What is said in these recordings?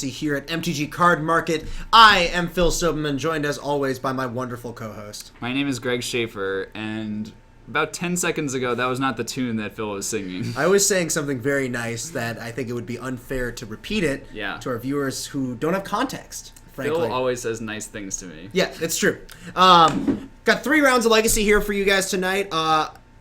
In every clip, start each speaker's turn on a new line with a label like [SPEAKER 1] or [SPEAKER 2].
[SPEAKER 1] Here at MTG Card Market. I am Phil Soberman, joined as always by my wonderful co-host.
[SPEAKER 2] My name is Greg Schaefer, and about 10 seconds ago, that was not the tune that Phil was singing.
[SPEAKER 1] I was saying something very nice that I think it would be unfair to repeat it to our viewers who don't have context, frankly.
[SPEAKER 2] Phil always says nice things to me.
[SPEAKER 1] Yeah, it's true. Got 3 rounds of Legacy here for you guys tonight.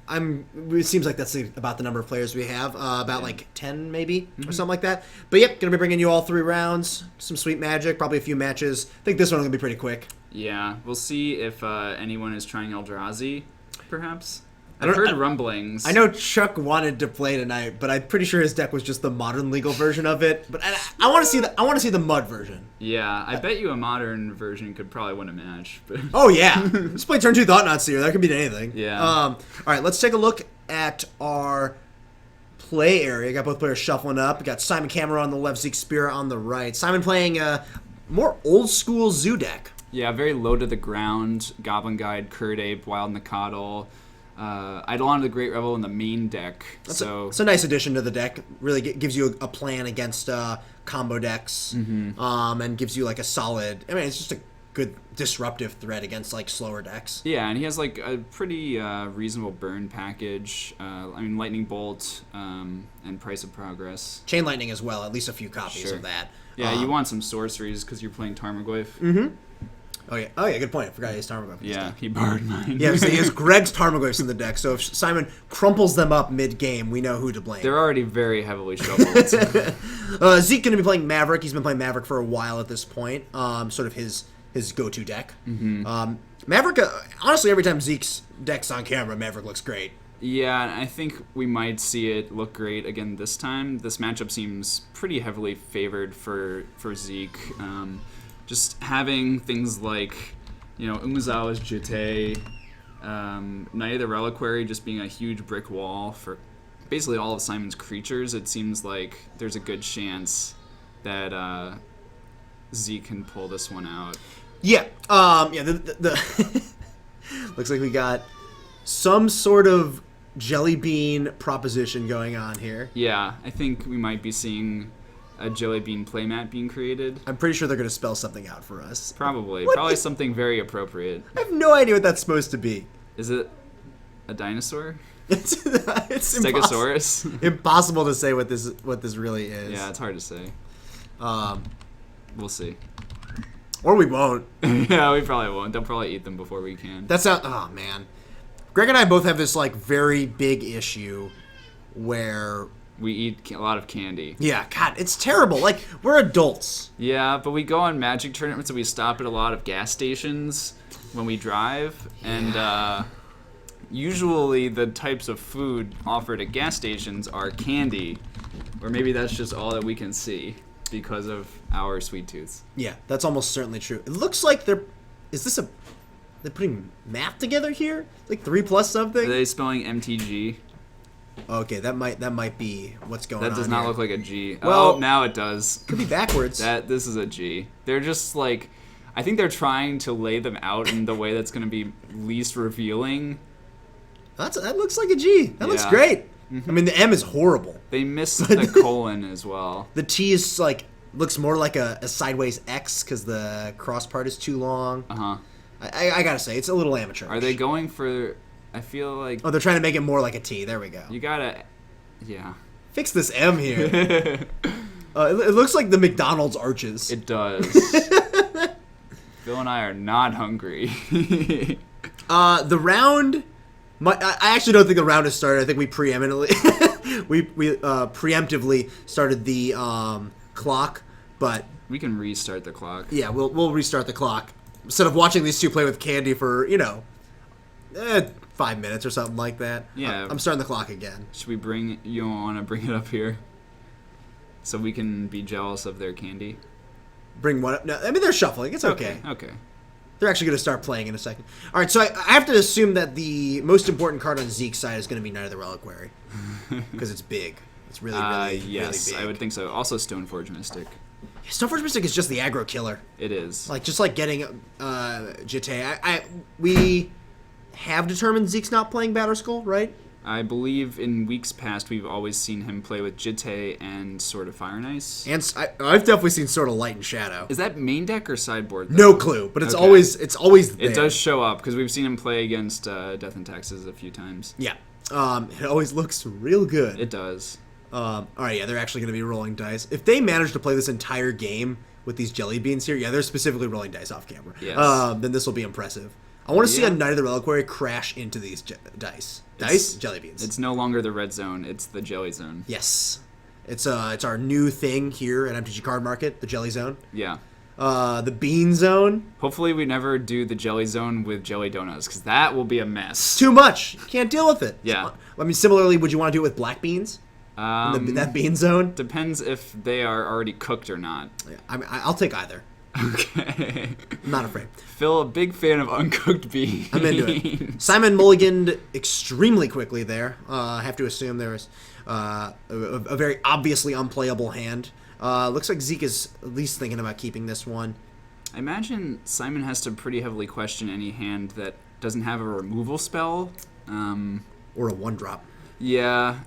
[SPEAKER 1] It seems like that's about the number of players we have, about like 10 maybe, or something like that. But yep, gonna be bringing you all 3 rounds, some sweet magic, probably a few matches. I think this one's gonna be pretty quick.
[SPEAKER 2] Yeah, we'll see if anyone is trying Eldrazi, perhaps. I've heard rumblings.
[SPEAKER 1] I know Chuck wanted to play tonight, but I'm pretty sure his deck was just the modern legal version of it. But I want to see the mud version.
[SPEAKER 2] Yeah, I bet you a modern version could probably win a match. But
[SPEAKER 1] oh yeah, just play turn 2 Thought Knot Seer. That could be anything.
[SPEAKER 2] Yeah.
[SPEAKER 1] All right, let's take a look at our play area. Got both players shuffling up. We got Simon Cameron on the left, Zeke Spear on the right. Simon playing a more old school zoo deck.
[SPEAKER 2] Yeah, very low to the ground. Goblin Guide, Curd Ape, Wild Nikadal. Eidolon of the Great Revel in the main deck.
[SPEAKER 1] It's a nice addition to the deck. Really gives you a plan against combo decks, and gives you like a solid. I mean, it's just a good disruptive threat against like slower decks.
[SPEAKER 2] Yeah, and he has like a pretty reasonable burn package. I mean, Lightning Bolt and Price of Progress.
[SPEAKER 1] Chain Lightning as well. At least a few copies of that.
[SPEAKER 2] Yeah, you want some sorceries because you're playing Tarmogoyf.
[SPEAKER 1] Mm-hmm. Oh yeah, good point. I forgot he has Tarmogoyf.
[SPEAKER 2] Yeah, he borrowed mine.
[SPEAKER 1] Yeah, so he has Greg's Tarmogoyfs in the deck, so if Simon crumples them up mid-game, we know who to blame.
[SPEAKER 2] They're already very heavily shuffled.
[SPEAKER 1] Zeke going to be playing Maverick. He's been playing Maverick for a while at this point. Sort of his go-to deck. Mm-hmm. Maverick, honestly, every time Zeke's deck's on camera, Maverick looks great.
[SPEAKER 2] Yeah, and I think we might see it look great again this time. This matchup seems pretty heavily favored for Zeke. Just having things like, Umezawa's Jitte, Night of the Reliquary just being a huge brick wall for basically all of Simon's creatures, it seems like there's a good chance that Zeke can pull this one out.
[SPEAKER 1] Yeah. The looks like we got some sort of jelly bean proposition going on here.
[SPEAKER 2] Yeah, I think we might be seeing a jelly bean playmat being created.
[SPEAKER 1] I'm pretty sure they're going to spell something out for us.
[SPEAKER 2] Probably. Probably something very appropriate.
[SPEAKER 1] I have no idea what that's supposed to be.
[SPEAKER 2] Is it a dinosaur?
[SPEAKER 1] It's
[SPEAKER 2] Stegosaurus?
[SPEAKER 1] Impossible to say what this really is.
[SPEAKER 2] Yeah, it's hard to say. We'll see.
[SPEAKER 1] Or we won't.
[SPEAKER 2] Yeah, we probably won't. They'll probably eat them before we can.
[SPEAKER 1] Oh, man. Greg and I both have this, like, very big issue where
[SPEAKER 2] we eat a lot of candy.
[SPEAKER 1] Yeah, God, it's terrible. Like, we're adults.
[SPEAKER 2] Yeah, but we go on Magic tournaments and we stop at a lot of gas stations when we drive. Yeah. And usually the types of food offered at gas stations are candy. Or maybe that's just all that we can see because of our sweet tooths.
[SPEAKER 1] Yeah, that's almost certainly true. It looks like they're putting math together here? Like 3 plus something?
[SPEAKER 2] Are they spelling MTG?
[SPEAKER 1] Okay, that might be what's going on.
[SPEAKER 2] That does not look like a G.
[SPEAKER 1] Well,
[SPEAKER 2] now it does.
[SPEAKER 1] Could be backwards.
[SPEAKER 2] This is a G. They're just like, I think they're trying to lay them out in the way that's going to be least revealing.
[SPEAKER 1] That looks like a G. That looks great. Mm-hmm. I mean, the M is horrible.
[SPEAKER 2] They missed the colon as well.
[SPEAKER 1] The T is like looks more like a sideways X because the cross part is too long.
[SPEAKER 2] Uh-huh.
[SPEAKER 1] I gotta say, it's a little amateur.
[SPEAKER 2] Are they going for? I feel like...
[SPEAKER 1] Oh, they're trying to make it more like a T. There we go.
[SPEAKER 2] You gotta... Yeah.
[SPEAKER 1] Fix this M here. It looks like the McDonald's arches.
[SPEAKER 2] It does. Phil and I are not hungry.
[SPEAKER 1] The round... I actually don't think the round has started. I think we preeminently... we preemptively started the clock, but...
[SPEAKER 2] We can restart the clock.
[SPEAKER 1] Yeah, we'll restart the clock. Instead of watching these two play with candy for, 5 minutes or something like that.
[SPEAKER 2] Yeah.
[SPEAKER 1] I'm starting the clock again.
[SPEAKER 2] Should we you want to bring it up here? So we can be jealous of their candy?
[SPEAKER 1] Bring one up? No, I mean, they're shuffling. It's okay.
[SPEAKER 2] Okay.
[SPEAKER 1] They're actually going to start playing in a second. All right, so I have to assume that the most important card on Zeke's side is going to be Night of the Reliquary. Because it's big. It's really
[SPEAKER 2] yes,
[SPEAKER 1] really big.
[SPEAKER 2] I would think so. Also Stoneforge Mystic.
[SPEAKER 1] Yeah, Stoneforge Mystic is just the aggro killer.
[SPEAKER 2] It is.
[SPEAKER 1] Just like getting Jitte. We have determined Zeke's not playing Batterskull, right?
[SPEAKER 2] I believe in weeks past we've always seen him play with Jitte and Sword of Fire and Ice.
[SPEAKER 1] And I've definitely seen sort of Light and Shadow.
[SPEAKER 2] Is that main deck or sideboard? Though?
[SPEAKER 1] No clue, but it's always there.
[SPEAKER 2] It does show up because we've seen him play against Death and Taxes a few times.
[SPEAKER 1] Yeah. It always looks real good.
[SPEAKER 2] It does.
[SPEAKER 1] All right, yeah, they're actually going to be rolling dice. If they manage to play this entire game with these jelly beans here, yeah, they're specifically rolling dice off camera.
[SPEAKER 2] Yes.
[SPEAKER 1] Then this will be impressive. I want to see a Knight of the Reliquary crash into these dice. Jelly beans.
[SPEAKER 2] It's no longer the red zone; it's the jelly zone.
[SPEAKER 1] Yes, it's our new thing here at MTG Card Market, the jelly zone.
[SPEAKER 2] Yeah.
[SPEAKER 1] The bean zone.
[SPEAKER 2] Hopefully, we never do the jelly zone with jelly donuts because that will be a mess.
[SPEAKER 1] It's too much. You can't deal with it.
[SPEAKER 2] Yeah.
[SPEAKER 1] I mean, similarly, would you want to do it with black beans? That bean zone?
[SPEAKER 2] Depends if they are already cooked or not.
[SPEAKER 1] Yeah, I mean, I'll take either.
[SPEAKER 2] Okay.
[SPEAKER 1] I'm not afraid.
[SPEAKER 2] Phil, a big fan of uncooked beans.
[SPEAKER 1] I'm into it. Simon mulliganed extremely quickly there. I have to assume there was a very obviously unplayable hand. Looks like Zeke is at least thinking about keeping this one.
[SPEAKER 2] I imagine Simon has to pretty heavily question any hand that doesn't have a removal spell.
[SPEAKER 1] Or a 1-drop.
[SPEAKER 2] Yeah.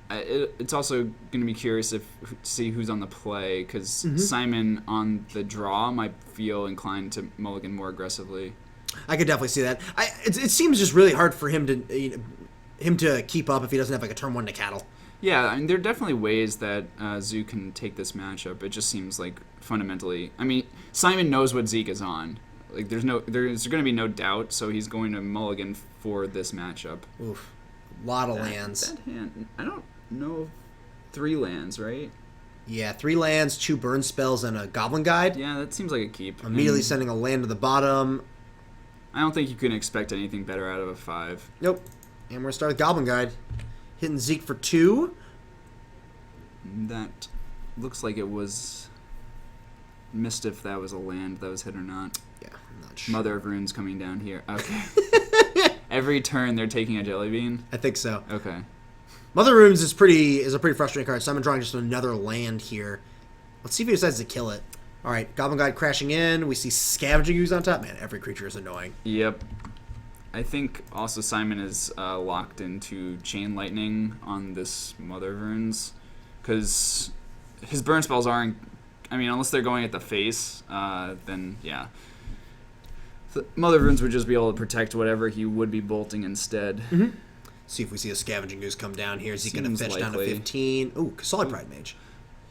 [SPEAKER 2] It's also going to be curious to see who's on the play, because Simon on the draw might feel inclined to mulligan more aggressively.
[SPEAKER 1] I could definitely see that. It seems just really hard for him to keep up if he doesn't have like a turn 1 to cattle.
[SPEAKER 2] Yeah, I mean, there are definitely ways that Zeke can take this matchup. It just seems like fundamentally, I mean, Simon knows what Zeke is on. Like, there's going to be no doubt, so he's going to mulligan for this matchup.
[SPEAKER 1] Oof, a lot of lands.
[SPEAKER 2] That hand, I don't know, 3 lands, right?
[SPEAKER 1] Yeah, 3 lands, 2 burn spells, and a Goblin Guide.
[SPEAKER 2] Yeah, that seems like a keep.
[SPEAKER 1] Immediately sending a land to the bottom.
[SPEAKER 2] I don't think you can expect anything better out of a 5.
[SPEAKER 1] Nope. And we're going to start with Goblin Guide. Hitting Zeke for 2.
[SPEAKER 2] That looks like it was missed if that was a land that was hit or not.
[SPEAKER 1] Yeah, I'm not sure.
[SPEAKER 2] Mother of Runes coming down here. Okay. Every turn they're taking a jelly bean?
[SPEAKER 1] I think so.
[SPEAKER 2] Okay.
[SPEAKER 1] Mother of Runes is a pretty frustrating card. So I'm drawing just another land here. Let's see if he decides to kill it. All right, Goblin Guide crashing in. We see Scavenging Ooze on top. Man, every creature is annoying.
[SPEAKER 2] Yep. I think also Simon is locked into Chain Lightning on this Mother of Runes, because his burn spells aren't, I mean, unless they're going at the face, then yeah. The Mother of Runes would just be able to protect whatever he would be bolting instead.
[SPEAKER 1] Mm-hmm. See if we see a Scavenging Ooze come down here. Is he going to fetch down to 15? Ooh, Kasali Pride Mage.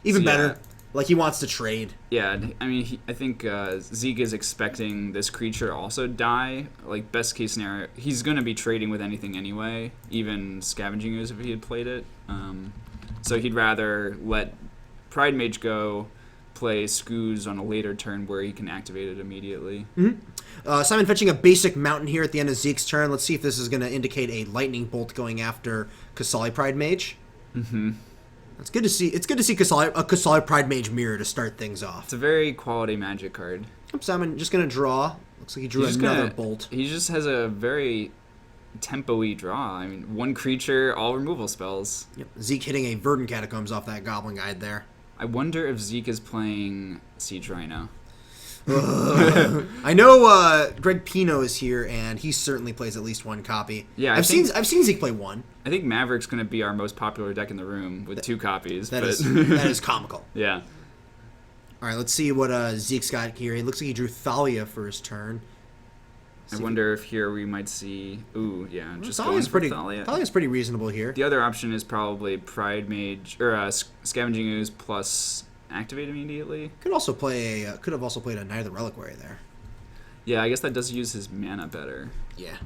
[SPEAKER 1] Even better. Like, he wants to trade.
[SPEAKER 2] Yeah, I mean, I think Zeke is expecting this creature also die. Like, best case scenario, he's going to be trading with anything anyway, even Scavenging Ooze if he had played it. So he'd rather let Pride Mage go, play Scooze on a later turn where he can activate it immediately.
[SPEAKER 1] Mm-hmm. Simon fetching a basic mountain here at the end of Zeke's turn. Let's see if this is going to indicate a lightning bolt going after Kasali Pride Mage.
[SPEAKER 2] Mm-hmm.
[SPEAKER 1] It's good to see. It's good to see a Kasali Pride Mage mirror to start things off.
[SPEAKER 2] It's a very quality Magic card.
[SPEAKER 1] Simon just gonna draw. Looks like he drew another bolt.
[SPEAKER 2] He just has a very tempo-y draw. I mean, 1 creature, all removal spells.
[SPEAKER 1] Yep. Zeke hitting a Verdant Catacombs off that Goblin Guide there.
[SPEAKER 2] I wonder if Zeke is playing Siege Rhino.
[SPEAKER 1] I know Greg Pino is here, and he certainly plays at least 1 copy.
[SPEAKER 2] Yeah,
[SPEAKER 1] I've seen Zeke play 1.
[SPEAKER 2] I think Maverick's going to be our most popular deck in the room with 2 copies.
[SPEAKER 1] That is comical.
[SPEAKER 2] Yeah.
[SPEAKER 1] All right, let's see what Zeke's got here. He looks like he drew Thalia for his turn.
[SPEAKER 2] I wonder if here we might see... Ooh, yeah, just
[SPEAKER 1] Thalia's
[SPEAKER 2] going for Thalia.
[SPEAKER 1] Thalia's pretty reasonable here.
[SPEAKER 2] The other option is probably Pride Mage, or Scavenging Ooze plus Activate immediately.
[SPEAKER 1] Could have also played a Knight of the Reliquary there.
[SPEAKER 2] Yeah, I guess that does use his mana better.
[SPEAKER 1] Yeah.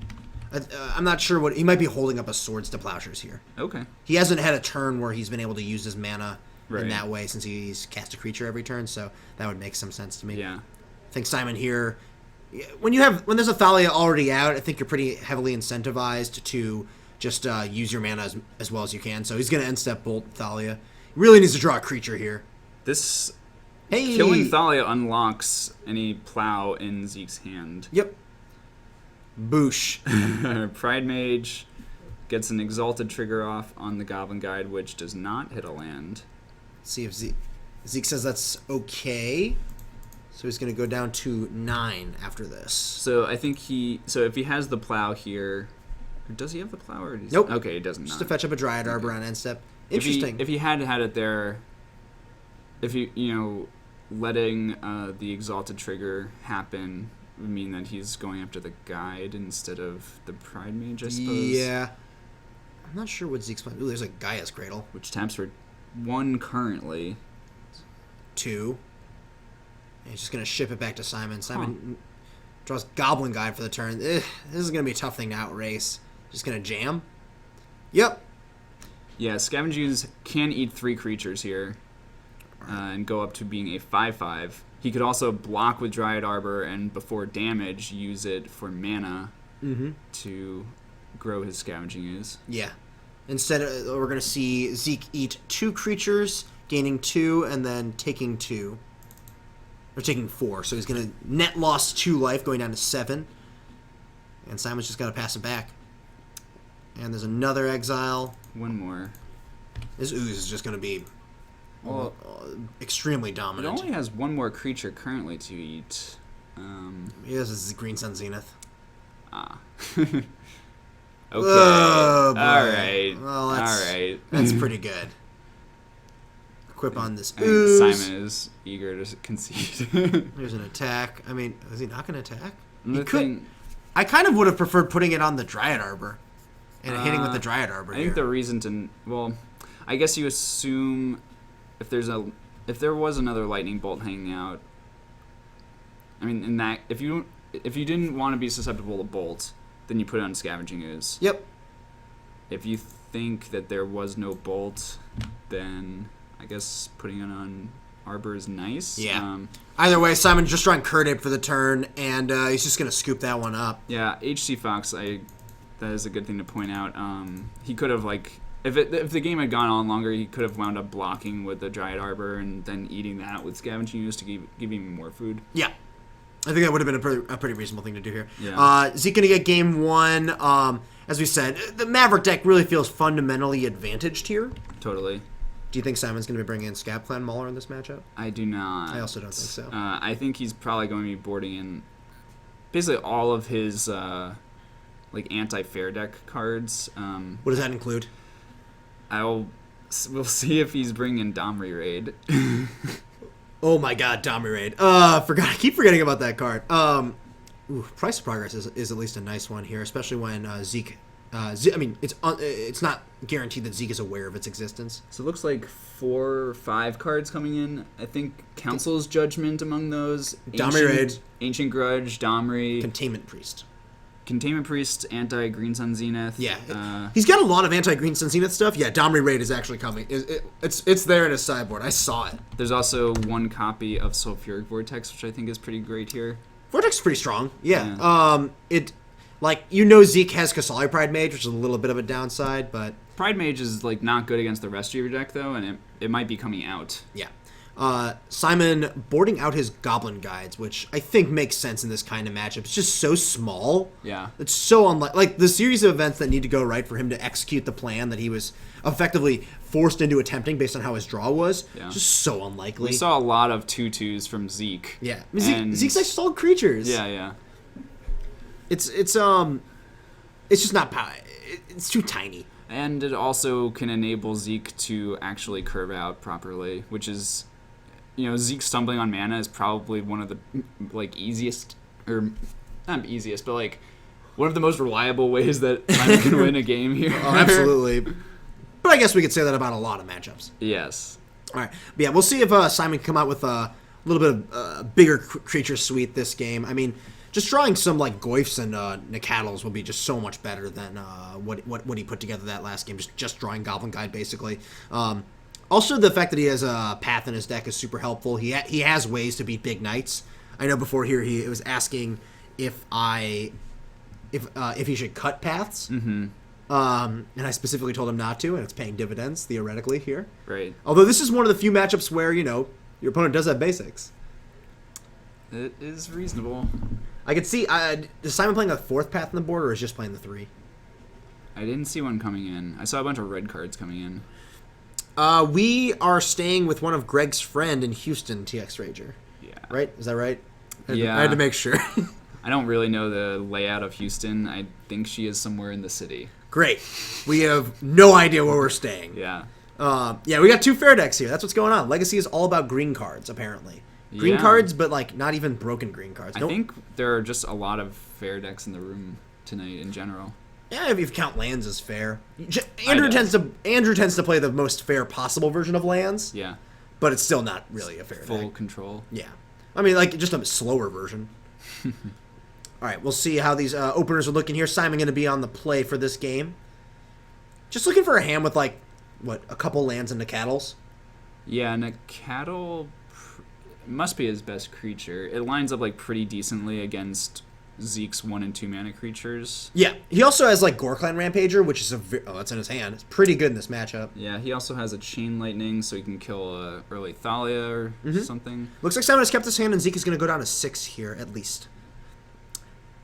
[SPEAKER 1] I'm not sure what... He might be holding up a Swords to Plowshares here.
[SPEAKER 2] Okay.
[SPEAKER 1] He hasn't had a turn where he's been able to use his mana
[SPEAKER 2] right.
[SPEAKER 1] in that way since he's cast a creature every turn, so that would make some sense to me.
[SPEAKER 2] Yeah.
[SPEAKER 1] I think Simon here... When there's a Thalia already out, I think you're pretty heavily incentivized to just use your mana as well as you can. So he's going to end-step Bolt Thalia. He really needs to draw a creature here.
[SPEAKER 2] This killing Thalia unlocks any plow in Zeke's hand.
[SPEAKER 1] Yep. Boosh.
[SPEAKER 2] Pride Mage gets an Exalted trigger off on the Goblin Guide, which does not hit a land.
[SPEAKER 1] Let's see if Zeke says that's okay. So he's going to go down to 9 after this.
[SPEAKER 2] So I think if he has the plow here, Does he have the plow? Or
[SPEAKER 1] Nope.
[SPEAKER 2] Okay, he doesn't.
[SPEAKER 1] Just to fetch up a Dryad Arbor on end step.
[SPEAKER 2] If
[SPEAKER 1] Interesting.
[SPEAKER 2] he had it there, if letting the Exalted trigger happen would mean that he's going after the guide instead of the Pride Mage, I suppose.
[SPEAKER 1] Yeah. I'm not sure what Zeke's playing. Ooh, there's a Gaia's Cradle.
[SPEAKER 2] Which taps for 1 currently.
[SPEAKER 1] 2. And he's just going to ship it back to Simon. Simon draws Goblin Guide for the turn. This is going to be a tough thing to outrace. Just going to jam. Yep.
[SPEAKER 2] Yeah, Scavengers can eat 3 creatures here and go up to being a 5/5. He could also block with Dryad Arbor and before damage use it for mana to grow his Scavenging Ooze.
[SPEAKER 1] Yeah. Instead, we're going to see Zeke eat 2 creatures, gaining 2, and then taking 2. Or taking 4. So he's going to net loss 2 life, going down to 7. And Simon's just got to pass it back. And there's another exile.
[SPEAKER 2] 1 more.
[SPEAKER 1] This Ooze is just going to be extremely
[SPEAKER 2] It
[SPEAKER 1] dominant.
[SPEAKER 2] only has 1 more creature currently to eat.
[SPEAKER 1] He has his Green Sun Zenith.
[SPEAKER 2] Okay.
[SPEAKER 1] Oh, boy.
[SPEAKER 2] All right.
[SPEAKER 1] Well,
[SPEAKER 2] All right.
[SPEAKER 1] That's pretty good. Equip on this
[SPEAKER 2] I think
[SPEAKER 1] Ooze.
[SPEAKER 2] Simon is eager to concede.
[SPEAKER 1] There's an attack. I mean, is he not going to attack?
[SPEAKER 2] The
[SPEAKER 1] He could.
[SPEAKER 2] thing-
[SPEAKER 1] I kind of would have preferred putting it on the Dryad Arbor and hitting with the Dryad Arbor
[SPEAKER 2] I think the reason to I guess you assume if there was another lightning bolt hanging out. I mean, in that if you didn't want to be susceptible to bolt, then you put it on Scavenging Ooze.
[SPEAKER 1] Yep.
[SPEAKER 2] If you think that there was no bolt, then I guess putting it on Arbor is nice.
[SPEAKER 1] Yeah. Either way, Simon's just drawing Curdape for the turn, and he's just going to scoop that one up.
[SPEAKER 2] Yeah, HC Fox, that is a good thing to point out. He could have, if the game had gone on longer, he could have wound up blocking with the Dryad Arbor and then eating that with Scavenging Ooze to give him more food.
[SPEAKER 1] Yeah. I think that would have been a pretty reasonable thing to do here.
[SPEAKER 2] Yeah.
[SPEAKER 1] Zeke going to get game 1. As we said, the Maverick deck really feels fundamentally advantaged here.
[SPEAKER 2] Totally.
[SPEAKER 1] Do you think Simon's going to be bringing in Scab Clan Mauler in this matchup?
[SPEAKER 2] I do not.
[SPEAKER 1] I also don't think so.
[SPEAKER 2] I think he's probably going to be boarding in basically all of his anti-fair deck cards.
[SPEAKER 1] What does that include?
[SPEAKER 2] We'll see if he's bringing Domri Raid.
[SPEAKER 1] Oh my God, Domri Raid. I keep forgetting about that card. Price of Progress is at least a nice one here, especially when Zeke. It's not guaranteed that Zeke is aware of its existence.
[SPEAKER 2] So it looks like 4 or 5 cards coming in. I think Council's Judgment among those.
[SPEAKER 1] Domri Raid.
[SPEAKER 2] Ancient Grudge, Domri.
[SPEAKER 1] Containment Priest.
[SPEAKER 2] Containment Priest, anti-Green Sun Zenith.
[SPEAKER 1] Yeah. He's got a lot of anti-Green Sun Zenith stuff. Yeah, Domri Raid is actually coming. It's there in his sideboard. I saw it.
[SPEAKER 2] There's also 1 copy of Sulfuric Vortex, which I think is pretty great here.
[SPEAKER 1] Vortex is pretty strong. Yeah.
[SPEAKER 2] Yeah.
[SPEAKER 1] Zeke has Kasali Pride Mage, which is a little bit of a downside, but
[SPEAKER 2] Pride Mage is not good against the rest of your deck though, and it might be coming out.
[SPEAKER 1] yeah. Simon boarding out his Goblin Guides, which I think makes sense in this kind of matchup. It's just so small.
[SPEAKER 2] Yeah.
[SPEAKER 1] It's so unlike the series of events that need to go right for him to execute the plan that he was effectively forced into attempting based on how his draw was.
[SPEAKER 2] Yeah.
[SPEAKER 1] Just so unlikely.
[SPEAKER 2] We saw a lot of 2/2s from Zeke.
[SPEAKER 1] Yeah. Zeke's like solid creatures.
[SPEAKER 2] Yeah.
[SPEAKER 1] It's just not it's too tiny.
[SPEAKER 2] And it also can enable Zeke to actually curve out properly, which is, Zeke stumbling on mana is probably one of the easiest, or not easiest, but one of the most reliable ways that Simon can win a game here.
[SPEAKER 1] Oh, absolutely. But I guess we could say that about a lot of matchups.
[SPEAKER 2] Yes.
[SPEAKER 1] All right. But yeah, we'll see if Simon can come out with a little bit of bigger creature suite this game. I mean, just drawing some Goyfs and Nicatls will be just so much better than what he put together that last game. Just drawing Goblin Guide basically. Also, the fact that he has a Path in his deck is super helpful. He has ways to beat big knights. I know before here he was asking if he should cut paths. Mm-hmm. And I specifically told him not to, and it's paying dividends theoretically here.
[SPEAKER 2] Right.
[SPEAKER 1] Although this is one of the few matchups where your opponent does have basics.
[SPEAKER 2] It is reasonable.
[SPEAKER 1] I could see. Is Simon playing a 4th path on the board, or is just playing the 3?
[SPEAKER 2] I didn't see one coming in. I saw a bunch of red cards coming in.
[SPEAKER 1] We are staying with one of Greg's friend in Houston, TX Rager.
[SPEAKER 2] Yeah.
[SPEAKER 1] Right? Is that right? I
[SPEAKER 2] Yeah.
[SPEAKER 1] had to make sure.
[SPEAKER 2] I don't really know the layout of Houston. I think she is somewhere in the city.
[SPEAKER 1] Great. We have no idea where we're staying.
[SPEAKER 2] Yeah.
[SPEAKER 1] Yeah, we got 2 fair decks here. That's what's going on. Legacy is all about green cards, apparently. Green
[SPEAKER 2] Yeah.
[SPEAKER 1] cards, but like not even broken green cards.
[SPEAKER 2] I think there are just a lot of fair decks in the room tonight in general.
[SPEAKER 1] Yeah, if you count lands as fair. Andrew tends to play the most fair possible version of lands.
[SPEAKER 2] Yeah.
[SPEAKER 1] But it's still not really a fair
[SPEAKER 2] Full
[SPEAKER 1] deck.
[SPEAKER 2] control.
[SPEAKER 1] Yeah. I mean, like, just a slower version. All right, we'll see how these openers are looking here. Simon going to be on the play for this game. Just looking for a hand with, like, what, a couple lands and the cattles?
[SPEAKER 2] Yeah, and a cattle must be his best creature. It lines up, like, pretty decently against Zeke's 1 and 2 mana creatures.
[SPEAKER 1] Yeah. He also has, like, Goreclan Rampager, which is that's in his hand. It's pretty good in this matchup.
[SPEAKER 2] Yeah, he also has a Chain Lightning, so he can kill early Thalia or something.
[SPEAKER 1] Looks like Simon has kept his hand, and Zeke is going to go down to 6 here, at least.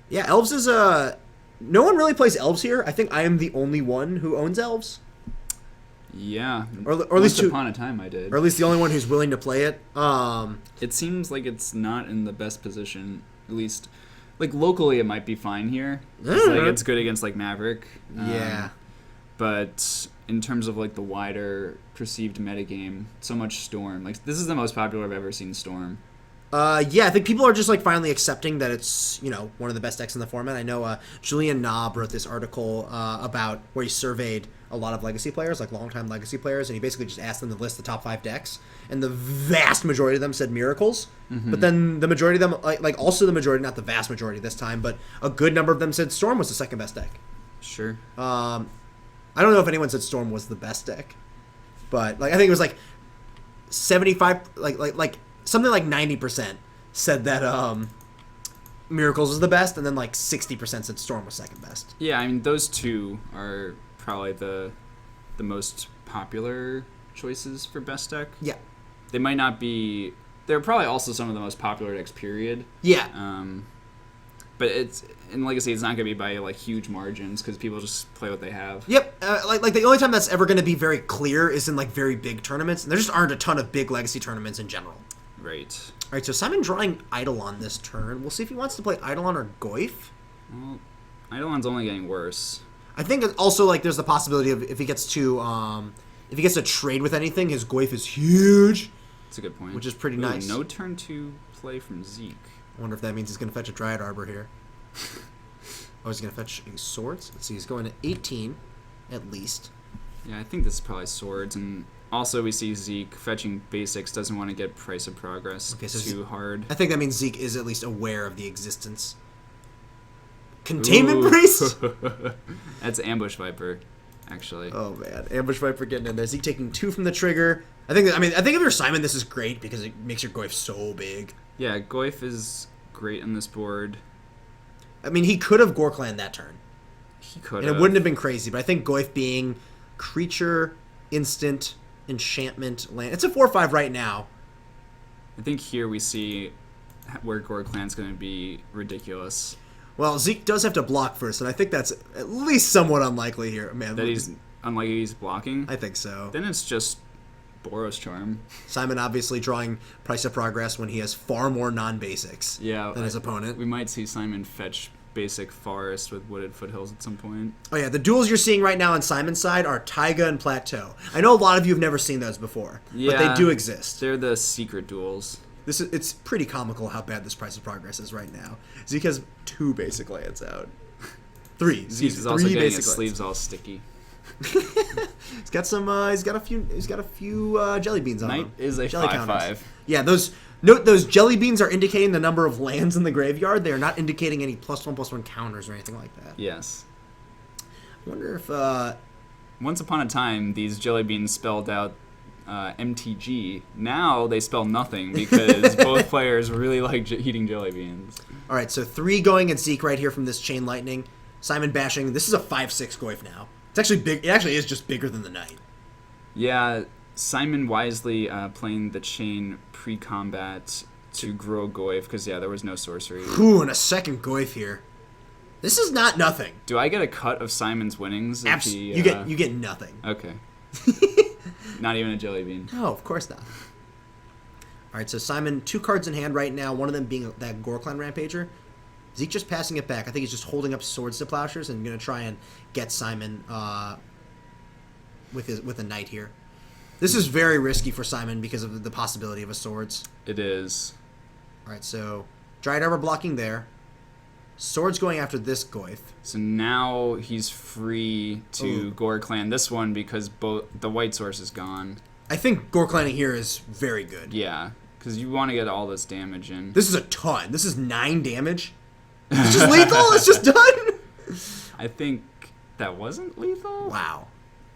[SPEAKER 1] Yeah, Elves is no one really plays Elves here. I think I am the only one who owns Elves.
[SPEAKER 2] Yeah.
[SPEAKER 1] Or at least
[SPEAKER 2] Once upon a time I did.
[SPEAKER 1] Or at least the only one who's willing to play it.
[SPEAKER 2] It seems like it's not in the best position, at least. Like, locally it might be fine here. It's good against, like, Maverick.
[SPEAKER 1] Yeah.
[SPEAKER 2] But in terms of, like, the wider perceived metagame, so much Storm. Like, this is the most popular I've ever seen Storm.
[SPEAKER 1] Yeah, I think people are just, like, finally accepting that it's, one of the best decks in the format. I know Julian Knob wrote this article about where he surveyed a lot of Legacy players, like longtime Legacy players, and he basically just asked them to list the top 5 decks, and the vast majority of them said Miracles, but then the majority of them, like also the majority, not the vast majority this time, but a good number of them said Storm was the second best deck.
[SPEAKER 2] Sure.
[SPEAKER 1] I don't know if anyone said Storm was the best deck, but like I think it was like 75, like something like 90% said that Miracles was the best, and then like 60% said Storm was second best.
[SPEAKER 2] Yeah, I mean, those two are probably the most popular choices for best deck.
[SPEAKER 1] Yeah.
[SPEAKER 2] They might not be... They're probably also some of the most popular decks, period.
[SPEAKER 1] Yeah.
[SPEAKER 2] But it's in Legacy, it's not going to be by like huge margins because people just play what they have.
[SPEAKER 1] Yep. Like the only time that's ever going to be very clear is in like very big tournaments, and there just aren't a ton of big Legacy tournaments in general.
[SPEAKER 2] Right.
[SPEAKER 1] All right, so Simon drawing Eidolon this turn. We'll see if he wants to play Eidolon or Goyf.
[SPEAKER 2] Well, Eidolon's only getting worse.
[SPEAKER 1] I think also like there's the possibility of if he gets to trade with anything, his Goyf is huge.
[SPEAKER 2] That's a good point.
[SPEAKER 1] Which is pretty nice.
[SPEAKER 2] No turn 2 play from Zeke.
[SPEAKER 1] I wonder if that means he's going to fetch a Dryad Arbor here. Oh, he's going to fetch a Swords? Let's see, he's going to 18 at least.
[SPEAKER 2] Yeah, I think this is probably Swords, and also we see Zeke fetching basics, doesn't want to get Price of Progress too hard.
[SPEAKER 1] I think that means Zeke is at least aware of the existence. Containment Priest?
[SPEAKER 2] That's Ambush Viper, actually.
[SPEAKER 1] Oh man, Ambush Viper getting in there. Zeke taking 2 from the trigger. I think if you're Simon, this is great because it makes your Goyf so big.
[SPEAKER 2] Yeah, Goyf is great on this board.
[SPEAKER 1] I mean, he could have Gorkland that turn.
[SPEAKER 2] He could
[SPEAKER 1] and it wouldn't have been crazy, but I think Goyf being creature, instant, enchantment, land. It's a 4/5 right now.
[SPEAKER 2] I think here we see where Gorkland's going to be ridiculous.
[SPEAKER 1] Well, Zeke does have to block first, and I think that's at least somewhat unlikely here. Man,
[SPEAKER 2] that he's unlikely he's blocking?
[SPEAKER 1] I think so.
[SPEAKER 2] Then it's just Boros Charm.
[SPEAKER 1] Simon obviously drawing Price of Progress when he has far more non-basics than his opponent.
[SPEAKER 2] We might see Simon fetch basic Forest with Wooded Foothills at some point.
[SPEAKER 1] Oh yeah, the duels you're seeing right now on Simon's side are Taiga and Plateau. I know a lot of you have never seen those before, but they do exist.
[SPEAKER 2] They're the secret duels.
[SPEAKER 1] It's pretty comical how bad this Price of Progress is right now. Zeke has 2 basic lands out. 3.
[SPEAKER 2] Zeke's is also getting his sleeves all sticky.
[SPEAKER 1] He's got some. He's got a few jelly beans on him.
[SPEAKER 2] Knight is a
[SPEAKER 1] jelly
[SPEAKER 2] 5/5.
[SPEAKER 1] Yeah, those jelly beans are indicating the number of lands in the graveyard. They are not indicating any +1/+1 counters or anything like that.
[SPEAKER 2] Yes.
[SPEAKER 1] I wonder if.
[SPEAKER 2] Once upon a time, these jelly beans spelled out MTG. Now they spell nothing because both players really like eating jelly beans.
[SPEAKER 1] All right, so 3 going at Zeke right here from this Chain Lightning. Simon bashing. This is a 5/6 Goyf now. It's actually big. It actually is just bigger than the Knight.
[SPEAKER 2] Yeah, Simon wisely playing the Chain pre-combat to grow Goyf because there was no sorcery.
[SPEAKER 1] Ooh, and a second Goyf here. This is not nothing.
[SPEAKER 2] Do I get a cut of Simon's winnings?
[SPEAKER 1] You get nothing.
[SPEAKER 2] Okay. Not even a jelly bean.
[SPEAKER 1] No, of course not. All right, so Simon, 2 cards in hand right now. One of them being that Gorklan Rampager. Zeke just passing it back. I think he's just holding up swords to plowshares and going to try and get Simon with a knight here. This is very risky for Simon because of the possibility of a swords.
[SPEAKER 2] It is.
[SPEAKER 1] All right, so Dryad Arbor blocking there. Swords going after this Goyf.
[SPEAKER 2] So now he's free to Gore Clan this one because both the white source is gone.
[SPEAKER 1] I think Gore Clanning here is very good.
[SPEAKER 2] Yeah, because you want to get all this damage in.
[SPEAKER 1] This is a ton. This is 9 damage. It's just lethal? It's just done?
[SPEAKER 2] I think that wasn't lethal.
[SPEAKER 1] Wow.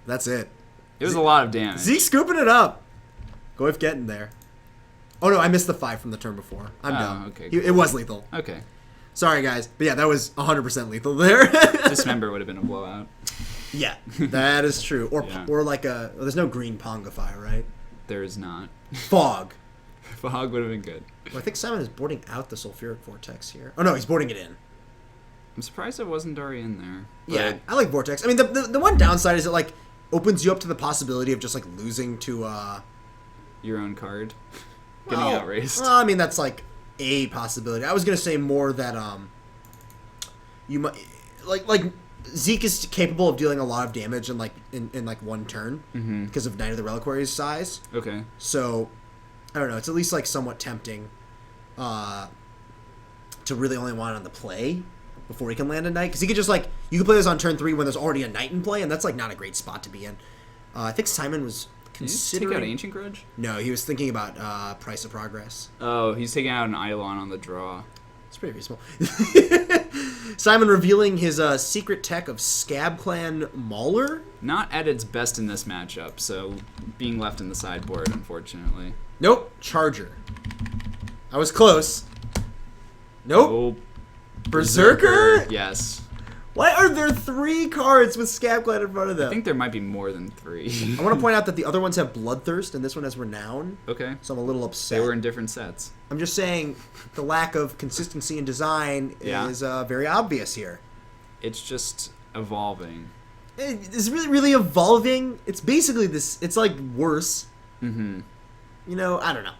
[SPEAKER 1] That's it.
[SPEAKER 2] It was a lot of damage.
[SPEAKER 1] Zeke scooping it up. Goyf getting there. Oh, no, I missed the 5 from the turn before. I'm dumb.
[SPEAKER 2] Okay.
[SPEAKER 1] It was lethal.
[SPEAKER 2] Okay.
[SPEAKER 1] Sorry, guys. But yeah, that was 100% lethal there.
[SPEAKER 2] Dismember would have been a blowout.
[SPEAKER 1] Yeah, that is true.
[SPEAKER 2] Yeah.
[SPEAKER 1] Or like there's no green Pongify, right?
[SPEAKER 2] There is not.
[SPEAKER 1] Fog.
[SPEAKER 2] Fog would have been good.
[SPEAKER 1] Well, I think Simon is boarding out the Sulfuric Vortex here. Oh, no, he's boarding it in.
[SPEAKER 2] I'm surprised it wasn't already in there.
[SPEAKER 1] Yeah, I like Vortex. I mean, the one downside is it, like, opens you up to the possibility of just, like, losing to,
[SPEAKER 2] Your own card. Getting outraced.
[SPEAKER 1] Well, I mean, that's, like, a possibility. I was going to say more that, you might... Like Zeke is capable of dealing a lot of damage in, like, in like, one turn. Because of Knight of the Reliquary's size.
[SPEAKER 2] Okay.
[SPEAKER 1] So... I don't know. It's at least like somewhat tempting to really only want it on the play before he can land a knight. Because he could just like you could play this on turn 3 when there's already a knight in play, and that's like not a great spot to be in. I think Simon was considering.
[SPEAKER 2] Did he take out Ancient Grudge?
[SPEAKER 1] No, he was thinking about Price of Progress.
[SPEAKER 2] Oh, he's taking out an Eidolon on the draw.
[SPEAKER 1] It's pretty reasonable. Simon revealing his secret tech of Scab Clan Mauler.
[SPEAKER 2] Not at its best in this matchup, so being left in the sideboard, unfortunately.
[SPEAKER 1] Nope, Charger. I was close. Nope.
[SPEAKER 2] Oh,
[SPEAKER 1] Berserker?
[SPEAKER 2] Yes.
[SPEAKER 1] Why are there 3 cards with Scab Clan in front of them?
[SPEAKER 2] I think there might be more than 3.
[SPEAKER 1] I want to point out that the other ones have Bloodthirst and this one has Renown.
[SPEAKER 2] Okay.
[SPEAKER 1] So I'm a little upset.
[SPEAKER 2] They were in different sets.
[SPEAKER 1] I'm just saying the lack of consistency in design is very obvious here.
[SPEAKER 2] It's just evolving.
[SPEAKER 1] It's really, really evolving. It's basically this. It's like worse.
[SPEAKER 2] Mm-hmm.
[SPEAKER 1] You know, I don't know.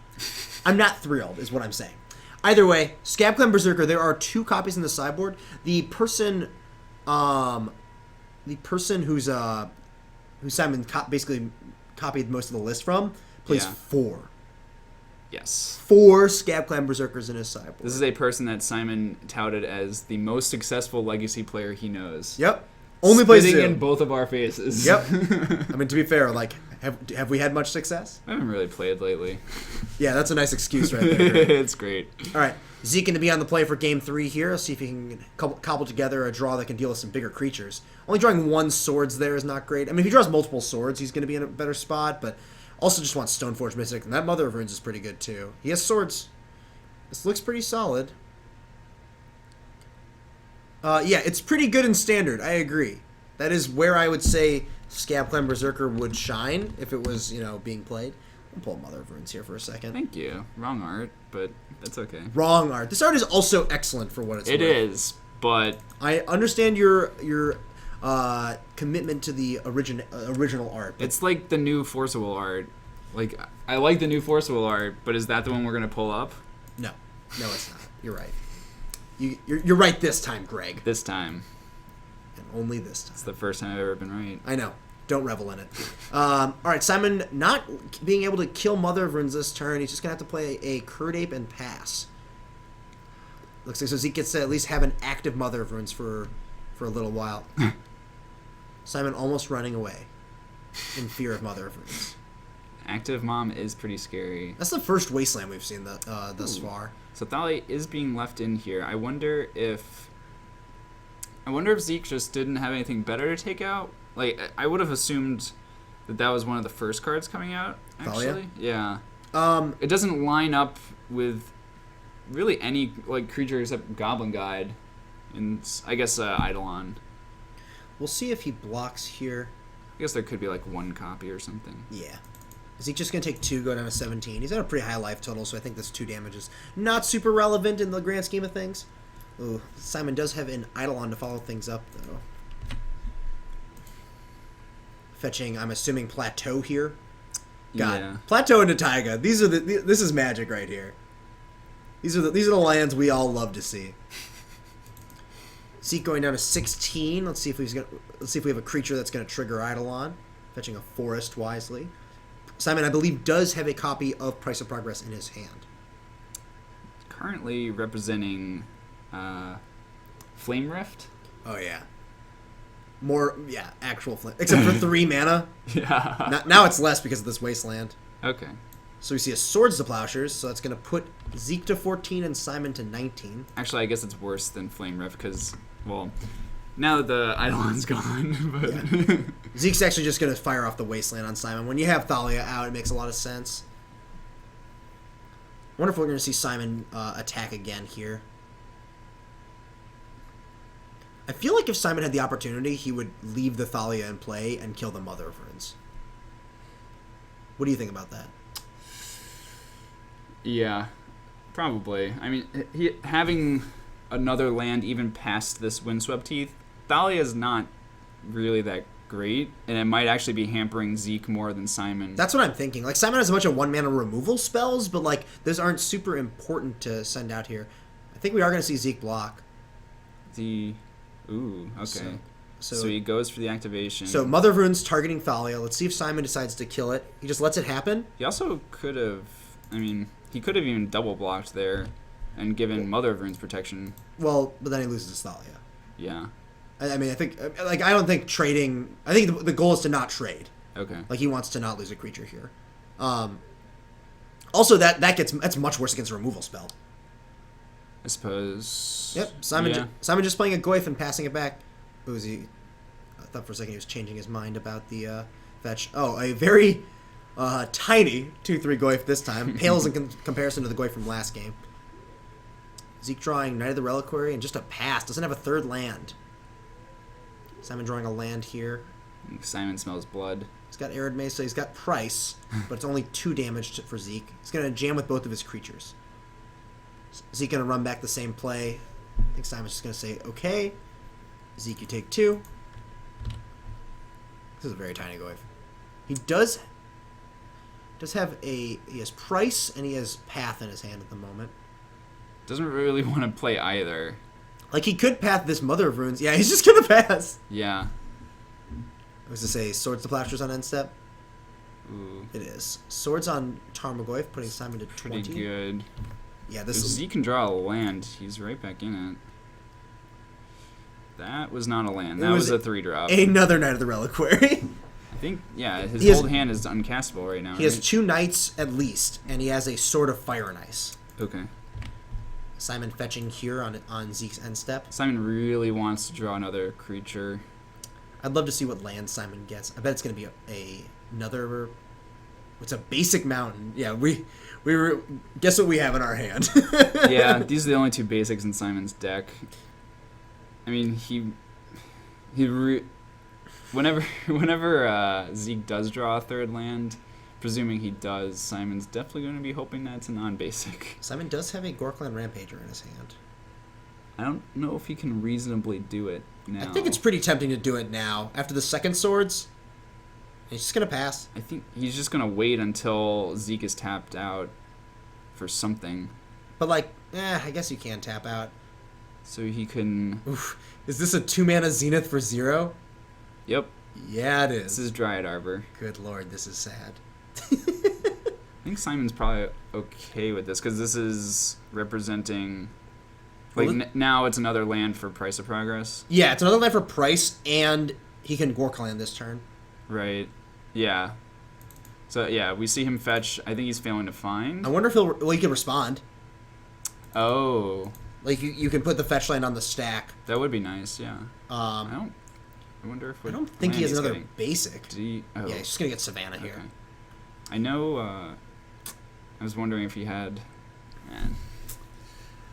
[SPEAKER 1] I'm not thrilled, is what I'm saying. Either way, Scab Clan Berserker. There are 2 copies in the sideboard. The person who's who Simon basically copied most of the list from plays 4.
[SPEAKER 2] Yes.
[SPEAKER 1] 4 Scab Clan Berserkers in his sideboard.
[SPEAKER 2] This is a person that Simon touted as the most successful Legacy player he knows.
[SPEAKER 1] Yep. Only plays
[SPEAKER 2] Spitting
[SPEAKER 1] 2.
[SPEAKER 2] in both of our faces.
[SPEAKER 1] Yep. I mean, to be fair, like, have we had much success?
[SPEAKER 2] I haven't really played lately.
[SPEAKER 1] Yeah, that's a nice excuse right there.
[SPEAKER 2] It's great.
[SPEAKER 1] All right. Zeke going to be on the play for game 3 here. Let's see if he can cobble together a draw that can deal with some bigger creatures. Only drawing 1 swords there is not great. I mean, if he draws multiple swords, he's going to be in a better spot, but also just wants Stoneforge Mystic, and that Mother of Runes is pretty good too. He has swords. This looks pretty solid. Yeah, it's pretty good in Standard. I agree. That is where I would say Scab Clan Berserker would shine if it was, you know, being played. I'll pull Mother of Runes here for a second.
[SPEAKER 2] Thank you. Wrong art, but that's okay.
[SPEAKER 1] Wrong art. This art is also excellent for what it's worth.
[SPEAKER 2] It is, but
[SPEAKER 1] I understand your commitment to the original art.
[SPEAKER 2] it's like the new Forcible art. Like, I like the new Forcible art, but is that the one we're going to pull up?
[SPEAKER 1] No, it's not. You're right. You're right this time, Greg.
[SPEAKER 2] This time.
[SPEAKER 1] And only this time.
[SPEAKER 2] It's the first time I've ever been right.
[SPEAKER 1] I know. Don't revel in it. All right, Simon not being able to kill Mother of Runes this turn. He's just going to have to play a Curd Ape and pass. Looks like so Zeke gets to at least have an active Mother of Runes for a little while. Simon almost running away in fear of Mother of Runes.
[SPEAKER 2] Active Mom is pretty scary.
[SPEAKER 1] That's the first Wasteland we've seen thus far.
[SPEAKER 2] So Thali is being left in here. I wonder if Zeke just didn't have anything better to take out. Like, I would have assumed that was one of the first cards coming out, actually.
[SPEAKER 1] Thalia?
[SPEAKER 2] Yeah. It doesn't line up with really any like creature except Goblin Guide and I guess Eidolon.
[SPEAKER 1] We'll see if he blocks here.
[SPEAKER 2] I guess there could be like 1 copy or something.
[SPEAKER 1] Yeah. Is he just going to take 2, go down to 17? He's at a pretty high life total, so I think this 2 damage is not super relevant in the grand scheme of things. Ooh, Simon does have an Eidolon to follow things up, though. Fetching, I'm assuming, Plateau here. God,
[SPEAKER 2] Yeah.
[SPEAKER 1] Plateau and Taiga. This is magic right here. These are the lands we all love to see. Zeke going down to 16. Let's see if we have a creature that's going to trigger Eidolon, fetching a forest wisely. Simon, I believe, does have a copy of Price of Progress in his hand.
[SPEAKER 2] Currently representing Flame Rift.
[SPEAKER 1] Oh yeah. Actual flame, except for 3 mana.
[SPEAKER 2] Yeah.
[SPEAKER 1] Now it's less because of this wasteland.
[SPEAKER 2] Okay.
[SPEAKER 1] So we see a Swords to Plowshares, so that's going to put Zeke to 14 and Simon to 19.
[SPEAKER 2] Actually, I guess it's worse than Flame Rift because, well, now that the Eidolon's gone. But
[SPEAKER 1] Yeah. Zeke's actually just going to fire off the wasteland on Simon. When you have Thalia out, it makes a lot of sense. I wonder if we're going to see Simon attack again here. I feel like if Simon had the opportunity, he would leave the Thalia in play and kill the Mother of Runes. What do you think about that?
[SPEAKER 2] yeah, probably. I mean, having another land even past this Windswept Teeth, Thalia is not really that great, and it might actually be hampering Zeke more than Simon.
[SPEAKER 1] That's what I'm thinking. Like, Simon has a bunch of 1-mana removal spells, but, like, those aren't super important to send out here. I think we are going to see Zeke block.
[SPEAKER 2] Ooh, okay.
[SPEAKER 1] So
[SPEAKER 2] So he goes for the activation.
[SPEAKER 1] So Mother of Runes targeting Thalia. Let's see if Simon decides to kill it. He just lets it happen.
[SPEAKER 2] He also could have, he could have even double blocked there and given Mother of Runes protection.
[SPEAKER 1] Well, but then he loses his Thalia.
[SPEAKER 2] Yeah.
[SPEAKER 1] I mean, I think, like, I don't think trading. I think the goal is to not trade.
[SPEAKER 2] Okay.
[SPEAKER 1] Like, he wants to not lose a creature here. Also, that's much worse against a removal spell.
[SPEAKER 2] I suppose.
[SPEAKER 1] Yep. Simon.
[SPEAKER 2] Yeah.
[SPEAKER 1] Simon just playing a Goyf and passing it back. Who was he? I thought for a second he was changing his mind about the fetch. Oh, a very tiny 2/3 Goyf this time. Pales in comparison to the Goyf from last game. Zeke drawing Knight of the Reliquary and just a pass. Doesn't have a third land. Simon drawing a land here.
[SPEAKER 2] Simon smells blood.
[SPEAKER 1] He's got Arid Mesa. He's got Price, but it's only 2 damage for Zeke. He's going to jam with both of his creatures. Zeke going to run back the same play. I think Simon's just going to say, okay. Zeke, you take 2. This is a very tiny Goyf. He does have he has Price and he has Path in his hand at the moment.
[SPEAKER 2] Doesn't really want to play either.
[SPEAKER 1] Like, he could path this Mother of Runes. Yeah, he's just going to pass.
[SPEAKER 2] Yeah.
[SPEAKER 1] I was to say Swords to Plowshares on end step.
[SPEAKER 2] Ooh.
[SPEAKER 1] It is. Swords on Tarmogoyf, putting Simon to 20.
[SPEAKER 2] Pretty good.
[SPEAKER 1] Yeah,
[SPEAKER 2] If
[SPEAKER 1] this is...
[SPEAKER 2] Zeke can draw a land, he's right back in it. That was not a land. That was a 3-drop.
[SPEAKER 1] Another Knight of the Reliquary.
[SPEAKER 2] I think, yeah, his whole hand is uncastable right now.
[SPEAKER 1] He has 2 Knights at least, and he has a Sword of Fire and Ice.
[SPEAKER 2] Okay.
[SPEAKER 1] Simon fetching here on Zeke's end step.
[SPEAKER 2] Simon really wants to draw another creature.
[SPEAKER 1] I'd love to see what land Simon gets. I bet it's going to be another... It's a basic mountain. Yeah, we were... Guess what we have in our hand?
[SPEAKER 2] Yeah, these are the only 2 basics in Simon's deck. I mean, whenever Zeke does draw a third land, presuming he does, Simon's definitely going to be hoping that it's a non-basic.
[SPEAKER 1] Simon does have a Gorkland Rampager in his hand.
[SPEAKER 2] I don't know if he can reasonably do it now.
[SPEAKER 1] I think it's pretty tempting to do it now. After the second Swords, he's just going to pass.
[SPEAKER 2] I think he's just going to wait until Zeke is tapped out for something.
[SPEAKER 1] But, like, I guess you can tap out.
[SPEAKER 2] So he can...
[SPEAKER 1] Oof. Is this a 2-mana Zenith for 0?
[SPEAKER 2] Yep.
[SPEAKER 1] Yeah, it is.
[SPEAKER 2] This is Dryad Arbor.
[SPEAKER 1] Good lord, this is sad.
[SPEAKER 2] I think Simon's probably okay with this, because this is representing... Like, now it's another land for Price of Progress.
[SPEAKER 1] Yeah, it's another land for Price, and he can Gorkland this turn.
[SPEAKER 2] Right. Yeah. So, yeah, we see him fetch. I think he's failing to find.
[SPEAKER 1] I wonder if he can respond.
[SPEAKER 2] Oh.
[SPEAKER 1] Like, you can put the fetch land on the stack.
[SPEAKER 2] That would be nice, yeah.
[SPEAKER 1] I
[SPEAKER 2] wonder if...
[SPEAKER 1] I don't think he has another basic.
[SPEAKER 2] Oh.
[SPEAKER 1] Yeah, he's just going to get Savannah here.
[SPEAKER 2] Okay. I know, I was wondering if he had... Man.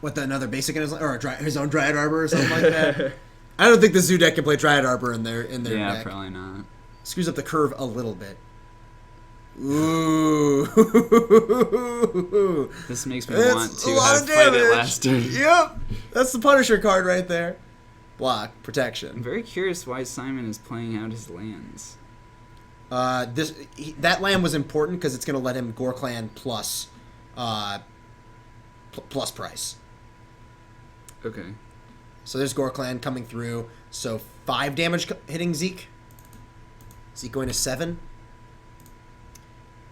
[SPEAKER 1] What, another basic in his... Or his own Dryad Arbor or something like that? I don't think the Zoo deck can play Dryad Arbor in their deck.
[SPEAKER 2] Yeah, probably not.
[SPEAKER 1] Screws up the curve a little bit. Ooh.
[SPEAKER 2] This makes me want to have fight it last turn.
[SPEAKER 1] Yep. That's the Punisher card right there. Block.
[SPEAKER 2] I'm
[SPEAKER 1] Protection.
[SPEAKER 2] very curious why Simon is playing out his lands.
[SPEAKER 1] That land was important because it's going to let him Gorkland plus plus Price.
[SPEAKER 2] Okay.
[SPEAKER 1] So there's Gorklan coming through. So 5 damage hitting Zeke. Zeke going to 7.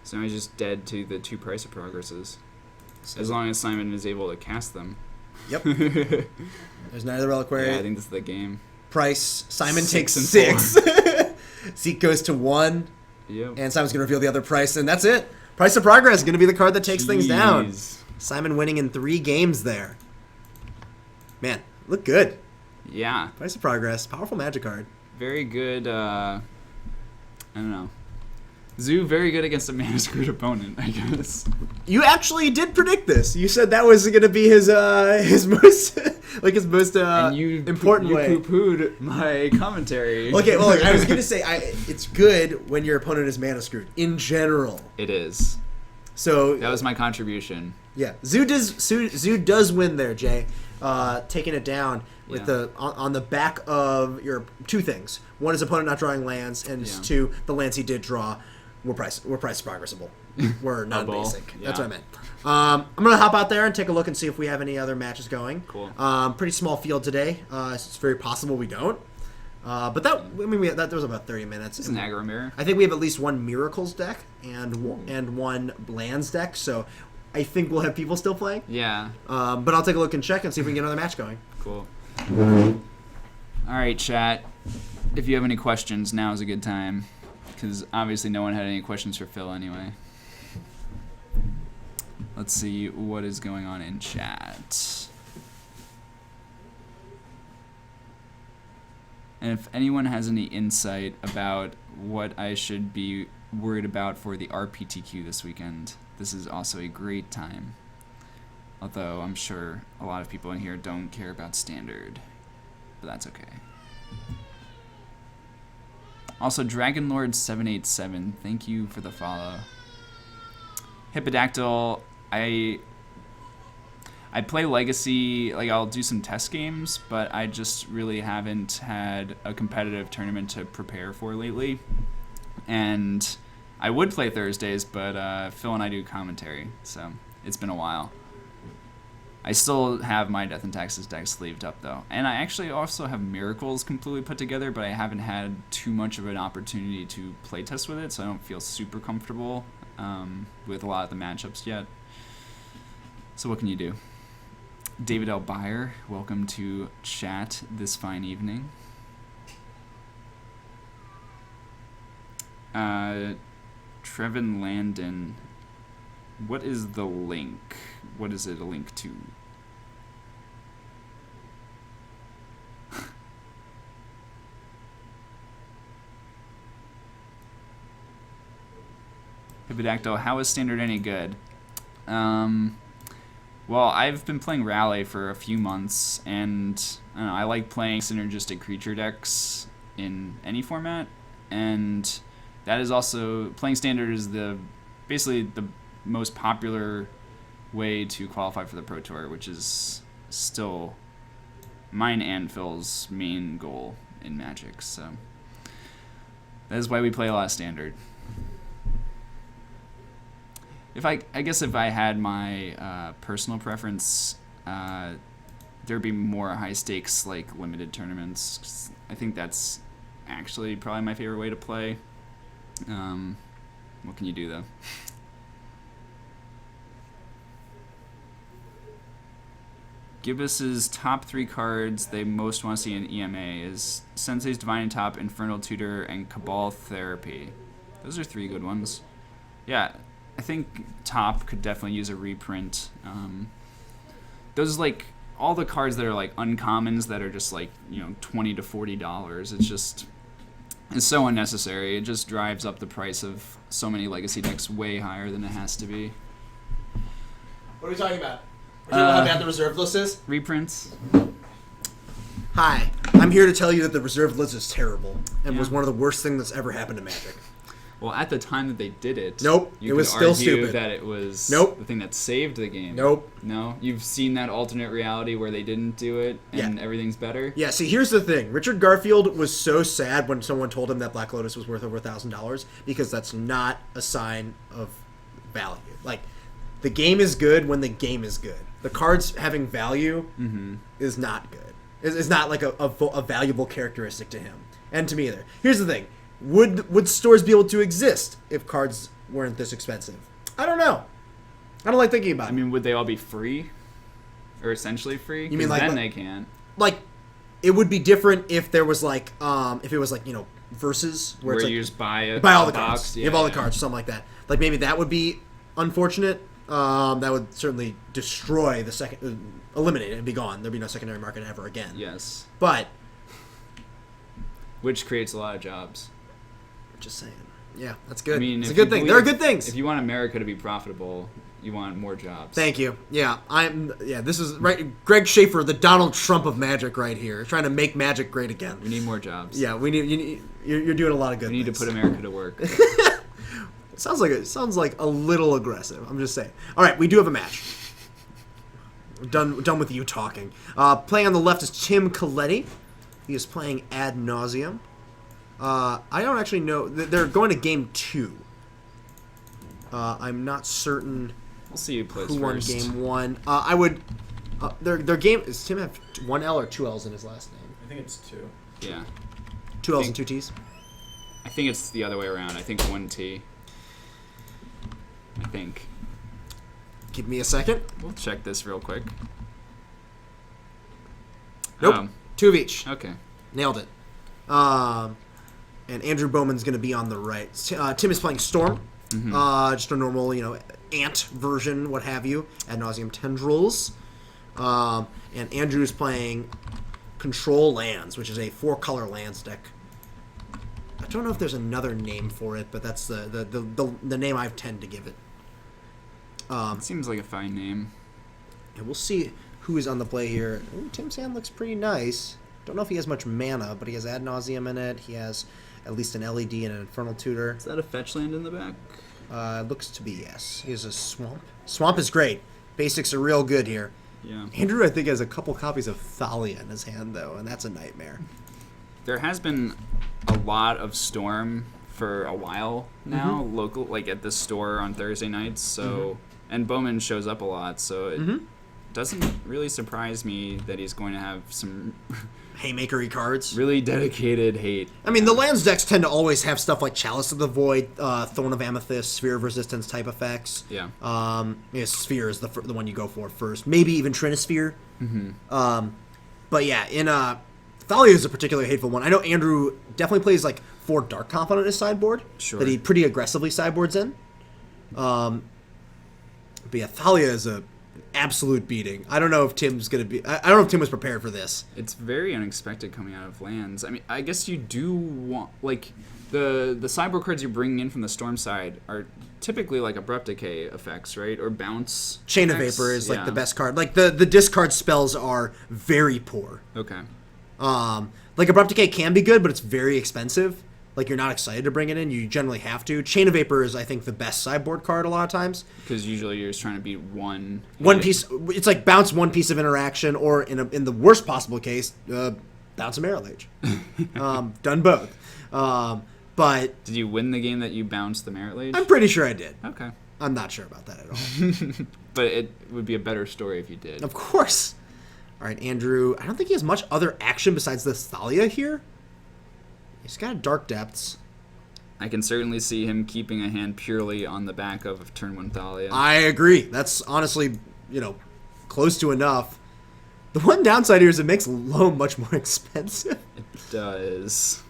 [SPEAKER 2] So now he's just dead to the 2 price of progresses. As long as Simon is able to cast them.
[SPEAKER 1] Yep. There's neither reliquary.
[SPEAKER 2] Yeah, I think this is the game.
[SPEAKER 1] Price. Simon
[SPEAKER 2] 6
[SPEAKER 1] takes
[SPEAKER 2] and
[SPEAKER 1] 6. Zeke goes to 1.
[SPEAKER 2] Yep.
[SPEAKER 1] And Simon's going to reveal the other price, and that's it. Price of Progress is going to be the card that takes things down.
[SPEAKER 2] Jeez.
[SPEAKER 1] Simon winning in 3 games there. Man, look good.
[SPEAKER 2] Yeah.
[SPEAKER 1] Price of Progress. Powerful Magic card.
[SPEAKER 2] Very good, I don't know. Zoo, very good against a mana screwed opponent, I guess.
[SPEAKER 1] You actually did predict this. You said that was going to be his most
[SPEAKER 2] And you
[SPEAKER 1] important
[SPEAKER 2] you
[SPEAKER 1] way.
[SPEAKER 2] poo-pooed my commentary.
[SPEAKER 1] Okay, well, look, I was going to say it's good when your opponent is mana screwed in general.
[SPEAKER 2] It is.
[SPEAKER 1] So
[SPEAKER 2] That was my contribution.
[SPEAKER 1] yeah, Zoo does win there, Jay. Taking it down with
[SPEAKER 2] Yeah.
[SPEAKER 1] on the back of your 2 things. One is opponent not drawing lands, and
[SPEAKER 2] Yeah.
[SPEAKER 1] 2, the lands he did draw were price progressable. We're non-basic.
[SPEAKER 2] Yeah.
[SPEAKER 1] That's what I meant. I'm gonna hop out there and take a look and see if we have any other matches going.
[SPEAKER 2] Cool.
[SPEAKER 1] Pretty small field today. It's very possible we don't. But that was about 30 minutes.
[SPEAKER 2] It's an aggro mirror.
[SPEAKER 1] I think we have at least 1 Miracles deck and 1 lands deck. So I think we'll have people still playing.
[SPEAKER 2] Yeah.
[SPEAKER 1] But I'll take a look and check and see if we can get another match going.
[SPEAKER 2] Cool. All right, chat. If you have any questions, now is a good time. Because obviously no one had any questions for Phil anyway. Let's see what is going on in chat. And if anyone has any insight about what I should be worried about for the RPTQ this weekend, this is also a great time. Although I'm sure a lot of people in here don't care about Standard. But that's okay. Also, Dragonlord787, thank you for the follow. Hippodactyl, I play Legacy, like I'll do some test games, but I just really haven't had a competitive tournament to prepare for lately. And I would play Thursdays, but Phil and I do commentary, so it's been a while. I still have my Death and Taxes deck sleeved up, though. And I actually also have Miracles completely put together, but I haven't had too much of an opportunity to playtest with it, so I don't feel super comfortable with a lot of the matchups yet. So what can you do? David L. Byer, welcome to chat this fine evening. Trevin Landon, what is the link? What is it a link to? Hippodactyl, how is Standard any good? Well, I've been playing Rally for a few months, and I don't know, I like playing synergistic creature decks in any format, and that is also, playing Standard is basically the most popular way to qualify for the Pro Tour, which is still mine and Phil's main goal in Magic, so that is why we play a lot of Standard. I guess if I had my personal preference, there'd be more high stakes, like limited tournaments. 'Cause I think that's actually probably my favorite way to play. What can you do though? Gibbus's top 3 cards they most want to see in EMA is Sensei's Divine Top, Infernal Tutor, and Cabal Therapy. Those are 3 good ones. Yeah, I think Top could definitely use a reprint. Those like all the cards that are like uncommons that are just like, you know, $20 to $40. It's so unnecessary. It just drives up the price of so many Legacy decks way higher than it has to be.
[SPEAKER 1] What are we talking about? We're talking about how bad the reserve list is?
[SPEAKER 2] Reprints.
[SPEAKER 1] Hi, I'm here to tell you that the reserve list is terrible and
[SPEAKER 2] Yeah.
[SPEAKER 1] was one of the worst things that's ever happened to Magic.
[SPEAKER 2] Well, at the time that they did it,
[SPEAKER 1] Nope,
[SPEAKER 2] you
[SPEAKER 1] it was
[SPEAKER 2] could
[SPEAKER 1] still
[SPEAKER 2] argue
[SPEAKER 1] stupid.
[SPEAKER 2] that it was
[SPEAKER 1] Nope.
[SPEAKER 2] the thing that saved the game.
[SPEAKER 1] Nope.
[SPEAKER 2] No? You've seen that alternate reality where they didn't do it and everything's better?
[SPEAKER 1] Yeah, see, here's the thing. Richard Garfield was so sad when someone told him that Black Lotus was worth over $1,000 because that's not a sign of value. Like, the game is good when the game is good. The cards having value is not good. Is not like a valuable characteristic to him, and to me either. Here's the thing: would stores be able to exist if cards weren't this expensive? I don't know. I don't like thinking about it.
[SPEAKER 2] I mean, would they all be free, or essentially free?
[SPEAKER 1] You mean like
[SPEAKER 2] then they can?
[SPEAKER 1] Like, it would be different if there was like if it was like versus
[SPEAKER 2] where
[SPEAKER 1] it's
[SPEAKER 2] you
[SPEAKER 1] like,
[SPEAKER 2] just buy
[SPEAKER 1] all the
[SPEAKER 2] box.
[SPEAKER 1] cards. You have all the cards or something like that. Like maybe that would be unfortunate. That would certainly destroy the second, eliminate it and be gone. There'd be no secondary market ever again.
[SPEAKER 2] Yes.
[SPEAKER 1] But
[SPEAKER 2] which creates a lot of jobs.
[SPEAKER 1] Just saying. Yeah, that's good.
[SPEAKER 2] I mean,
[SPEAKER 1] it's a good thing. There are good things.
[SPEAKER 2] If you want America to be profitable, you want more jobs.
[SPEAKER 1] Thank you. Yeah, this is right. Greg Schaefer, the Donald Trump of Magic, right here, trying to make Magic great again.
[SPEAKER 2] We need more jobs.
[SPEAKER 1] Yeah, we need. You're doing a lot of good.
[SPEAKER 2] We need
[SPEAKER 1] things.
[SPEAKER 2] to put America to work.
[SPEAKER 1] Sounds like a little aggressive. I'm just saying. All right, we do have a match. We're done with you talking. Playing on the left is Tim Coletti. He is playing Ad Nauseam. I don't actually know. They're going to game 2. I'm not certain.
[SPEAKER 2] We'll see who plays
[SPEAKER 1] who
[SPEAKER 2] first.
[SPEAKER 1] won game 1. I would. Their game is Tim have 1 L or 2 L's in his last name.
[SPEAKER 3] I think it's 2.
[SPEAKER 2] Yeah.
[SPEAKER 1] 2 L's and 2 T's.
[SPEAKER 2] I think it's the other way around. I think 1 T. I think.
[SPEAKER 1] Give me a second.
[SPEAKER 2] We'll check this real quick.
[SPEAKER 1] Nope. 2 of each.
[SPEAKER 2] Okay.
[SPEAKER 1] Nailed it. And Andrew Bowman's going to be on the right. Tim is playing Storm. Just a normal, ant version, what have you. Ad Nauseam Tendrils. And Andrew's playing Control Lands, which is a 4-color lands deck. I don't know if there's another name for it, but that's the name I tend to give it.
[SPEAKER 2] It seems like a fine name.
[SPEAKER 1] And we'll see who is on the play here. Ooh, Tim's hand looks pretty nice. Don't know if he has much mana, but he has Ad Nauseam in it. He has at least an LED and an Infernal Tutor.
[SPEAKER 2] Is that a fetch land in the back?
[SPEAKER 1] Looks to be, yes. He has a Swamp. Swamp is great. Basics are real good here.
[SPEAKER 2] Yeah.
[SPEAKER 1] Andrew, I think, has a couple copies of Thalia in his hand, though, and that's a nightmare.
[SPEAKER 2] There has been a lot of Storm for a while now, local, like at the store on Thursday nights. So, and Bowman shows up a lot, so it doesn't really surprise me that he's going to have some
[SPEAKER 1] Haymakery cards.
[SPEAKER 2] really dedicated hate.
[SPEAKER 1] I mean, the lands decks tend to always have stuff like Chalice of the Void, Thorn of Amethyst, Sphere of Resistance type effects.
[SPEAKER 2] Yeah.
[SPEAKER 1] Sphere is the one you go for first. Maybe even Trinisphere. But yeah, in Thalia is a particularly hateful one. I know Andrew definitely plays like 4 Dark Confidant in his sideboard.
[SPEAKER 2] Sure.
[SPEAKER 1] That he pretty aggressively sideboards in. But yeah, Thalia is a absolute beating. I don't know if Tim's gonna be. I don't know if Tim was prepared for this.
[SPEAKER 2] It's very unexpected coming out of lands. I mean, I guess you do want like the sideboard cards you're bringing in from the Storm side are typically like Abrupt Decay effects, right? Or bounce.
[SPEAKER 1] Chain of
[SPEAKER 2] effects.
[SPEAKER 1] Vapor is like
[SPEAKER 2] Yeah.
[SPEAKER 1] the best card. Like the discard spells are very poor.
[SPEAKER 2] Okay.
[SPEAKER 1] Like Abrupt Decay can be good, but it's very expensive. Like you're not excited to bring it in. You generally have to. Chain of Vapor is, I think, the best sideboard card a lot of times.
[SPEAKER 2] Because usually you're just trying to beat one
[SPEAKER 1] Piece. It's like bounce one piece of interaction, or in the worst possible case, bounce a Meryl Age. Done both. But
[SPEAKER 2] Did you win the game that you bounced the Merit Lage?
[SPEAKER 1] I'm pretty sure I did.
[SPEAKER 2] Okay.
[SPEAKER 1] I'm not sure about that at all.
[SPEAKER 2] But it would be a better story if you did.
[SPEAKER 1] Of course. All right, Andrew. I don't think he has much other action besides this Thalia here. He's got Dark Depths.
[SPEAKER 2] I can certainly see him keeping a hand purely on the back of turn 1 Thalia.
[SPEAKER 1] I agree. That's honestly, close to enough. The one downside here is it makes Loam much more expensive.
[SPEAKER 2] It does.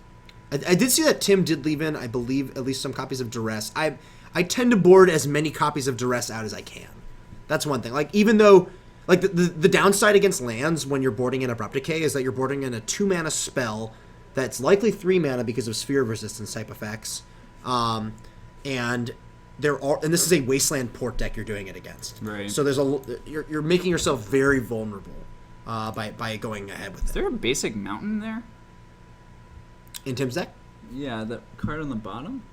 [SPEAKER 1] I did see that Tim did leave in, I believe, at least some copies of Duress. I tend to board as many copies of Duress out as I can. That's one thing. Like, even though, like, the downside against lands when you're boarding in Abrupt Decay is that you're boarding in a 2-mana spell that's likely 3 mana because of Sphere of Resistance type effects. And this is a Wasteland Port deck you're doing it against.
[SPEAKER 2] Right.
[SPEAKER 1] So you're making yourself very vulnerable by going ahead with it.
[SPEAKER 2] Is there a basic mountain there?
[SPEAKER 1] In Tim's deck?
[SPEAKER 2] Yeah, that card on the bottom?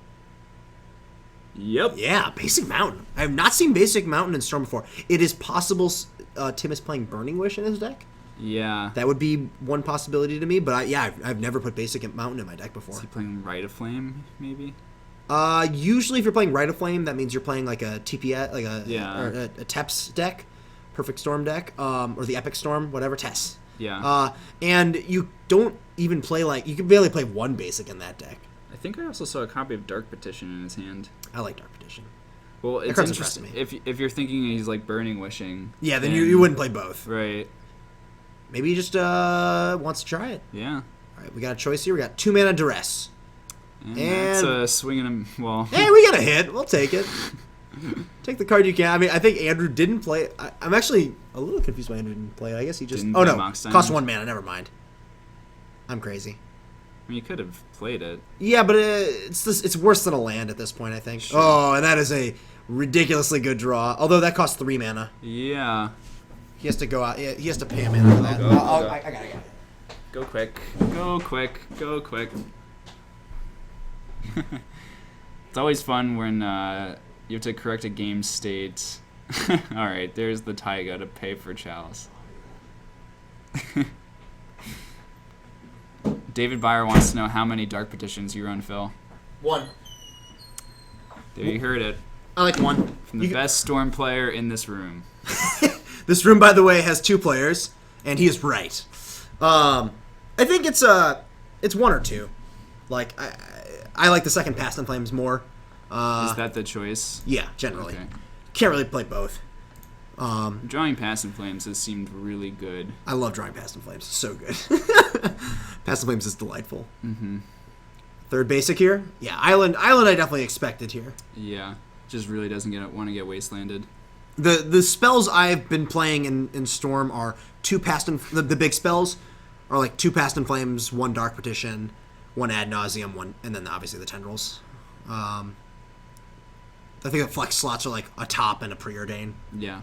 [SPEAKER 2] Yep.
[SPEAKER 1] Yeah, Basic Mountain. I have not seen Basic Mountain in Storm before. It is possible Tim is playing Burning Wish in his deck.
[SPEAKER 2] Yeah.
[SPEAKER 1] That would be one possibility to me, but I've never put Basic Mountain in my deck before.
[SPEAKER 2] Is he playing Rite of Flame, maybe?
[SPEAKER 1] Usually if you're playing Rite of Flame, that means you're playing like a TPS, like a
[SPEAKER 2] Yeah.
[SPEAKER 1] or a TEPS deck, Perfect Storm deck, or the Epic Storm, whatever, TES.
[SPEAKER 2] Yeah.
[SPEAKER 1] And you don't even play you can barely play one basic in that deck.
[SPEAKER 2] I think I also saw a copy of Dark Petition in his hand.
[SPEAKER 1] I like Dark Petition.
[SPEAKER 2] Well, it's
[SPEAKER 1] card's
[SPEAKER 2] interesting.
[SPEAKER 1] impressing
[SPEAKER 2] If you're thinking he's like Burning Wishing.
[SPEAKER 1] Yeah, then you wouldn't play both.
[SPEAKER 2] Right.
[SPEAKER 1] Maybe he just wants to try it.
[SPEAKER 2] Yeah.
[SPEAKER 1] All right, we got a choice here. We got 2 mana Duress.
[SPEAKER 2] And that's swinging him. Well.
[SPEAKER 1] Hey, we got a hit. We'll take it. Take the card you can. I mean, I think Andrew didn't play. I'm actually a little confused why Andrew didn't play. I guess he just.
[SPEAKER 2] Didn't
[SPEAKER 1] Oh
[SPEAKER 2] play
[SPEAKER 1] no,
[SPEAKER 2] Mox
[SPEAKER 1] cost
[SPEAKER 2] Diamond.
[SPEAKER 1] 1 mana. Never mind. I'm crazy.
[SPEAKER 2] I mean, you could have played it.
[SPEAKER 1] Yeah, but it's worse than a land at this point, I think.
[SPEAKER 2] Sure.
[SPEAKER 1] Oh, and that is a ridiculously good draw. Although that costs 3 mana.
[SPEAKER 2] Yeah.
[SPEAKER 1] He has to go out. He has to pay a mana for that.
[SPEAKER 2] go.
[SPEAKER 1] I got it.
[SPEAKER 2] Go quick. Go quick. Go quick. It's always fun when you have to correct a game state. All right, there's the Taiga to pay for Chalice. David Byer wants to know how many Dark Petitions you run, Phil.
[SPEAKER 1] 1.
[SPEAKER 2] There you heard it.
[SPEAKER 1] I like 1.
[SPEAKER 2] From the best Storm player in this room.
[SPEAKER 1] This room, by the way, has 2 players, and he is right. I think it's 1 or 2. Like I like the second Past in Flames more.
[SPEAKER 2] Is that the choice?
[SPEAKER 1] Yeah, generally.
[SPEAKER 2] Okay.
[SPEAKER 1] Can't really play both.
[SPEAKER 2] Drawing Past in Flames has seemed really good.
[SPEAKER 1] I love drawing Past in Flames. It's so good. Past in Flames is delightful.
[SPEAKER 2] Mm-hmm.
[SPEAKER 1] Third basic here. Yeah, Island I definitely expected here.
[SPEAKER 2] Yeah, just really doesn't want to get wastelanded.
[SPEAKER 1] The spells I've been playing in Storm are 2 Past in the big spells are like 2 Past in Flames, 1 Dark Petition, 1 Ad Nauseam, 1, and then obviously the Tendrils. I think the flex slots are like a top and a preordain.
[SPEAKER 2] Yeah.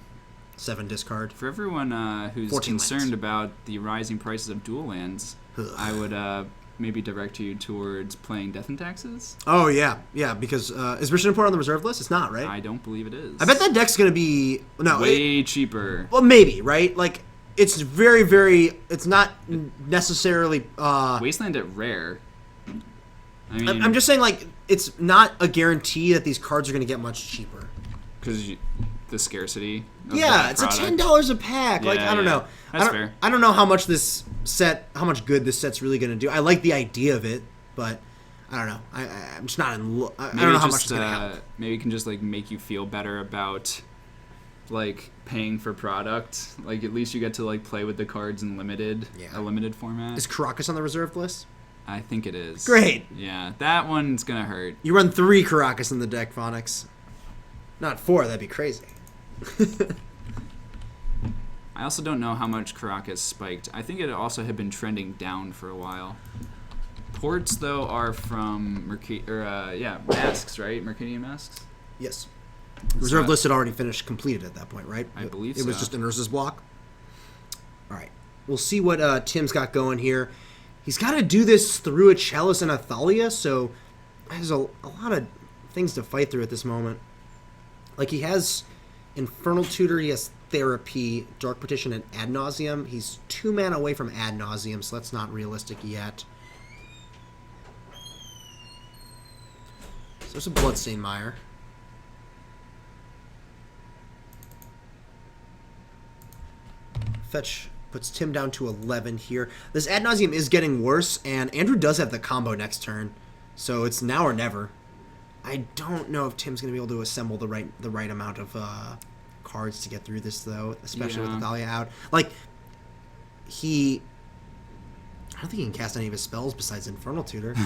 [SPEAKER 1] 7 discard.
[SPEAKER 2] For everyone who's
[SPEAKER 1] 14
[SPEAKER 2] concerned
[SPEAKER 1] lands.
[SPEAKER 2] about the rising prices of dual lands,
[SPEAKER 1] Ugh.
[SPEAKER 2] I would maybe direct you towards playing Death and Taxes.
[SPEAKER 1] Oh yeah, because is Mission Import on the reserve list? It's not, right?
[SPEAKER 2] I don't believe it is.
[SPEAKER 1] I bet that deck's gonna be
[SPEAKER 2] way cheaper.
[SPEAKER 1] Well, maybe, right? Like it's very, very. It's not necessarily.
[SPEAKER 2] Wasteland at rare. I mean,
[SPEAKER 1] I'm just saying, like, it's not a guarantee that these cards are gonna get much cheaper.
[SPEAKER 2] Because the scarcity. Of
[SPEAKER 1] Yeah,
[SPEAKER 2] that
[SPEAKER 1] it's
[SPEAKER 2] product.
[SPEAKER 1] a $10 a pack. Like
[SPEAKER 2] Yeah,
[SPEAKER 1] I don't
[SPEAKER 2] yeah.
[SPEAKER 1] know.
[SPEAKER 2] That's
[SPEAKER 1] I don't,
[SPEAKER 2] fair.
[SPEAKER 1] I don't know how much how much good this set's really gonna do. I like the idea of it, but I don't know. I'm just not in. I don't know how much it's gonna help.
[SPEAKER 2] Maybe it can just like make you feel better about like paying for product. Like at least you get to like play with the cards in a limited format.
[SPEAKER 1] Is Caracas on the reserved list?
[SPEAKER 2] I think it is.
[SPEAKER 1] Great.
[SPEAKER 2] Yeah, that one's gonna hurt.
[SPEAKER 1] You run 3 Caracas in the deck, Phonics. Not 4. That'd be crazy.
[SPEAKER 2] I also don't know how much Caracas spiked. I think it also had been trending down for a while. Ports though are from masks, right? Mercadian masks.
[SPEAKER 1] Yes. Reserve list had already completed at that point, right?
[SPEAKER 2] I believe
[SPEAKER 1] it was
[SPEAKER 2] so.
[SPEAKER 1] just an Urza's block. All right. We'll see what Tim's got going here. He's got to do this through a Chalice and a Thalia, so there's a lot of things to fight through at this moment. Like, he has Infernal Tutor, he has Therapy, Dark Petition, and Ad Nauseam. He's 2 mana away from Ad Nauseam, so that's not realistic yet. So there's a Bloodstained Mire. Fetch puts Tim down to 11 here. This Ad Nauseam is getting worse, and Andrew does have the combo next turn, so it's now or never. I don't know if Tim's going to be able to assemble the right amount of cards to get through this, though, especially with Thalia out. Like, I don't think he can cast any of his spells besides Infernal Tutor.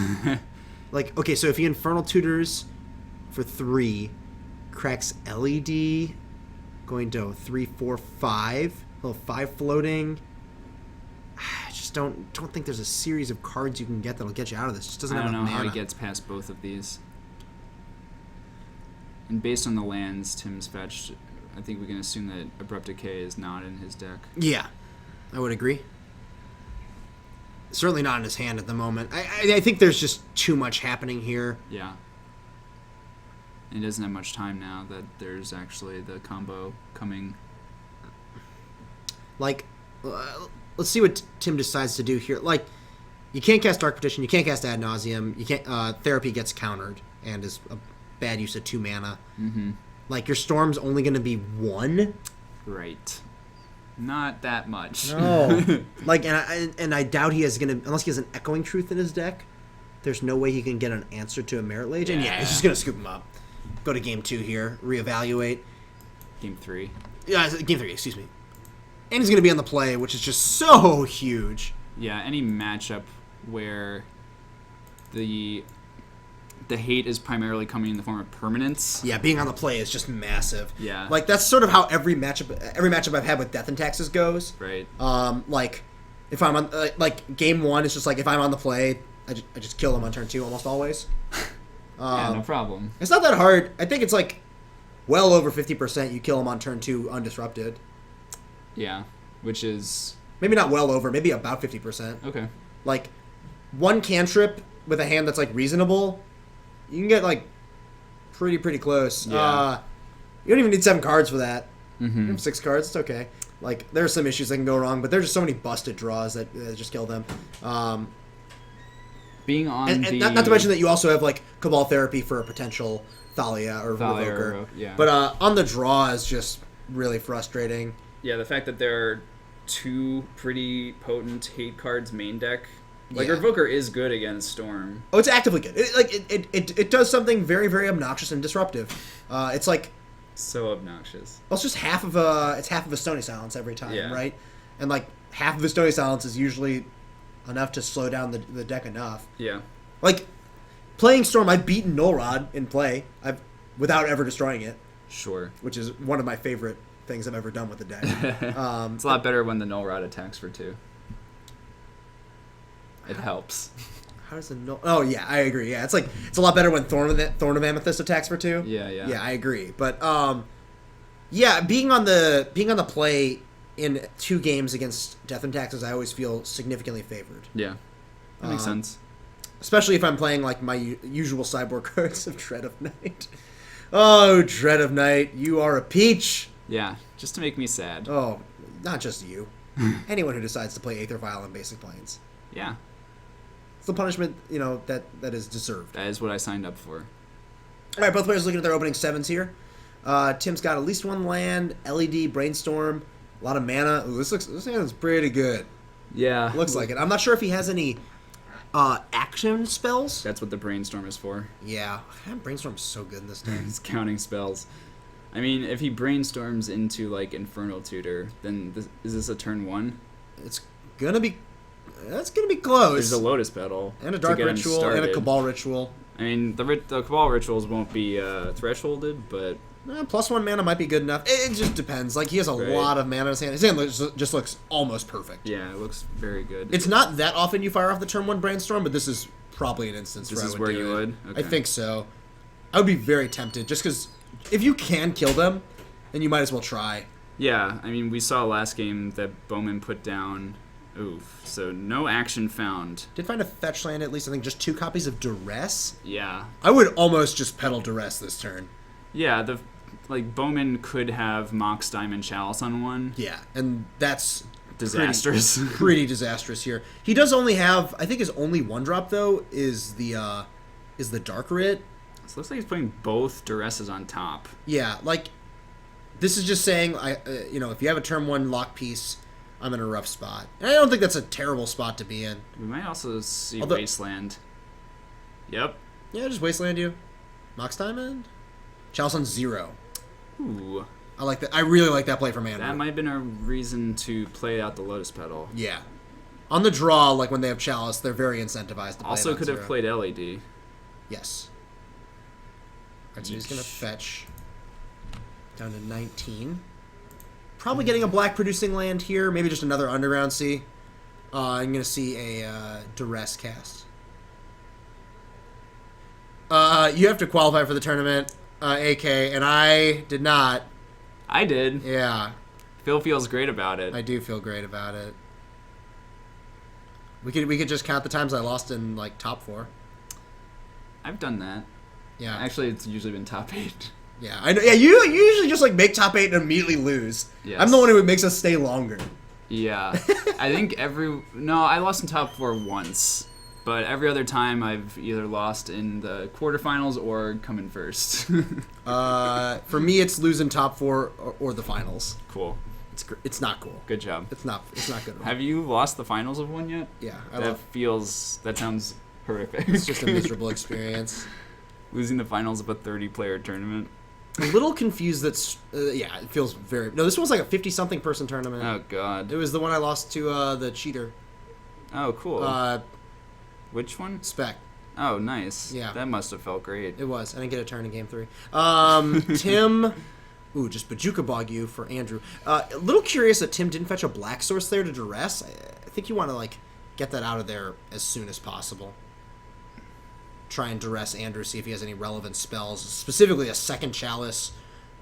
[SPEAKER 1] Like, okay, so if he Infernal Tutors for 3, cracks LED, going to 3, 4, 5, level 5 floating. I just don't think there's a series of cards you can get that'll get you out of this. It just doesn't have enough mana.
[SPEAKER 2] I don't know how he gets past both of these. And based on the lands Tim's fetched, I think we can assume that Abrupt Decay is not in his deck.
[SPEAKER 1] Yeah, I would agree. Certainly not in his hand at the moment. I think there's just too much happening here.
[SPEAKER 2] Yeah. And he doesn't have much time now that there's actually the combo coming.
[SPEAKER 1] Like, let's see what Tim decides to do here. Like, you can't cast Dark Petition, you can't cast Ad Nauseam, you can't. Therapy gets countered and is a bad use of 2 mana.
[SPEAKER 2] Mm-hmm.
[SPEAKER 1] Like, your Storm's only going to be 1.
[SPEAKER 2] Right. Not that much.
[SPEAKER 1] No. Like, and I doubt he is going to, unless he has an Echoing Truth in his deck, there's no way he can get an answer to a Merit Lage. And yeah, he's just going to scoop him up. Go to game 2 here, reevaluate.
[SPEAKER 2] Game 3.
[SPEAKER 1] Yeah, game 3, excuse me. And he's going to be on the play, which is just so huge.
[SPEAKER 2] Yeah, any matchup where the hate is primarily coming in the form of permanence.
[SPEAKER 1] Yeah, being on the play is just massive.
[SPEAKER 2] Yeah.
[SPEAKER 1] Like, that's sort of how every matchup I've had with Death and Taxes goes.
[SPEAKER 2] Right.
[SPEAKER 1] Like, if I'm on, like, game 1, it's just like, if I'm on the play, I just kill him on turn 2 almost always.
[SPEAKER 2] Yeah, no problem.
[SPEAKER 1] It's not that hard. I think it's like well over 50% you kill him on turn 2 undisrupted.
[SPEAKER 2] Yeah, which is...
[SPEAKER 1] Maybe not well over, maybe about 50%.
[SPEAKER 2] Okay. Like,
[SPEAKER 1] one cantrip with a hand that's, like, reasonable, you can get, like, pretty close.
[SPEAKER 2] Yeah.
[SPEAKER 1] You don't even need 7 cards for that.
[SPEAKER 2] Mm-hmm.
[SPEAKER 1] You have 6 cards, it's okay. Like, there are some issues that can go wrong, but there's just so many busted draws that just kill them.
[SPEAKER 2] Being on
[SPEAKER 1] and not to mention that you also have, like, Cabal Therapy for a potential Thalia or Revoker.
[SPEAKER 2] Yeah.
[SPEAKER 1] But on the draw is just really frustrating.
[SPEAKER 2] Yeah, the fact that there are 2 pretty potent hate cards main deck. Like,
[SPEAKER 1] Yeah.
[SPEAKER 2] Revoker is good against Storm.
[SPEAKER 1] Oh, it's actively good. It does something very, very obnoxious and disruptive. It's like...
[SPEAKER 2] So obnoxious.
[SPEAKER 1] Well, it's just half of a Stony Silence every time,
[SPEAKER 2] Yeah.
[SPEAKER 1] right? And, like, half of a Stony Silence is usually enough to slow down the deck enough.
[SPEAKER 2] Yeah.
[SPEAKER 1] Like, playing Storm, I've beaten Null Rod in play without ever destroying it.
[SPEAKER 2] Sure.
[SPEAKER 1] Which is one of my favorite things I've ever done with the deck.
[SPEAKER 2] It's a lot better when the Null Rod attacks for 2. It helps.
[SPEAKER 1] How does the Null... Oh, yeah, I agree. Yeah, it's a lot better when Thorn of Amethyst attacks for 2.
[SPEAKER 2] Yeah.
[SPEAKER 1] Yeah, I agree. But, yeah, being on the play in 2 games against Death and Taxes, I always feel significantly favored.
[SPEAKER 2] Yeah. That makes sense.
[SPEAKER 1] Especially if I'm playing, like, my usual sideboard cards of Dread of Night. Oh, Dread of Night, you are a peach.
[SPEAKER 2] Yeah, just to make me sad.
[SPEAKER 1] Oh, not just you. Anyone who decides to play Aether Vial on basic planes.
[SPEAKER 2] Yeah.
[SPEAKER 1] It's the punishment, that is deserved.
[SPEAKER 2] That is what I signed up for.
[SPEAKER 1] All right, both players looking at their opening 7s here. Tim's got at least 1 land, LED, Brainstorm, a lot of mana. Ooh, this hand's pretty good.
[SPEAKER 2] Yeah.
[SPEAKER 1] Looks like it. I'm not sure if he has any action spells.
[SPEAKER 2] That's what the Brainstorm is for.
[SPEAKER 1] Yeah. Man, Brainstorm's so good in this deck.
[SPEAKER 2] He's counting spells. I mean, if he brainstorms into, like, Infernal Tutor, then is this a turn 1?
[SPEAKER 1] That's gonna be close.
[SPEAKER 2] There's a Lotus Petal.
[SPEAKER 1] And a Dark Ritual and a Cabal Ritual.
[SPEAKER 2] I mean, the Cabal Rituals won't be thresholded, but...
[SPEAKER 1] +1 mana might be good enough. It just depends. Like, he has a lot of mana in his hand. His hand just looks almost perfect.
[SPEAKER 2] Yeah, it looks very good.
[SPEAKER 1] It's not that often you fire off the turn 1 Brainstorm, but this is probably an instance
[SPEAKER 2] this
[SPEAKER 1] where
[SPEAKER 2] is
[SPEAKER 1] I would
[SPEAKER 2] where
[SPEAKER 1] do
[SPEAKER 2] you
[SPEAKER 1] it.
[SPEAKER 2] would? Okay.
[SPEAKER 1] I think so. I would be very tempted, just because if you can kill them, then you might as well try.
[SPEAKER 2] Yeah, I mean, we saw last game that Bowman put down... Oof, so no action found.
[SPEAKER 1] Did find a fetch land, at least I think just 2 copies of Duress.
[SPEAKER 2] Yeah.
[SPEAKER 1] I would almost just pedal Duress this turn.
[SPEAKER 2] Yeah, Bowman could have Mox Diamond Chalice on one.
[SPEAKER 1] Yeah, and that's
[SPEAKER 2] disastrous.
[SPEAKER 1] Pretty disastrous here. He does only have, I think his only 1-drop though is the Dark Writ.
[SPEAKER 2] So it looks like he's putting both Duresses on top.
[SPEAKER 1] Yeah, like this is just saying, if you have a turn 1 lock piece, I'm in a rough spot. And I don't think that's a terrible spot to be in.
[SPEAKER 2] We might also see Wasteland. Yep.
[SPEAKER 1] Yeah, just Wasteland you. Mox Diamond? Chalice on 0.
[SPEAKER 2] Ooh.
[SPEAKER 1] I like that. I really like that play from Andrew.
[SPEAKER 2] That might have been a reason to play out the Lotus Petal.
[SPEAKER 1] Yeah. On the draw, like when they have Chalice, they're very incentivized to play
[SPEAKER 2] Also
[SPEAKER 1] it on
[SPEAKER 2] could
[SPEAKER 1] 0.
[SPEAKER 2] have played LED.
[SPEAKER 1] Yes. Alright, so he's going to fetch down to 19. Probably getting a black producing land here. Maybe just another Underground Sea. I'm going to see a Duress cast. You have to qualify for the tournament, AK, and I did not.
[SPEAKER 2] I did.
[SPEAKER 1] Yeah.
[SPEAKER 2] Phil feels great about it.
[SPEAKER 1] I do feel great about it. We could just count the times I lost in, like, top 4.
[SPEAKER 2] I've done that.
[SPEAKER 1] Yeah.
[SPEAKER 2] Actually, it's usually been top 8.
[SPEAKER 1] Yeah, I know. Yeah, you usually just, like, make top 8 and immediately lose.
[SPEAKER 2] Yes.
[SPEAKER 1] I'm the one who makes us stay longer.
[SPEAKER 2] Yeah. I think I lost in top 4 once. But every other time, I've either lost in the quarterfinals or come in first.
[SPEAKER 1] For me, it's losing top 4 or the finals.
[SPEAKER 2] Cool.
[SPEAKER 1] It's not cool.
[SPEAKER 2] Good job.
[SPEAKER 1] It's not good at all.
[SPEAKER 2] Have you lost the finals of one yet?
[SPEAKER 1] Yeah,
[SPEAKER 2] That sounds horrific.
[SPEAKER 1] it's just a miserable experience.
[SPEAKER 2] Losing the finals of a 30-player tournament.
[SPEAKER 1] A little confused that, it feels very... No, this one was like a 50-something person tournament.
[SPEAKER 2] Oh, God.
[SPEAKER 1] It was the one I lost to the cheater.
[SPEAKER 2] Oh, cool. Which one?
[SPEAKER 1] Spec.
[SPEAKER 2] Oh, nice.
[SPEAKER 1] Yeah.
[SPEAKER 2] That must have felt great.
[SPEAKER 1] It was. I didn't get a turn in game 3. Tim... Ooh, just Bajuka Bog you for Andrew. A little curious that Tim didn't fetch a Black Source there to Duress. I think you want to, like, get that out of there as soon as possible. Try and Duress Andrew, see if he has any relevant spells. Specifically a second Chalice.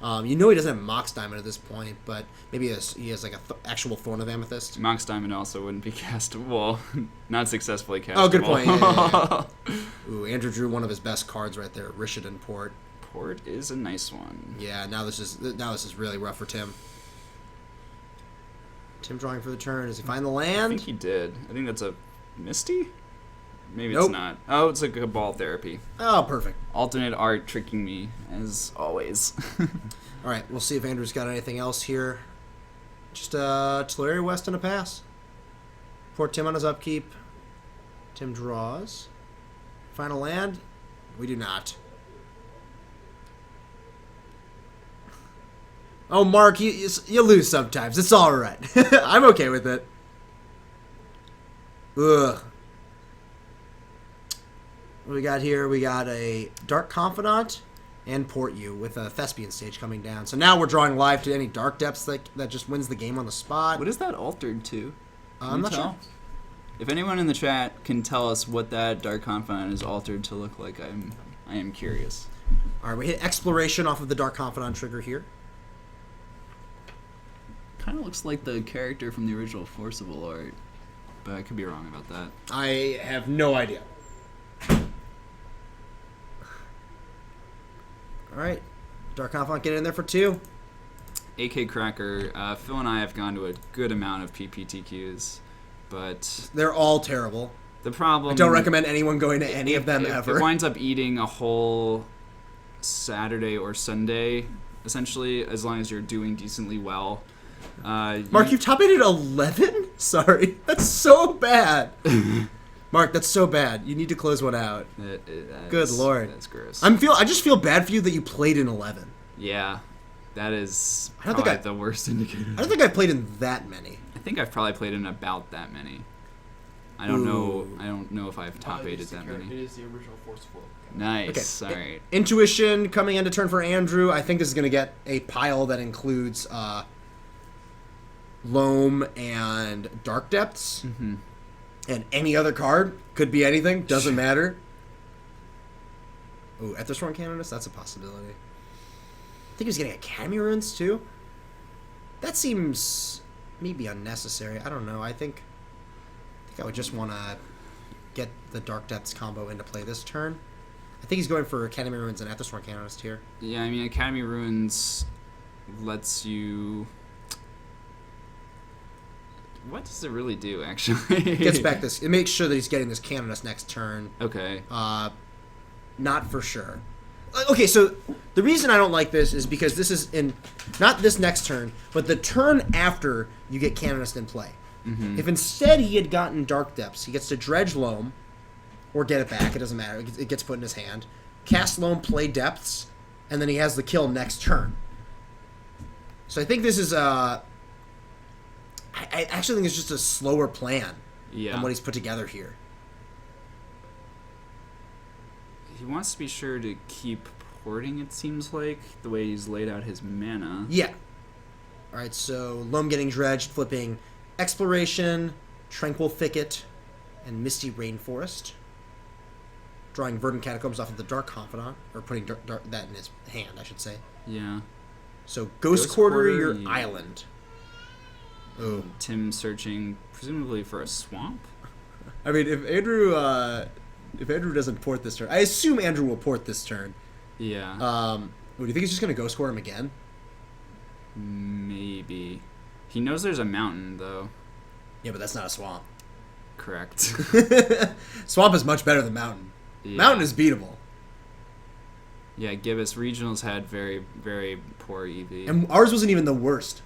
[SPEAKER 1] You know he doesn't have Mox Diamond at this point, but maybe he has like, a actual Thorn of Amethyst.
[SPEAKER 2] Mox Diamond also wouldn't be castable. Not successfully castable.
[SPEAKER 1] Oh, good point. Yeah. Ooh, Andrew drew one of his best cards right there, Rishadan Port.
[SPEAKER 2] Port is a nice one.
[SPEAKER 1] Yeah, now this is really rough for Tim. Tim drawing for the turn. Does he find the land?
[SPEAKER 2] I think he did. I think that's a Misty? Maybe
[SPEAKER 1] Nope.
[SPEAKER 2] it's not. Oh, it's a Cabal Therapy.
[SPEAKER 1] Oh, perfect.
[SPEAKER 2] Alternate art tricking me, as always.
[SPEAKER 1] All right, we'll see if Andrew's got anything else here. Just Tularia West and a pass. Poor Tim on his upkeep. Tim draws. Final land? We do not. Oh, Mark, you lose sometimes. It's all right. I'm okay with it. Ugh. What we got here? We got a Dark Confidant and Port You with a Thespian stage coming down. So now we're drawing live to any Dark Depths that just wins the game on the spot.
[SPEAKER 2] What is that altered to?
[SPEAKER 1] I'm not sure.
[SPEAKER 2] If anyone in the chat can tell us what that Dark Confidant is altered to look like, I am curious.
[SPEAKER 1] All right, we hit Exploration off of the Dark Confidant trigger here.
[SPEAKER 2] Kind of looks like the character from the original Forcible art, but I could be wrong about that.
[SPEAKER 1] I have no idea. All right, Dark Confidant get in there for 2.
[SPEAKER 2] AK Cracker, Phil and I have gone to a good amount of PPTQs, but
[SPEAKER 1] They're all terrible.
[SPEAKER 2] the problem...
[SPEAKER 1] I don't recommend anyone going to any of them ever.
[SPEAKER 2] It winds up eating a whole Saturday or Sunday, essentially, as long as you're doing decently well.
[SPEAKER 1] Mark, you've top aided 11? Sorry, that's so bad. Mark, that's so bad. You need to close one out. Good lord,
[SPEAKER 2] that's gross.
[SPEAKER 1] I just feel bad for you that you played in 11.
[SPEAKER 2] Yeah, that is
[SPEAKER 1] I don't think
[SPEAKER 2] the worst indicator.
[SPEAKER 1] I don't think I played in that many.
[SPEAKER 2] I think I've probably played in about that many. I don't know. I don't know if I've top aided that many.
[SPEAKER 3] It is the original Forceful.
[SPEAKER 2] Nice.
[SPEAKER 1] Okay.
[SPEAKER 2] All right.
[SPEAKER 1] Intuition coming into turn for Andrew. I think this is going to get a pile that includes Loam and Dark Depths.
[SPEAKER 2] Mm-hmm.
[SPEAKER 1] And any other card. Could be anything. Doesn't matter. Ooh, Ethersworn Canonist? That's a possibility. I think he was getting Academy Runes, too. That seems maybe unnecessary. I don't know. I think I would just want to get the Dark Depths combo into play this turn. I think he's going for Academy Runes and Ethersworn Canonist here.
[SPEAKER 2] Yeah, I mean, Academy Runes lets you... What does it really do, actually?
[SPEAKER 1] Gets back this. It makes sure that he's getting this Canonist next turn.
[SPEAKER 2] Okay.
[SPEAKER 1] Not for sure. Okay, so the reason I don't like this is because this is in not this next turn, but the turn after you get Canonist in play.
[SPEAKER 2] Mm-hmm.
[SPEAKER 1] If instead he had gotten Dark Depths, he gets to dredge Loam, or get it back. It doesn't matter. It gets put in his hand. Cast Loam, play Depths, and then he has the kill next turn. So I think this is I actually think it's just a slower plan than what he's put together here.
[SPEAKER 2] He wants to be sure to keep porting, it seems like, the way he's laid out his mana.
[SPEAKER 1] Yeah. All right, so Loam getting dredged, flipping Exploration, Tranquil Thicket, and Misty Rainforest. Drawing Verdant Catacombs off of the Dark Confidant, or putting that in his hand, I should say.
[SPEAKER 2] Yeah.
[SPEAKER 1] So Ghost Quarter your island. Oh.
[SPEAKER 2] Tim searching, presumably for a swamp?
[SPEAKER 1] I mean, if Andrew doesn't port this turn, I assume Andrew will port this turn.
[SPEAKER 2] Yeah.
[SPEAKER 1] Do you think he's just going to Ghost Quarter him again?
[SPEAKER 2] Maybe. He knows there's a mountain, though.
[SPEAKER 1] Yeah, but that's not a swamp.
[SPEAKER 2] Correct.
[SPEAKER 1] Swamp is much better than mountain.
[SPEAKER 2] Yeah.
[SPEAKER 1] Mountain is beatable.
[SPEAKER 2] Yeah, Gibbous Regionals had very, very poor EV.
[SPEAKER 1] And ours wasn't even the worst.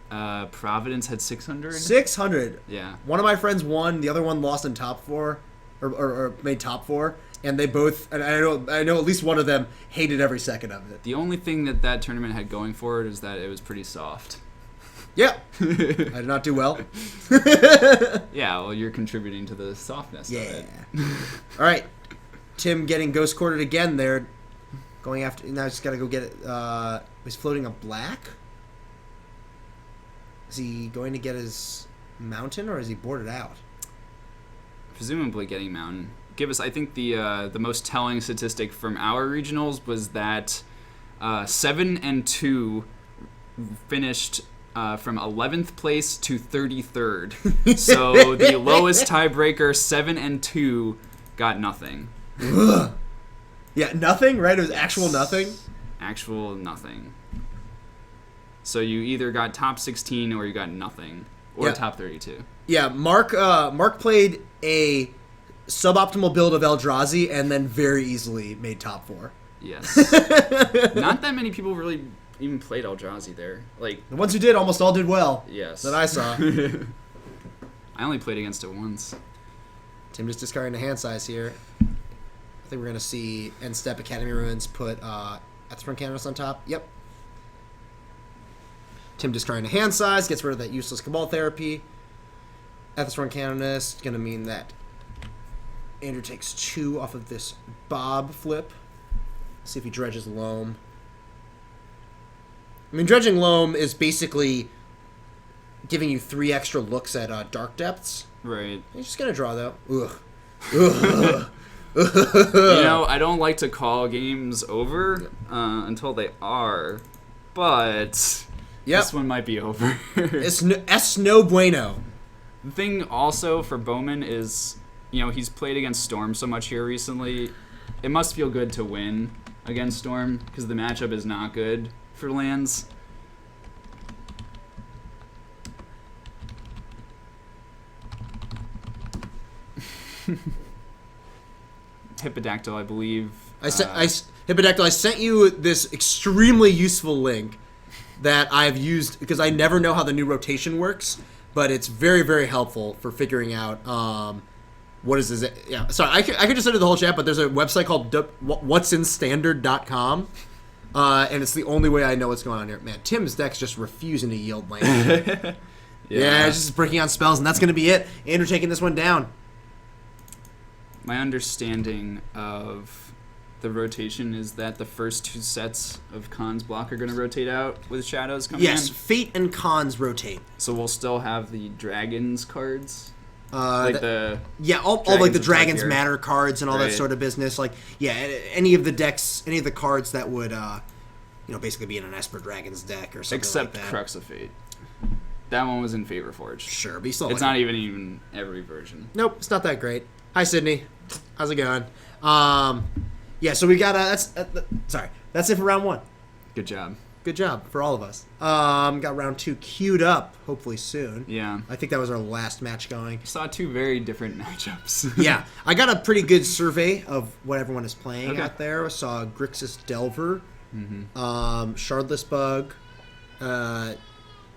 [SPEAKER 2] Providence had 600.
[SPEAKER 1] 600.
[SPEAKER 2] Yeah.
[SPEAKER 1] One of my friends won. The other one lost in top 4, or made top 4. And they both, and I know at least one of them hated every second of it.
[SPEAKER 2] The only thing that tournament had going for it is that it was pretty soft.
[SPEAKER 1] Yeah. I did not do well.
[SPEAKER 2] Yeah, well, you're contributing to the softness of it.
[SPEAKER 1] All right. Tim getting ghost courted again there. Going after, now just got to go get it. He's floating a black? Is he going to get his mountain, or is he boarded out?
[SPEAKER 2] Presumably getting mountain. I think the most telling statistic from our regionals was that 7 and 2 finished from 11th place to 33rd. So the lowest tiebreaker, 7 and 2, got nothing.
[SPEAKER 1] Yeah, nothing, right? It was actual nothing?
[SPEAKER 2] Actual nothing. So you either got top 16 or you got nothing. Or top 32. Yeah,
[SPEAKER 1] Mark played a suboptimal build of Eldrazi and then very easily made top 4.
[SPEAKER 2] Yes. Not that many people really even played Eldrazi there. Like,
[SPEAKER 1] the ones who did almost all did well.
[SPEAKER 2] Yes.
[SPEAKER 1] That I saw.
[SPEAKER 2] I only played against it once.
[SPEAKER 1] Tim just discarding the hand size here. I think we're going to see End Step Academy Ruins put Ethron Canvas on top. Yep. Tim discarding the hand size, gets rid of that useless Cabal Therapy. Ethron Canonist, going to mean that Andrew takes 2 off of this Bob flip. See if he dredges Loam. I mean, dredging Loam is basically giving you 3 extra looks at Dark Depths.
[SPEAKER 2] Right.
[SPEAKER 1] He's just going to draw, though. Ugh.
[SPEAKER 2] I don't like to call games over until they are, but this one might be over.
[SPEAKER 1] Es no bueno.
[SPEAKER 2] The thing also for Bowman is, he's played against Storm so much here recently. It must feel good to win against Storm because the matchup is not good for lands. Hippodactyl, I believe.
[SPEAKER 1] Hippodactyl, I sent you this extremely useful link that I've used because I never know how the new rotation works, but it's very, very helpful for figuring out what is this. Yeah, sorry, I could just send you the whole chat, but there's a website called what'sinstandard.com, and it's the only way I know what's going on here. Man, Tim's deck's just refusing to yield land. Yeah, it's just breaking out spells, and that's going to be it. Andrew taking this one down.
[SPEAKER 2] My understanding of the rotation is that the first 2 sets of Khan's block are going to rotate out with shadows coming in.
[SPEAKER 1] Yes, Fate and Khans rotate.
[SPEAKER 2] So we'll still have the Dragons cards?
[SPEAKER 1] All like the Dragons Matter cards and all that sort of business. Like, any of the decks, any of the cards that would, basically be in an Esper Dragons deck or something
[SPEAKER 2] Except
[SPEAKER 1] like that.
[SPEAKER 2] Crux of Fate. That one was in Favor Forge.
[SPEAKER 1] Sure, but you still
[SPEAKER 2] it's not even every version.
[SPEAKER 1] Nope, it's not that great. Hi, Sydney. How's it going? So we got that's it for round 1.
[SPEAKER 2] Good job.
[SPEAKER 1] Good job for all of us. Got round 2 queued up, hopefully soon.
[SPEAKER 2] Yeah.
[SPEAKER 1] I think that was our last match going.
[SPEAKER 2] Saw 2 very different matchups.
[SPEAKER 1] Yeah. I got a pretty good survey of what everyone is playing out there. I saw Grixis Delver, Shardless Bug,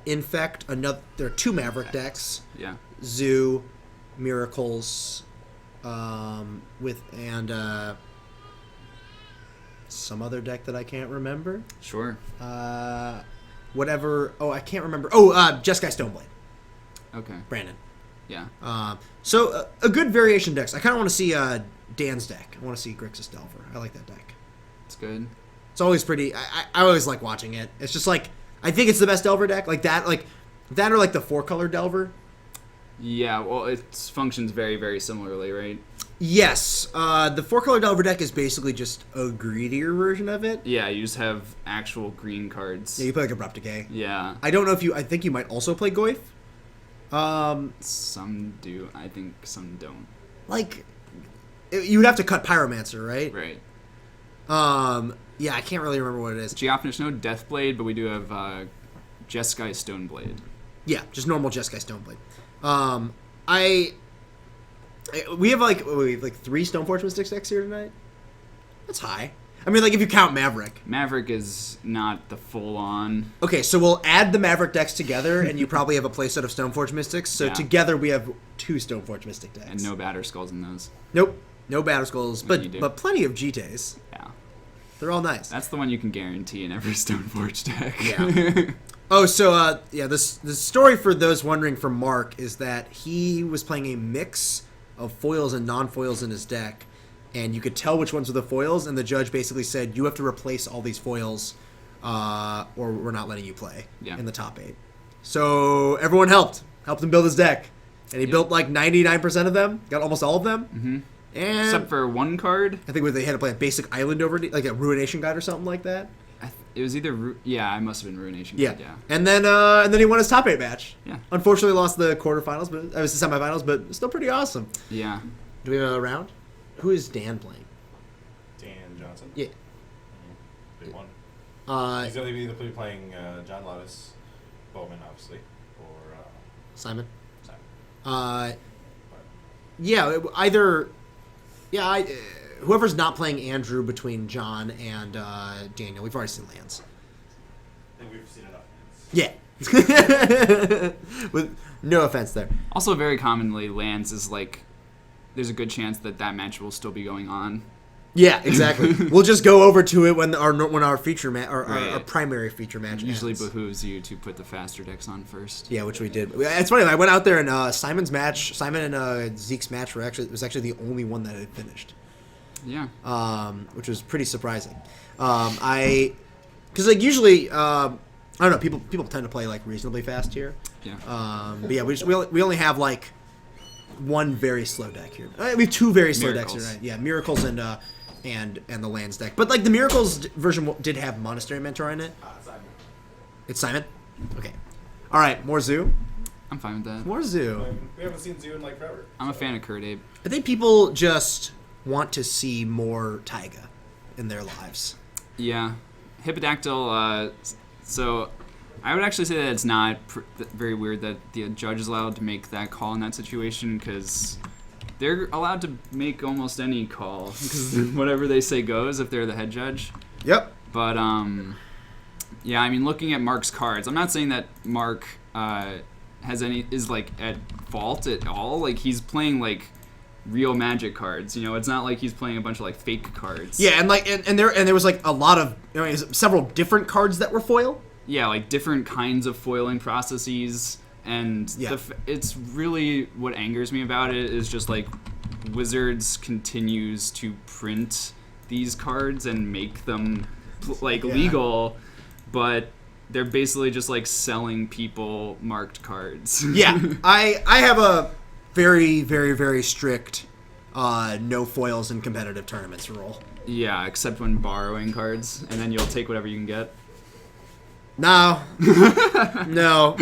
[SPEAKER 1] Infect, there are 2 Maverick decks.
[SPEAKER 2] Yeah.
[SPEAKER 1] Zoo, Miracles, some other deck that I can't remember.
[SPEAKER 2] Sure.
[SPEAKER 1] Whatever. Oh, I can't remember. Oh, Jeskai Stoneblade.
[SPEAKER 2] Okay.
[SPEAKER 1] Brandon.
[SPEAKER 2] Yeah.
[SPEAKER 1] So a good variation decks. I kind of want to see Dan's deck. I want to see Grixis Delver. I like that deck.
[SPEAKER 2] It's good.
[SPEAKER 1] It's always pretty. I always like watching it. It's just like I think it's the best Delver deck. Like that or like the 4-color Delver.
[SPEAKER 2] Yeah. Well, it functions very, very similarly, right?
[SPEAKER 1] Yes, the 4-color Delver deck is basically just a greedier version of it.
[SPEAKER 2] Yeah, you just have actual green cards.
[SPEAKER 1] Yeah, you play like Abrupt Decay.
[SPEAKER 2] Yeah.
[SPEAKER 1] I don't know if I think you might also play Goyf.
[SPEAKER 2] Some do. I think some don't.
[SPEAKER 1] Like, you would have to cut Pyromancer, right?
[SPEAKER 2] Right.
[SPEAKER 1] Yeah, I can't really remember what it is.
[SPEAKER 2] Geophonish, no Deathblade, but we do have Jeskai Stoneblade.
[SPEAKER 1] Yeah, just normal Jeskai Stoneblade. We have like 3 Stoneforge Mystics decks here tonight. That's high. I mean, like, if you count Maverick.
[SPEAKER 2] Maverick is not the full-on.
[SPEAKER 1] Okay, so we'll add the Maverick decks together, and you probably have a playset of Stoneforge Mystics. So
[SPEAKER 2] Yeah.
[SPEAKER 1] together we have 2 Stoneforge Mystic decks.
[SPEAKER 2] And no Batter Skulls in those.
[SPEAKER 1] Nope. No Battle Skulls,
[SPEAKER 2] What do you do?
[SPEAKER 1] but plenty of Jites.
[SPEAKER 2] Yeah.
[SPEAKER 1] They're all nice.
[SPEAKER 2] That's the one you can guarantee in every Stoneforge deck.
[SPEAKER 1] Yeah. Oh, so the story for those wondering from Mark is that he was playing a mix of foils and non-foils in his deck, and you could tell which ones were the foils, and the judge basically said, you have to replace all these foils, or we're not letting you play in the top 8. So everyone helped him build his deck, and he built like 99% of them, got almost all of them.
[SPEAKER 2] Mm-hmm.
[SPEAKER 1] And
[SPEAKER 2] Except for one card.
[SPEAKER 1] I think they had to play a basic island over, like a Ruination Guide or something like that.
[SPEAKER 2] It was either I must have been Ruination.
[SPEAKER 1] Yeah.
[SPEAKER 2] Yeah.
[SPEAKER 1] And then he won his top 8 match.
[SPEAKER 2] Yeah.
[SPEAKER 1] Unfortunately lost the quarterfinals, but it was the semifinals, but still pretty awesome.
[SPEAKER 2] Yeah.
[SPEAKER 1] Do we have a round? Who is Dan playing?
[SPEAKER 3] Dan Johnson.
[SPEAKER 1] Yeah.
[SPEAKER 3] Big one.
[SPEAKER 1] He's
[SPEAKER 3] He's going to be either playing John Lottis, Bowman, obviously, or
[SPEAKER 1] Simon.
[SPEAKER 3] Simon.
[SPEAKER 1] Whoever's not playing Andrew between John and Daniel. We've already seen Lance.
[SPEAKER 3] I think we've seen enough.
[SPEAKER 1] Yeah. With no offense there.
[SPEAKER 2] Also, very commonly, Lance is like, there's a good chance that match will still be going on.
[SPEAKER 1] Yeah, exactly. We'll just go over to it when our feature match, our primary feature match.
[SPEAKER 2] It usually
[SPEAKER 1] ends.
[SPEAKER 2] behooves you to put the faster decks on first.
[SPEAKER 1] Yeah, which we did. It's funny. I went out there and Simon and Zeke's match was actually the only one that had finished.
[SPEAKER 2] Yeah.
[SPEAKER 1] Which was pretty surprising. Because like usually, I don't know. People tend to play like reasonably fast here.
[SPEAKER 2] Yeah.
[SPEAKER 1] But yeah, we only have like one very slow deck here. We have 2 very slow decks here. Right? Yeah, Miracles and the Lands deck. But like the Miracles version did have Monastery Mentor in it.
[SPEAKER 3] Simon.
[SPEAKER 1] It's Simon. Okay. All right, more Zoo.
[SPEAKER 2] I'm fine with that.
[SPEAKER 1] More Zoo.
[SPEAKER 3] We haven't seen Zoo in like forever.
[SPEAKER 2] I'm a fan of Kurt Abe.
[SPEAKER 1] I think people just want to see more Taiga in their lives.
[SPEAKER 2] Yeah. Hippodactyl, so I would actually say that it's not very weird that the judge is allowed to make that call in that situation, because they're allowed to make almost any call, because whatever they say goes if they're the head judge.
[SPEAKER 1] Yep.
[SPEAKER 2] But, yeah, I mean, looking at Mark's cards, I'm not saying that Mark is like at fault at all. Like, he's playing like real Magic cards. You know, it's not like he's playing a bunch of like fake cards.
[SPEAKER 1] Yeah, and like and there was like a lot of several different cards that were foil.
[SPEAKER 2] Yeah, like different kinds of foiling processes, and it's really what angers me about it is just like Wizards continues to print these cards and make them legal, but they're basically just like selling people marked cards.
[SPEAKER 1] Yeah, I have a very, very, very strict no foils in competitive tournaments rule.
[SPEAKER 2] Yeah, except when borrowing cards, and then you'll take whatever you can get.
[SPEAKER 1] No. No.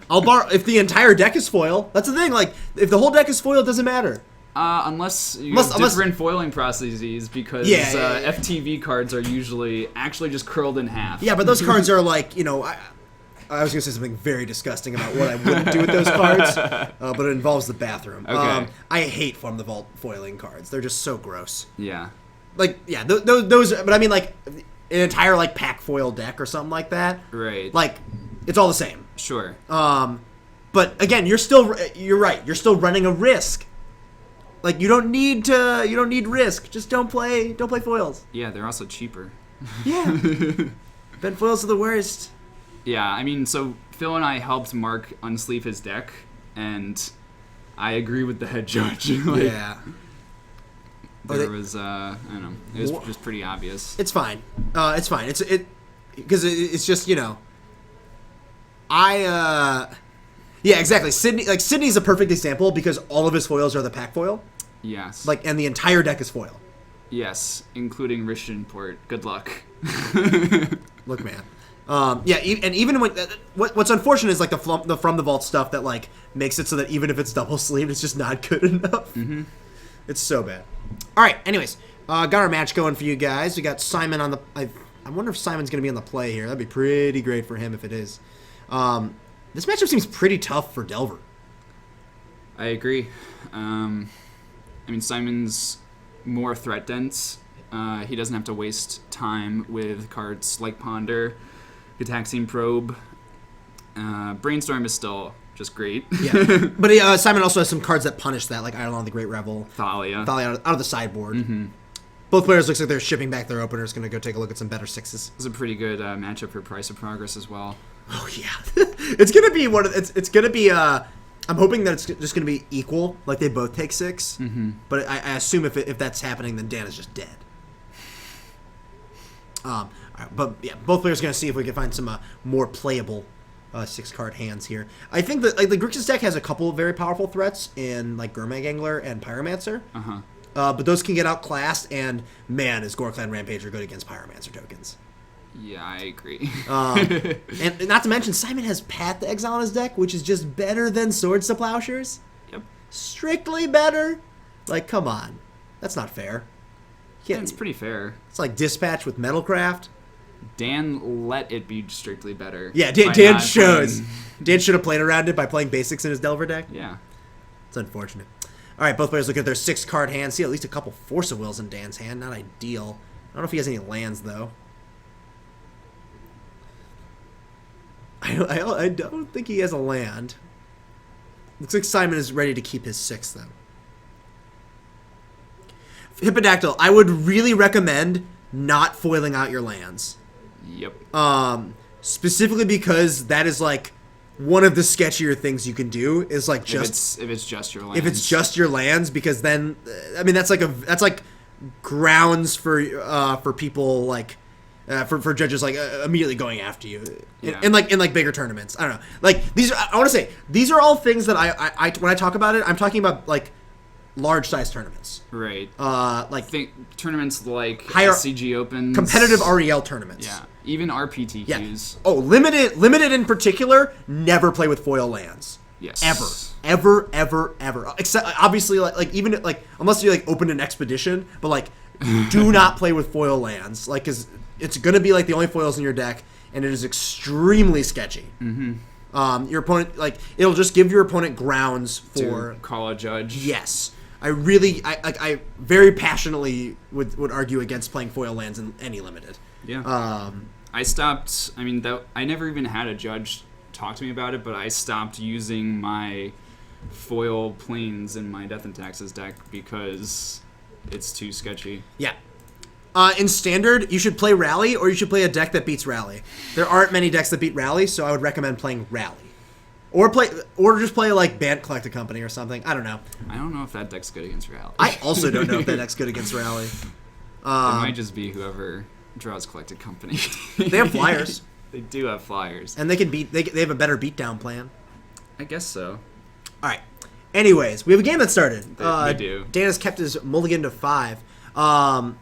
[SPEAKER 1] I'll borrow if the entire deck is foil. That's the thing. Like, if the whole deck is foil, it doesn't matter.
[SPEAKER 2] Unless you have different foiling processes, because FTV cards are usually actually just curled in half.
[SPEAKER 1] Yeah, but those cards are like, I was going to say something very disgusting about what I wouldn't do with those cards, but it involves the bathroom.
[SPEAKER 2] Okay.
[SPEAKER 1] I hate From the Vault foiling cards. They're just so gross.
[SPEAKER 2] Yeah.
[SPEAKER 1] Like, yeah, those, but I mean, like, an entire, like, pack foil deck or something like that.
[SPEAKER 2] Right.
[SPEAKER 1] Like, it's all the same.
[SPEAKER 2] Sure.
[SPEAKER 1] But, again, you're right. You're still running a risk. Like, you don't need risk. Just don't play foils.
[SPEAKER 2] Yeah, they're also cheaper.
[SPEAKER 1] Yeah. Ben foils are the worst.
[SPEAKER 2] Yeah, I mean, so Phil and I helped Mark unsleeve his deck, and I agree with the head judge.
[SPEAKER 1] Yeah.
[SPEAKER 2] There was, I don't know, it was just pretty obvious.
[SPEAKER 1] It's fine. It's fine. Because it's just, yeah, exactly. Sydney's a perfect example because all of his foils are the pack foil.
[SPEAKER 2] Yes.
[SPEAKER 1] Like, and the entire deck is foil.
[SPEAKER 2] Yes, including Rishenport. Good luck.
[SPEAKER 1] Look, man. Yeah, and even when what's unfortunate is like the From the Vault stuff that like makes it so that even if it's double sleeved, it's just not good enough. Mm-hmm. It's so bad. All right. Anyways, got our match going for you guys. We got Simon on the. I wonder if Simon's gonna be on the play here. That'd be pretty great for him if it is. This matchup seems pretty tough for Delver.
[SPEAKER 2] I agree. I mean, Simon's more threat dense, He doesn't have to waste time with cards like Ponder, Gataxian Probe. Brainstorm is still just great.
[SPEAKER 1] Yeah, but Simon also has some cards that punish that, like Eidolon the Great Revel,
[SPEAKER 2] Thalia
[SPEAKER 1] out of the sideboard. Both players looks like they're shipping back their openers. Going to go take a look at some better sixes.
[SPEAKER 2] is a pretty good matchup for Price of Progress as well.
[SPEAKER 1] Oh yeah, it's gonna be one. It's gonna be. I'm hoping that it's just gonna be equal, like they both take 6. But I assume if that's happening, then Dan is just dead. All right, but yeah, both players are gonna see if we can find some more playable 6-card hands here. I think that like the Grixis deck has a couple of very powerful threats in like Gurmag Angler and Pyromancer. But those can get outclassed, and man, is Gorkland Rampager good against Pyromancer tokens.
[SPEAKER 2] Yeah, I agree.
[SPEAKER 1] And not to mention, Simon has Path to Exile on his deck, which is just better than Swords to Plowshares.
[SPEAKER 2] Yep.
[SPEAKER 1] Strictly better. Like, come on. That's not fair.
[SPEAKER 2] Yeah, it's pretty fair.
[SPEAKER 1] It's like Dispatch with Metalcraft.
[SPEAKER 2] Dan let it be strictly better.
[SPEAKER 1] Yeah,
[SPEAKER 2] by
[SPEAKER 1] Dan
[SPEAKER 2] not
[SPEAKER 1] shows.
[SPEAKER 2] playing-
[SPEAKER 1] Dan should have played around it by playing basics in his Delver deck.
[SPEAKER 2] Yeah.
[SPEAKER 1] It's unfortunate. All right, both players look at their 6-card hands. See at least a couple Force of Wills in Dan's hand. Not ideal. I don't know if he has any lands, though. I don't think he has a land. Looks like Simon is ready to keep his 6, though. Hippodactyl, I would really recommend not foiling out your lands.
[SPEAKER 2] Yep.
[SPEAKER 1] Specifically because that is like one of the sketchier things you can do is like just
[SPEAKER 2] if it's just your lands.
[SPEAKER 1] if it's just your lands, because then I mean that's like grounds for people like for judges like immediately going after you in like bigger tournaments. I don't know. Like these are, I want to say these are all things that I when I talk about it, I'm talking about like large size tournaments.
[SPEAKER 2] Right.
[SPEAKER 1] Like
[SPEAKER 2] Think tournaments like
[SPEAKER 1] higher
[SPEAKER 2] SCG Opens,
[SPEAKER 1] competitive REL tournaments.
[SPEAKER 2] Yeah. Even RPTQs.
[SPEAKER 1] Yeah. Oh, limited in particular, never play with foil lands.
[SPEAKER 2] Yes.
[SPEAKER 1] Ever. Except obviously like even like unless you like open an expedition, but like do not play with foil lands, like cuz it's going to be like the only foils in your deck and it is extremely sketchy. Your opponent like it'll just give your opponent grounds for
[SPEAKER 2] to call a judge.
[SPEAKER 1] Yes. I very passionately would argue against playing foil lands in any limited.
[SPEAKER 2] Yeah. I stopped. I mean, I never even had a judge talk to me about it, but I stopped using my foil planes in my Death and Taxes deck because it's too sketchy.
[SPEAKER 1] Yeah. In Standard, you should play Rally, or you should play a deck that beats Rally. There aren't many decks that beat Rally, so I would recommend playing Rally. Or just play like Bant Collected Company or something. I don't know.
[SPEAKER 2] I don't know if that deck's good against Rally.
[SPEAKER 1] I also don't know if that deck's good against Rally.
[SPEAKER 2] It might just be whoever draws Collected Company.
[SPEAKER 1] They have flyers.
[SPEAKER 2] They do have flyers.
[SPEAKER 1] And they can beat. They have a better beatdown plan.
[SPEAKER 2] I guess so.
[SPEAKER 1] All right. Anyways, we have a game that started.
[SPEAKER 2] We do.
[SPEAKER 1] Dan has kept his mulligan to 5. Again,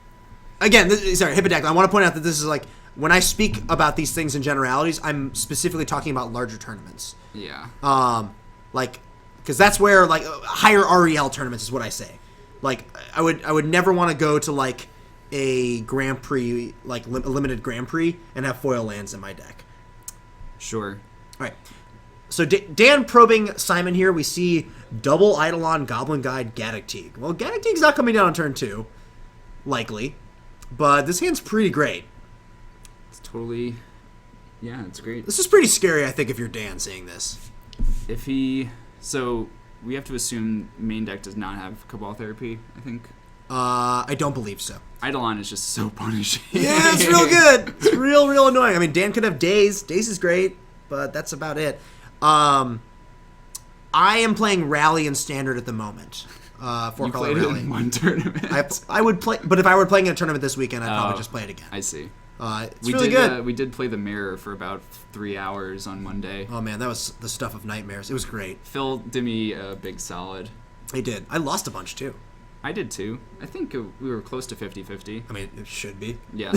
[SPEAKER 1] Hippodactyl. I want to point out that this is like when I speak about these things in generalities, I'm specifically talking about larger tournaments.
[SPEAKER 2] Yeah.
[SPEAKER 1] Like, because that's where like higher REL tournaments is what I say. Like, I would never want to go to like a Grand Prix, like a limited Grand Prix, and have foil lands in my deck.
[SPEAKER 2] Sure.
[SPEAKER 1] All right. So Dan probing Simon here. We see double Eidolon, Goblin Guide, Gaddock Teague. Well, Gaddock Teague's not coming down on turn 2, likely, but this hand's pretty great.
[SPEAKER 2] It's totally. Yeah, it's great.
[SPEAKER 1] This is pretty scary, I think, if you're Dan seeing this.
[SPEAKER 2] So we have to assume main deck does not have Cabal Therapy, I think.
[SPEAKER 1] I don't believe so.
[SPEAKER 2] Eidolon is just so punishing.
[SPEAKER 1] Yeah, it's real good. It's real annoying. I mean, Dan could have Daze. Daze is great, but that's about it. I am playing Rally in Standard at the moment.
[SPEAKER 2] You
[SPEAKER 1] Color
[SPEAKER 2] played
[SPEAKER 1] Rally.
[SPEAKER 2] it in one tournament.
[SPEAKER 1] I would play, but if I were playing in a tournament this weekend, I'd probably just play it again.
[SPEAKER 2] I see.
[SPEAKER 1] It's really good.
[SPEAKER 2] We did play the Mirror for about 3 hours on one day.
[SPEAKER 1] Oh man, that was the stuff of nightmares. It was great.
[SPEAKER 2] Phil did me a big solid.
[SPEAKER 1] He did. I lost a bunch too.
[SPEAKER 2] I did too. I think we were close to 50-50.
[SPEAKER 1] I mean, it should be.
[SPEAKER 2] Yeah.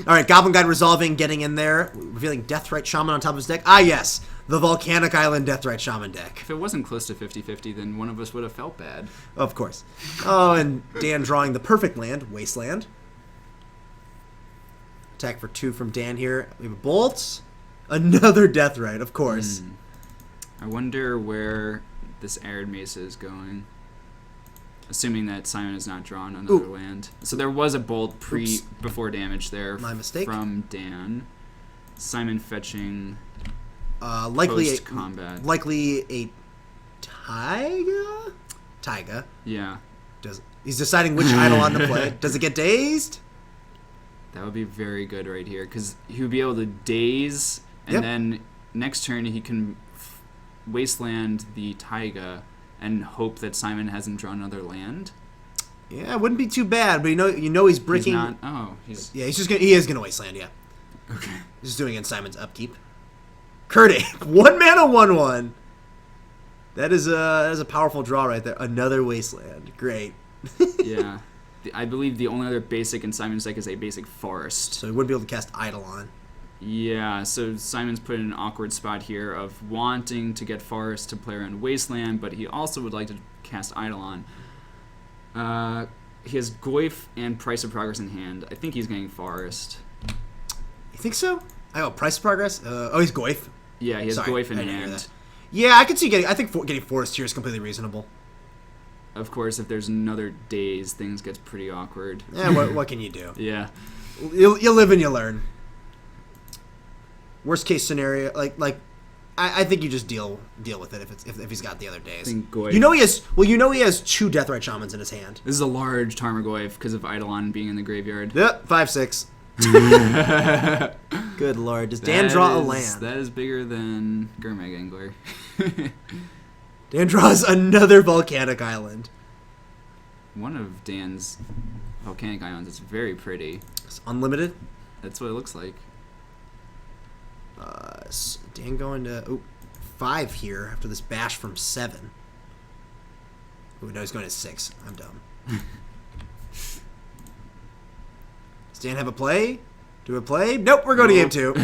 [SPEAKER 1] All right, Goblin Guide resolving, getting in there, revealing Deathrite Shaman on top of his deck. Ah, yes, the Volcanic Island Deathrite Shaman deck.
[SPEAKER 2] If it wasn't close to 50-50, then one of us would have felt bad.
[SPEAKER 1] Of course. Oh, and Dan drawing the perfect land, Wasteland. Attack for 2 from Dan here. We have a Bolt. Another Deathrite, of course.
[SPEAKER 2] I wonder where this Arid Mesa is going. assuming that Simon has not drawn another land. So there was a bold before damage there.
[SPEAKER 1] My mistake.
[SPEAKER 2] From Dan. Simon fetching
[SPEAKER 1] likely
[SPEAKER 2] post combat.
[SPEAKER 1] Likely a Taiga? Taiga.
[SPEAKER 2] Yeah.
[SPEAKER 1] He's deciding which Eidolon to play. Does it get dazed?
[SPEAKER 2] That would be very good right here, because he would be able to daze, and then next turn he can wasteland the Taiga and hope that Simon hasn't drawn another land.
[SPEAKER 1] Yeah, it wouldn't be too bad, but you know he's breaking. He is gonna wasteland. Yeah.
[SPEAKER 2] Okay.
[SPEAKER 1] He's just doing it in Simon's upkeep. Kurt, 1 mana, 1/1. That is a powerful draw right there. Another wasteland. Great.
[SPEAKER 2] Yeah. I believe the only other basic in Simon's deck is a basic forest.
[SPEAKER 1] So he wouldn't be able to cast Eidolon.
[SPEAKER 2] Yeah, so Simon's put in an awkward spot here of wanting to get forest to play around wasteland, but he also would like to cast Eidolon. He has Goyf and Price of Progress in hand. I think he's getting forest.
[SPEAKER 1] You think so? Price of Progress? He's Goyf.
[SPEAKER 2] Yeah, he has Goyf in hand.
[SPEAKER 1] Yeah, I could see getting forest here is completely reasonable.
[SPEAKER 2] Of course, if there's another daze, things gets pretty awkward.
[SPEAKER 1] Yeah, what can you do?
[SPEAKER 2] Yeah.
[SPEAKER 1] You live and you learn. Worst case scenario, I think you just deal with it if he's got the other days.
[SPEAKER 2] I think Goyf.
[SPEAKER 1] He has 2 Deathrite Shamans in his hand.
[SPEAKER 2] This is a large Tarmogoyf because of Eidolon being in the graveyard.
[SPEAKER 1] Yep, 5/6. Good lord, does Dan draw a land?
[SPEAKER 2] That is bigger than Gurmag Angler.
[SPEAKER 1] Dan draws another volcanic island.
[SPEAKER 2] One of Dan's volcanic islands is very pretty.
[SPEAKER 1] It's unlimited.
[SPEAKER 2] That's what it looks like.
[SPEAKER 1] Dan going to 5 here after this bash from 7. Oh no, he's going to 6. I'm dumb. Does Dan have a play? Do a play? Nope, we're going to game 2.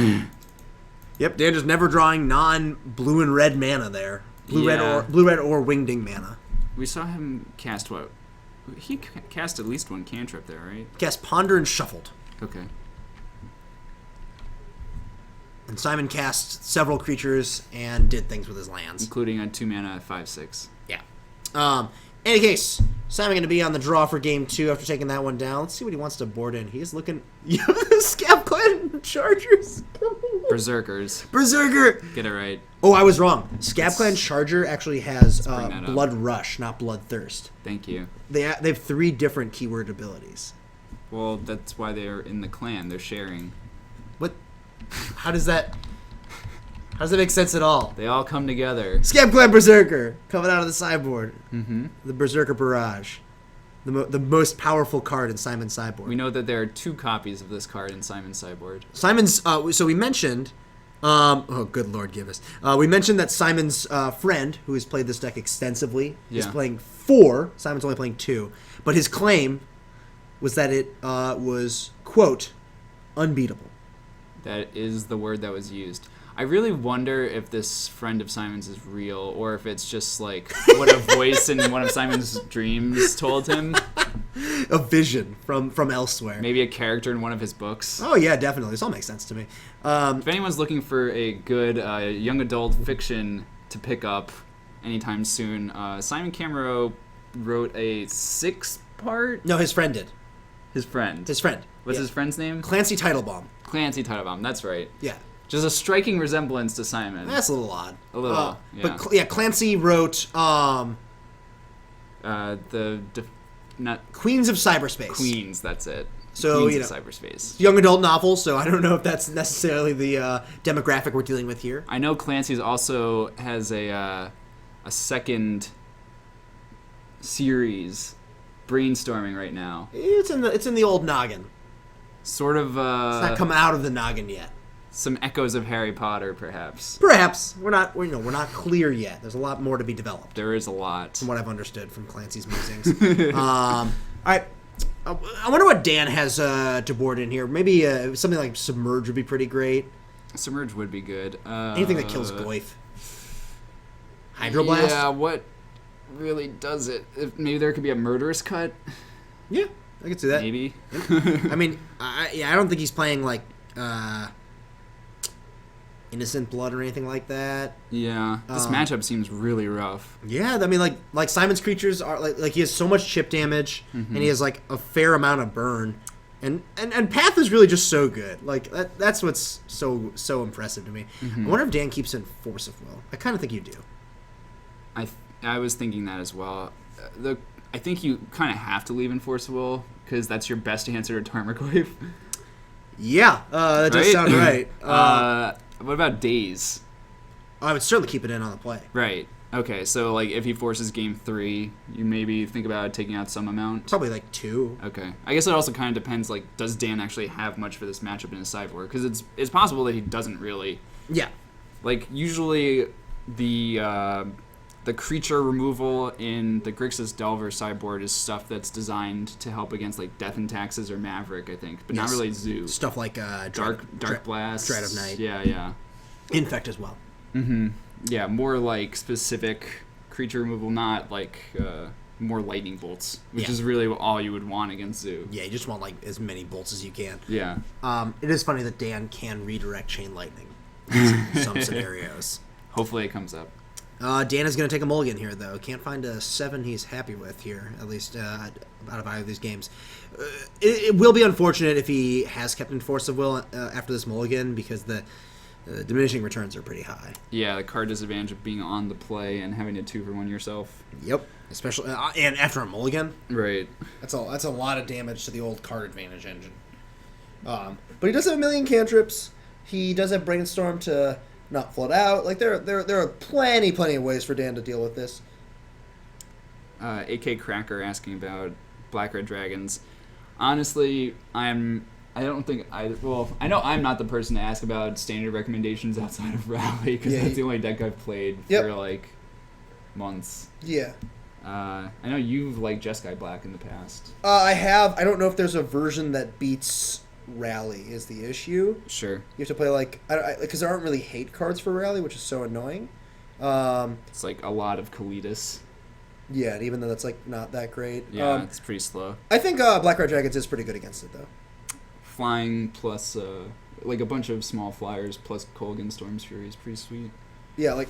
[SPEAKER 1] Yep, Dan just never drawing non-blue and red mana there. Blue red or wingding mana.
[SPEAKER 2] We saw him cast what? He cast at least 1 cantrip there, right?
[SPEAKER 1] Cast Ponder and Shuffled.
[SPEAKER 2] Okay.
[SPEAKER 1] And Simon cast several creatures and did things with his lands,
[SPEAKER 2] including a 2 mana 5/6.
[SPEAKER 1] Yeah. Any case, Simon going to be on the draw for game 2 after taking that one down. Let's see what he wants to board in. He's looking. The Scab Clan Chargers.
[SPEAKER 2] Berserkers.
[SPEAKER 1] Berserker.
[SPEAKER 2] Get it right.
[SPEAKER 1] Oh, I was wrong. Scab Clan Charger actually has Blood Rush, not Bloodthirst.
[SPEAKER 2] Thank you.
[SPEAKER 1] They have 3 different keyword abilities.
[SPEAKER 2] Well, that's why they're in the clan. They're sharing.
[SPEAKER 1] What? How does that make sense at all?
[SPEAKER 2] They all come together.
[SPEAKER 1] Scab Clan Berserker coming out of the sideboard.
[SPEAKER 2] Mm-hmm.
[SPEAKER 1] The Berserker Barrage. The most powerful card in Simon's sideboard.
[SPEAKER 2] We know that there are 2 copies of this card in Simon's sideboard.
[SPEAKER 1] Simon's. So we mentioned. Oh, good Lord, give us. We mentioned that Simon's friend, who has played this deck extensively, is playing 4. Simon's only playing 2. But his claim was that it was, quote, unbeatable.
[SPEAKER 2] That is the word that was used. I really wonder if this friend of Simon's is real, or if it's just like what a voice in one of Simon's dreams told him.
[SPEAKER 1] A vision from elsewhere.
[SPEAKER 2] Maybe a character in one of his books.
[SPEAKER 1] Oh yeah, definitely. This all makes sense to me.
[SPEAKER 2] If anyone's looking for a good young adult fiction to pick up anytime soon, Simon Camero wrote a 6-part.
[SPEAKER 1] No, his friend did.
[SPEAKER 2] His friend. What's his friend's name?
[SPEAKER 1] Clancy Teitelbaum.
[SPEAKER 2] Clancy Teitelbaum. That's right.
[SPEAKER 1] Yeah.
[SPEAKER 2] Just a striking resemblance to Simon.
[SPEAKER 1] That's a little odd.
[SPEAKER 2] A little, yeah.
[SPEAKER 1] But Clancy wrote
[SPEAKER 2] not
[SPEAKER 1] Queens of Cyberspace.
[SPEAKER 2] Queens, that's it.
[SPEAKER 1] So
[SPEAKER 2] Queens of Cyberspace.
[SPEAKER 1] Young adult novel. So I don't know if that's necessarily the demographic we're dealing with here.
[SPEAKER 2] I know Clancy's also has a second series brainstorming right now.
[SPEAKER 1] It's in the old noggin.
[SPEAKER 2] Sort of.
[SPEAKER 1] It's not come out of the noggin yet.
[SPEAKER 2] Some echoes of Harry Potter, perhaps.
[SPEAKER 1] Perhaps we're not clear yet. There's a lot more to be developed.
[SPEAKER 2] There is a lot,
[SPEAKER 1] from what I've understood from Clancy's musings. All right, I wonder what Dan has to board in here. Maybe something like Submerge would be pretty great.
[SPEAKER 2] Submerge would be good.
[SPEAKER 1] Anything that kills Goyf. Hydroblast.
[SPEAKER 2] Yeah, what really does it? Maybe there could be a Murderous Cut.
[SPEAKER 1] Yeah, I could see that.
[SPEAKER 2] Maybe.
[SPEAKER 1] I mean, I don't think he's playing like. Innocent Blood or anything like that.
[SPEAKER 2] Yeah, this matchup seems really rough.
[SPEAKER 1] Yeah, I mean, like Simon's creatures are like he has so much chip damage, and he has like a fair amount of burn, and Path is really just so good. Like that's what's so impressive to me. I wonder if Dan keeps in Force of Will. I kind of think you do.
[SPEAKER 2] I was thinking that as well. I think you kind of have to leave in Force of Will because that's your best answer to Tarmogoyf.
[SPEAKER 1] Yeah, that does sound right.
[SPEAKER 2] What about Daze?
[SPEAKER 1] I would certainly keep it in on the play.
[SPEAKER 2] Right. Okay, so like if he forces game 3, you maybe think about taking out some amount.
[SPEAKER 1] Probably like 2.
[SPEAKER 2] Okay. I guess it also kind of depends. Like, does Dan actually have much for this matchup in his sideboard? Because it's possible that he doesn't really.
[SPEAKER 1] Yeah.
[SPEAKER 2] Like usually the creature removal in the Grixis Delver sideboard is stuff that's designed to help against like Death and Taxes or Maverick, I think, but not really Zoo.
[SPEAKER 1] Stuff like
[SPEAKER 2] Dark Blast,
[SPEAKER 1] Dread of Night.
[SPEAKER 2] Yeah.
[SPEAKER 1] Infect as well.
[SPEAKER 2] Yeah, more like specific creature removal, not like more lightning bolts, which is really all you would want against Zoo.
[SPEAKER 1] Yeah, you just want like as many bolts as you can.
[SPEAKER 2] Yeah.
[SPEAKER 1] It is funny that Dan can redirect Chain Lightning in some scenarios.
[SPEAKER 2] Hopefully it comes up.
[SPEAKER 1] Dan is going to take a mulligan here, though. Can't find a 7 he's happy with here, at least out of either of these games. It will be unfortunate if he has kept in Force of Will after this mulligan, because the diminishing returns are pretty high.
[SPEAKER 2] Yeah, the card disadvantage of being on the play and having to 2-for-1 yourself.
[SPEAKER 1] Yep, especially and after a mulligan.
[SPEAKER 2] Right.
[SPEAKER 1] That's a lot of damage to the old card advantage engine. But he does have a million cantrips. He does have Brainstorm to not flood out. Like there are plenty of ways for Dan to deal with this.
[SPEAKER 2] AK Cracker asking about Black Red Dragons. Honestly, I know I'm not the person to ask about standard recommendations outside of Rally, because that's the only deck I've played for like months.
[SPEAKER 1] Yeah.
[SPEAKER 2] I know you've liked Jeskai Black in the past.
[SPEAKER 1] I have. I don't know if there's a version that beats Rally is the issue.
[SPEAKER 2] Sure.
[SPEAKER 1] You have to play because there aren't really hate cards for Rally, which is so annoying.
[SPEAKER 2] It's like a lot of Kalitas.
[SPEAKER 1] Yeah, and even though that's like not that great.
[SPEAKER 2] Yeah, it's pretty slow.
[SPEAKER 1] I think Black Red Dragons is pretty good against it though.
[SPEAKER 2] Flying plus like a bunch of small flyers plus Kolaghan Storm's Fury is pretty sweet.
[SPEAKER 1] Yeah, like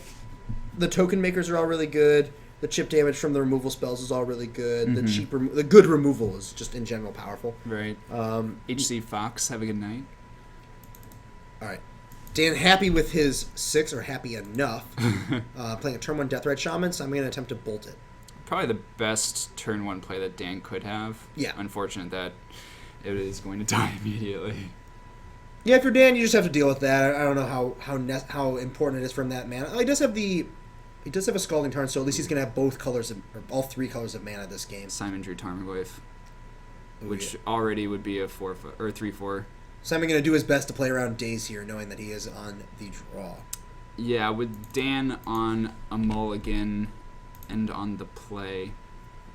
[SPEAKER 1] the token makers are all really good. The chip damage from the removal spells is all really good. The good removal is just in general powerful.
[SPEAKER 2] Right. HC Fox, have a good night.
[SPEAKER 1] All right. Dan happy with his 6, or happy enough. Playing a turn 1 Deathrite Shaman, so I'm going to attempt to bolt it.
[SPEAKER 2] Probably the best turn 1 play that Dan could have.
[SPEAKER 1] Yeah.
[SPEAKER 2] Unfortunate that it is going to die immediately.
[SPEAKER 1] Yeah, if you're Dan, you just have to deal with that. I don't know how important it is from that mana. He does have a Scalding Tarn, so at least he's going to have both colors or all 3 colors of mana this game.
[SPEAKER 2] Simon drew Tarmogoyf, which already would be a 4 or 3/4.
[SPEAKER 1] Simon going to do his best to play around Daze here, knowing that he is on the draw.
[SPEAKER 2] Yeah, with Dan on a mulligan and on the play,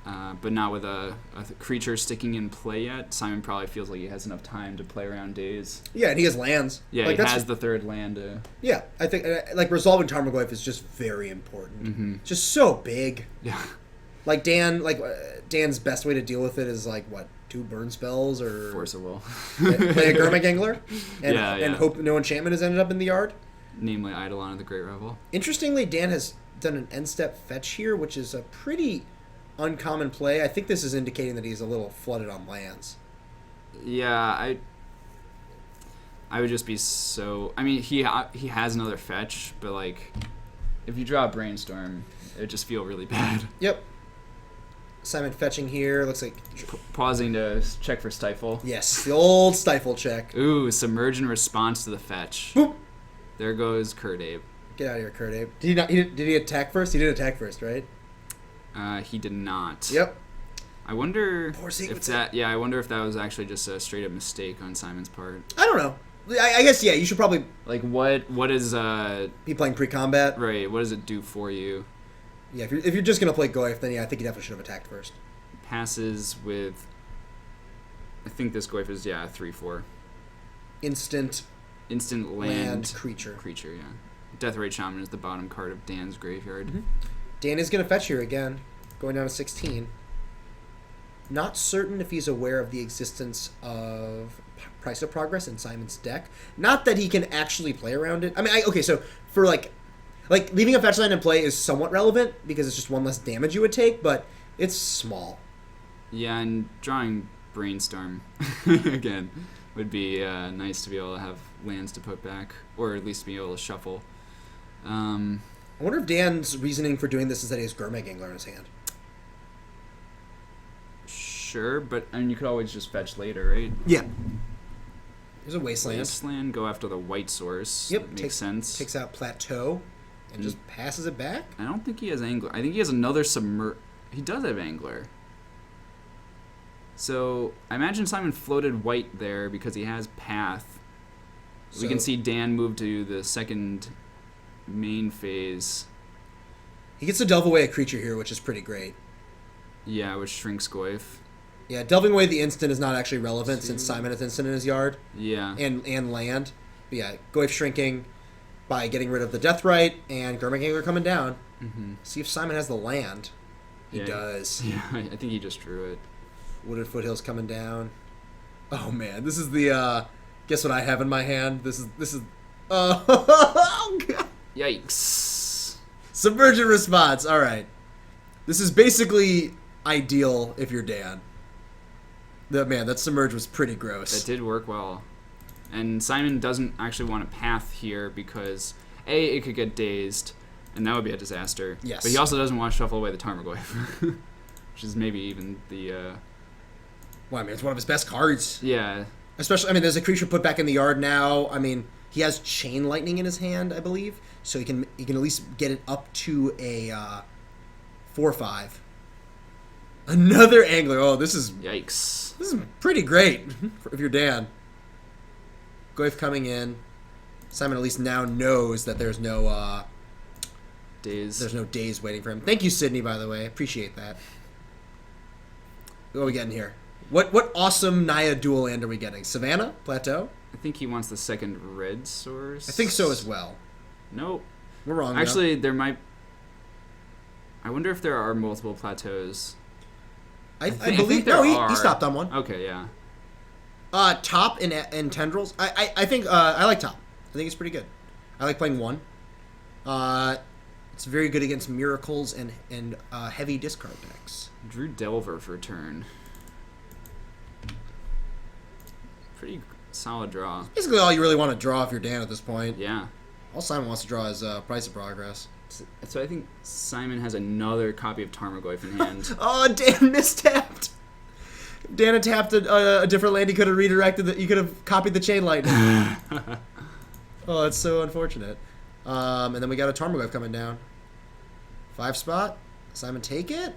[SPEAKER 2] but not with a creature sticking in play yet, Simon probably feels like he has enough time to play around Daze.
[SPEAKER 1] Yeah, and he has lands.
[SPEAKER 2] Yeah,
[SPEAKER 1] like,
[SPEAKER 2] he has the 3rd land.
[SPEAKER 1] Yeah, I think like resolving Tarmogoyf is just very important. Just so big.
[SPEAKER 2] Yeah.
[SPEAKER 1] Like Dan's best way to deal with it is like what, 2 burn spells or
[SPEAKER 2] Force of Will.
[SPEAKER 1] Play a Gurmag Angler and
[SPEAKER 2] and
[SPEAKER 1] hope no enchantment has ended up in the yard.
[SPEAKER 2] Namely, Eidolon of the Great Revel.
[SPEAKER 1] Interestingly, Dan has done an end step fetch here, which is a pretty uncommon play. I think this is indicating that he's a little flooded on lands.
[SPEAKER 2] Yeah, I would just be so. I mean, he has another fetch, but like, if you draw a Brainstorm, it would just feel really bad.
[SPEAKER 1] Yep. Simon fetching here. Looks like
[SPEAKER 2] pausing to check for Stifle.
[SPEAKER 1] Yes, the old Stifle check.
[SPEAKER 2] Ooh, Submerge in response to the fetch.
[SPEAKER 1] Boop.
[SPEAKER 2] There goes Kurdabe.
[SPEAKER 1] Get out of here, Kurdabe. Did he not? Did he attack first? He did attack first, right?
[SPEAKER 2] He did not.
[SPEAKER 1] Yep.
[SPEAKER 2] I wonder
[SPEAKER 1] if
[SPEAKER 2] that. Yeah, I wonder if that was actually just a straight up mistake on Simon's part.
[SPEAKER 1] I don't know. I guess you should probably
[SPEAKER 2] like what is
[SPEAKER 1] be playing pre-combat.
[SPEAKER 2] Right. What does it do for you?
[SPEAKER 1] Yeah, if you're just gonna play Goyf, then yeah, I think you definitely should have attacked first.
[SPEAKER 2] Passes with. I think this Goyf is 3/4.
[SPEAKER 1] Instant land creature.
[SPEAKER 2] Yeah. Deathrite Shaman is the bottom card of Dan's graveyard.
[SPEAKER 1] Dan is gonna fetch here again, going down to 16. Not certain if he's aware of the existence of Price of Progress in Simon's deck. Not that he can actually play around it. I mean, okay, so for like leaving a fetch land in play is somewhat relevant because it's just one less damage you would take, but it's small.
[SPEAKER 2] Yeah, and drawing Brainstorm again would be nice to be able to have lands to put back, or at least be able to shuffle.
[SPEAKER 1] I wonder if Dan's reasoning for doing this is that he has Gurmag Angler in his hand.
[SPEAKER 2] Sure, but I mean, you could always just fetch later, right?
[SPEAKER 1] Yeah. There's a Wasteland.
[SPEAKER 2] Wasteland, go after the white source.
[SPEAKER 1] Yep.
[SPEAKER 2] Makes sense.
[SPEAKER 1] Takes out Plateau and just passes it back.
[SPEAKER 2] I don't think he has Angler. I think he has another He does have Angler. So, I imagine Simon floated white there because he has Path. We can see Dan move to the second main phase.
[SPEAKER 1] He gets to delve away a creature here, which is pretty great.
[SPEAKER 2] Yeah, which shrinks Goyf.
[SPEAKER 1] Yeah, delving away the instant is not actually relevant since Simon has instant in his yard.
[SPEAKER 2] Yeah.
[SPEAKER 1] And land. But yeah, Goyf shrinking by getting rid of the Deathrite and Gurmag Angler coming down.
[SPEAKER 2] Mm-hmm.
[SPEAKER 1] See if Simon has the land. He does.
[SPEAKER 2] Yeah, I think he just drew it.
[SPEAKER 1] Wooded Foothills coming down. Oh man, this is the guess what I have in my hand? This is oh god.
[SPEAKER 2] Yikes.
[SPEAKER 1] Submergent Response. All right. This is basically ideal if you're Dan. That Submerge was pretty gross.
[SPEAKER 2] That did work well. And Simon doesn't actually want a Path here because A, it could get dazed, and that would be a disaster.
[SPEAKER 1] Yes.
[SPEAKER 2] But he also doesn't want to shuffle away the Tarmogoyf, which is maybe even the
[SPEAKER 1] Well, I mean, it's one of his best cards.
[SPEAKER 2] yeah.
[SPEAKER 1] Especially, I mean, there's a creature put back in the yard now. I mean, he has Chain Lightning in his hand, I believe, so he can at least get it up to a 4/5. Another Angler. Oh, this is
[SPEAKER 2] Yikes.
[SPEAKER 1] pretty great if you're Dan. Goyf coming in. Simon at least now knows that there's no days waiting for him. Thank you, Sydney, by the way. Appreciate that. What are we getting here? What awesome Naya dual land are we getting? Savannah? Plateau?
[SPEAKER 2] I think he wants the second red source.
[SPEAKER 1] I think so as well.
[SPEAKER 2] Nope.
[SPEAKER 1] We're wrong.
[SPEAKER 2] Actually, there might... I wonder if there are multiple plateaus.
[SPEAKER 1] I
[SPEAKER 2] think
[SPEAKER 1] believe
[SPEAKER 2] there
[SPEAKER 1] no.
[SPEAKER 2] are.
[SPEAKER 1] He stopped on one.
[SPEAKER 2] Okay, yeah.
[SPEAKER 1] Top and tendrils. I think I like top. I think it's pretty good. I like playing one. It's very good against miracles and heavy discard decks.
[SPEAKER 2] Drew Delver for turn. Pretty solid draw.
[SPEAKER 1] Basically, all you really want to draw if you're Dan at this point.
[SPEAKER 2] Yeah.
[SPEAKER 1] All Simon wants to draw is Price of Progress.
[SPEAKER 2] So I think Simon has another copy of Tarmogoyf in hand.
[SPEAKER 1] Oh, Dan mistapped. Dan had tapped a different land. He could have redirected. He could have copied the Chain Lightning. Oh, that's so unfortunate. And then we got a Tarmogoyf coming down. 5 spot. Simon take it.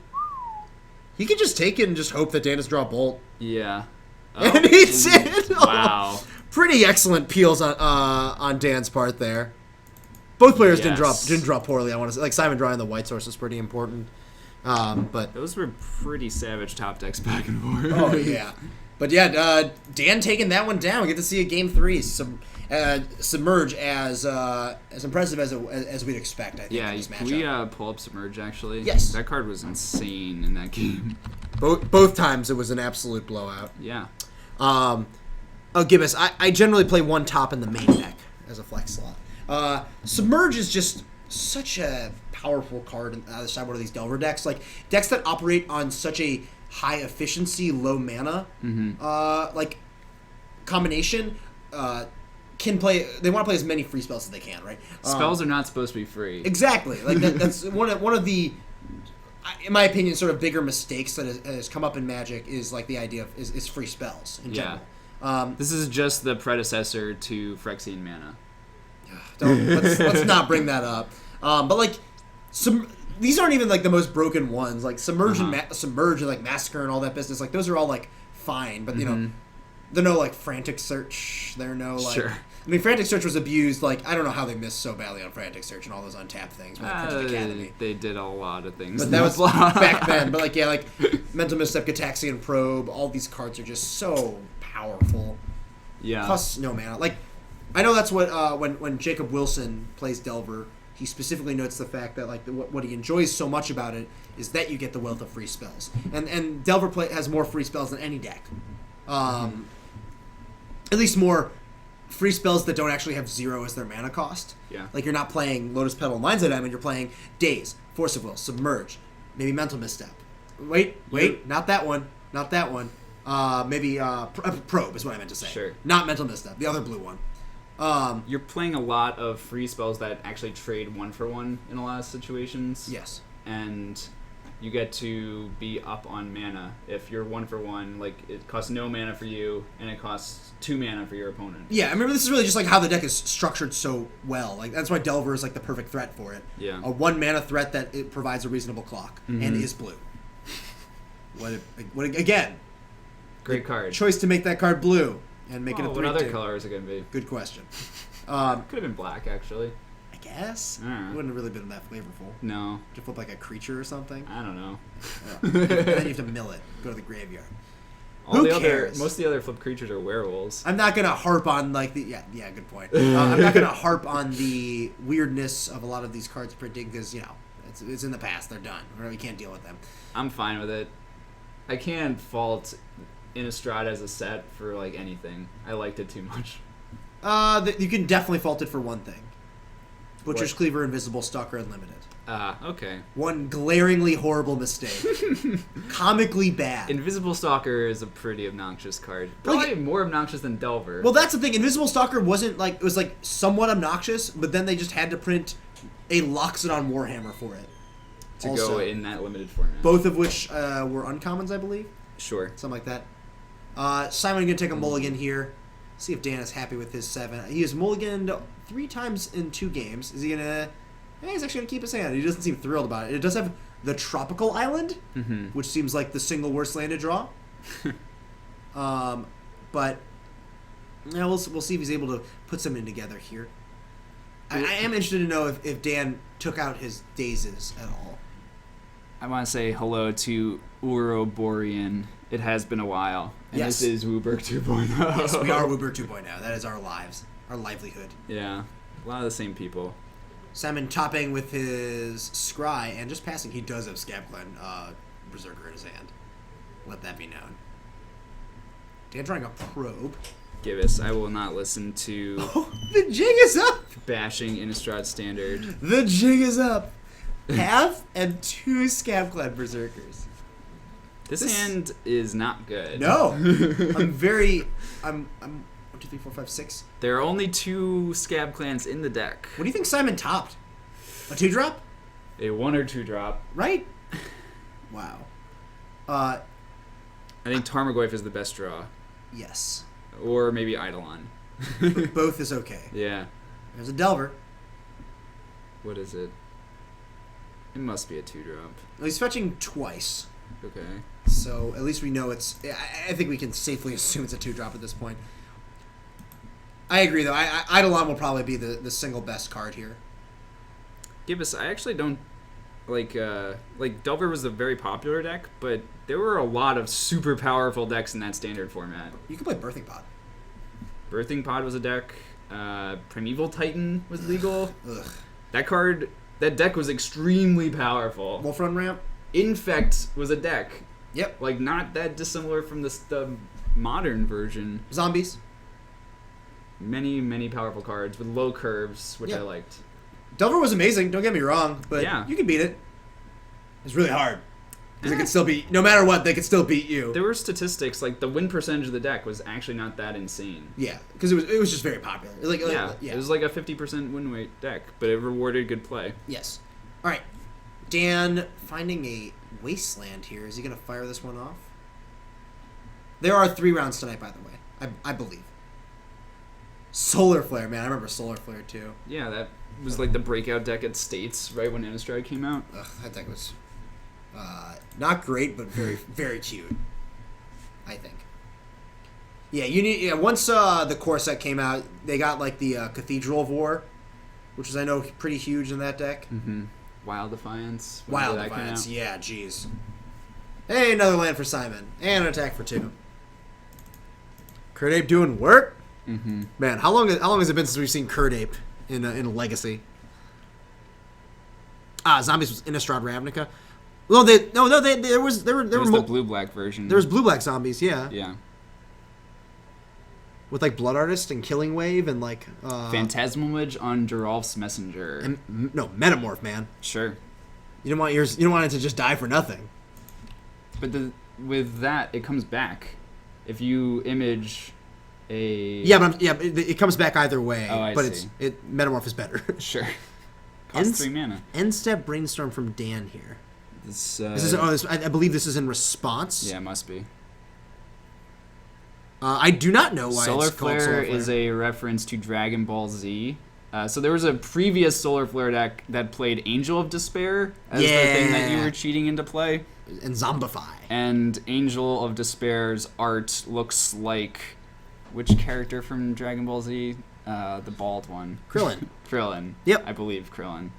[SPEAKER 1] He could just take it and just hope that Dan does draw a Bolt.
[SPEAKER 2] Yeah.
[SPEAKER 1] And he did.
[SPEAKER 2] Wow.
[SPEAKER 1] Pretty excellent peels on Dan's part there. Both players didn't draw poorly. I want to say, like Simon drawing the white source was pretty important. But
[SPEAKER 2] those were pretty savage top decks back and forth.
[SPEAKER 1] oh yeah, but yeah, Dan taking that one down. We get to see a game 3 submerge as impressive as we'd expect. I think.
[SPEAKER 2] Yeah,
[SPEAKER 1] in this
[SPEAKER 2] can
[SPEAKER 1] matchup.
[SPEAKER 2] we pull up Submerge actually?
[SPEAKER 1] Yes.
[SPEAKER 2] That card was insane in that game.
[SPEAKER 1] Both times it was an absolute blowout.
[SPEAKER 2] Yeah.
[SPEAKER 1] Gibbous, I generally play one top in the main deck as a flex slot. Submerge is just such a powerful card on the other side. One of these Delver decks, like decks that operate on such a high efficiency, low mana, like combination, can play. They want to play as many free spells as they can, right?
[SPEAKER 2] Spells are not supposed to be free.
[SPEAKER 1] Exactly. Like that's one of the, in my opinion, sort of bigger mistakes that has come up in Magic is like the idea of is free spells in general.
[SPEAKER 2] This is just the predecessor to Phyrexian mana.
[SPEAKER 1] Let's not bring that up. But like, these aren't even like the most broken ones. Like Submerge and like Massacre and all that business. Like those are all like fine, but you know, they're no like Frantic Search. They're no like.
[SPEAKER 2] Sure.
[SPEAKER 1] I mean, Frantic Search was abused. Like I don't know how they missed so badly on Frantic Search and all those untapped things. Academy.
[SPEAKER 2] They did a lot of things.
[SPEAKER 1] But that was back then. But like, yeah, like Mental Misstep, Gataxian Probe. All these cards are just so powerful.
[SPEAKER 2] Yeah.
[SPEAKER 1] Plus no mana. Like I know that's what when Jacob Wilson plays Delver, he specifically notes the fact that like what he enjoys so much about it is that you get the wealth of free spells, and Delver has more free spells than any deck, at least more free spells that don't actually have 0 as their mana cost.
[SPEAKER 2] Yeah.
[SPEAKER 1] Like you're not playing Lotus Petal and Mindset Diamond, you're playing Daze, Force of Will, Submerge, maybe Mental Misstep. Wait, not that one. Maybe Probe is what I meant to say.
[SPEAKER 2] Sure.
[SPEAKER 1] Not Mental Misstep, the other blue one.
[SPEAKER 2] You're playing a lot of free spells that actually trade 1-for-1 in a lot of situations.
[SPEAKER 1] Yes.
[SPEAKER 2] And you get to be up on mana. If you're 1-for-1, like it costs no mana for you, and it costs 2 mana for your opponent.
[SPEAKER 1] Yeah, I remember this is really just like how the deck is structured so well. Like that's why Delver is like the perfect threat for it.
[SPEAKER 2] Yeah.
[SPEAKER 1] A 1 mana threat that it provides a reasonable clock and is blue. What again?
[SPEAKER 2] Great card.
[SPEAKER 1] Choice to make that card blue and make it a 3/2.
[SPEAKER 2] What other color is it going to be?
[SPEAKER 1] Good question.
[SPEAKER 2] Could have been black, actually.
[SPEAKER 1] I guess it
[SPEAKER 2] Uh.
[SPEAKER 1] wouldn't have really been that flavorful.
[SPEAKER 2] No.
[SPEAKER 1] To flip like a creature or something.
[SPEAKER 2] I don't know.
[SPEAKER 1] And then you have to mill it. Go to the graveyard.
[SPEAKER 2] Most of the other flip creatures are werewolves.
[SPEAKER 1] I'm not gonna harp on like the good point. I'm not gonna harp on the weirdness of a lot of these cards printing because it's in the past. They're done. We can't deal with them.
[SPEAKER 2] I'm fine with it. I can't fault Innistrad as a set for like anything. I liked it too much.
[SPEAKER 1] You can definitely fault it for one thing: Butcher's
[SPEAKER 2] What?
[SPEAKER 1] Cleaver, Invisible Stalker, Unlimited.
[SPEAKER 2] Okay.
[SPEAKER 1] One glaringly horrible mistake. Comically bad.
[SPEAKER 2] Invisible Stalker is a pretty obnoxious card.
[SPEAKER 1] Like-
[SPEAKER 2] Probably more obnoxious than Delver.
[SPEAKER 1] Well, that's the thing. Invisible Stalker wasn't like it was like somewhat obnoxious, but then they just had to print a Loxodon Warhammer for it.
[SPEAKER 2] to
[SPEAKER 1] also,
[SPEAKER 2] go in that limited format.
[SPEAKER 1] both of which were uncommons, I believe.
[SPEAKER 2] Sure.
[SPEAKER 1] Something like that. Simon gonna take a mulligan here. See if Dan is happy with his 7. He has mulliganed 3 times in 2 games. Is he gonna? He's actually gonna keep his hand. He doesn't seem thrilled about it. It does have the Tropical Island, which seems like the single worst land to draw. But we'll see if he's able to put something together here. I am interested to know if Dan took out his dazes at all.
[SPEAKER 2] I want to say hello to Ouroborean. It has been a while. And
[SPEAKER 1] Yes.
[SPEAKER 2] this is Wooburg 2.0.
[SPEAKER 1] Yes, we are Woober 2.0. That is our lives, our livelihood.
[SPEAKER 2] Yeah. A lot of the same people.
[SPEAKER 1] Simon topping with his Scry and just passing. He does have Scabclan Berserker in his hand. Let that be known. Dan drawing a Probe.
[SPEAKER 2] Gibbous, I will not listen to
[SPEAKER 1] Oh, the jig is up!
[SPEAKER 2] bashing Innistrad Standard.
[SPEAKER 1] The jig is up! Half and 2 Scabclan Berserkers.
[SPEAKER 2] This hand is not good.
[SPEAKER 1] No! I'm 1, 2, 3, 4, 5, 6.
[SPEAKER 2] There are only 2 Scab Clans in the deck.
[SPEAKER 1] What do you think Simon topped? A 2-drop?
[SPEAKER 2] A 1 or 2 drop.
[SPEAKER 1] Right? Wow.
[SPEAKER 2] I think Tarmogoyf is the best draw.
[SPEAKER 1] Yes.
[SPEAKER 2] Or maybe Eidolon.
[SPEAKER 1] Both is okay.
[SPEAKER 2] Yeah.
[SPEAKER 1] There's a Delver.
[SPEAKER 2] What is it? It must be a 2-drop.
[SPEAKER 1] Well, he's fetching twice.
[SPEAKER 2] Okay.
[SPEAKER 1] So at least we know it's. I think we can safely assume it's a 2-drop at this point. I agree, though. Eidolon will probably be the single best card here.
[SPEAKER 2] Gibbous, I actually don't like Delver was a very popular deck, but there were a lot of super powerful decks in that standard format.
[SPEAKER 1] You can play Birthing Pod.
[SPEAKER 2] Birthing Pod was a deck. Primeval Titan was legal.
[SPEAKER 1] Ugh.
[SPEAKER 2] That deck was extremely powerful.
[SPEAKER 1] Wolf Run Ramp.
[SPEAKER 2] Infect was a deck.
[SPEAKER 1] Yep.
[SPEAKER 2] Like, not that dissimilar from the modern version.
[SPEAKER 1] Zombies.
[SPEAKER 2] Many, many powerful cards with low curves, which
[SPEAKER 1] Yeah.
[SPEAKER 2] I liked.
[SPEAKER 1] Delver was amazing. Don't get me wrong, but
[SPEAKER 2] Yeah.
[SPEAKER 1] you can beat it. It's really hard because it could still beat. No matter what, they could still beat you.
[SPEAKER 2] There were statistics, like the win percentage of the deck was actually not that insane.
[SPEAKER 1] Yeah, because it was just very popular.
[SPEAKER 2] It was like a 50% win rate deck, but it rewarded good play.
[SPEAKER 1] Yes. All right. Dan finding a wasteland here. Is he going to fire this one off? There are 3 rounds tonight, by the way. I believe. Solar Flare, man. I remember Solar Flare, too.
[SPEAKER 2] Yeah, that was like the breakout deck at States right when Innistrad came out.
[SPEAKER 1] Ugh, that deck was not great, but very, very cute, I think. Yeah, once the core set came out, they got like the Cathedral of War, which is, I know, pretty huge in that deck.
[SPEAKER 2] Mm-hmm. Wild Defiance.
[SPEAKER 1] Wild Defiance, yeah, jeez. Hey, another land for Simon. And an attack for 2. Curd Ape doing work?
[SPEAKER 2] Mm-hmm.
[SPEAKER 1] Man, how long has it been since we've seen Curd Ape in Legacy? Zombies was Innistrad Ravnica. Well, there were
[SPEAKER 2] the blue-black version.
[SPEAKER 1] There was blue-black zombies, yeah.
[SPEAKER 2] Yeah.
[SPEAKER 1] With like Blood Artist and Killing Wave and like
[SPEAKER 2] Phantasmal Mage on Geralf's Messenger.
[SPEAKER 1] and Metamorph, man.
[SPEAKER 2] Sure.
[SPEAKER 1] You don't want it to just die for nothing.
[SPEAKER 2] But with that, it comes back. If you image a...
[SPEAKER 1] It comes back either way.
[SPEAKER 2] Oh, I see.
[SPEAKER 1] Metamorph is better.
[SPEAKER 2] Sure. Costs 3 mana.
[SPEAKER 1] End step Brainstorm from Dan here.
[SPEAKER 2] I
[SPEAKER 1] I believe this is in response.
[SPEAKER 2] Yeah, it must be.
[SPEAKER 1] I do not know why
[SPEAKER 2] Solar
[SPEAKER 1] it's called
[SPEAKER 2] Flare
[SPEAKER 1] Solar Flare.
[SPEAKER 2] is a reference to Dragon Ball Z. So there was a previous Solar Flare deck that played Angel of Despair as the thing that you were cheating into play.
[SPEAKER 1] And Zombify.
[SPEAKER 2] And Angel of Despair's art looks like... Which character from Dragon Ball Z? The bald one.
[SPEAKER 1] Krillin.
[SPEAKER 2] Krillin.
[SPEAKER 1] Yep.
[SPEAKER 2] I believe Krillin.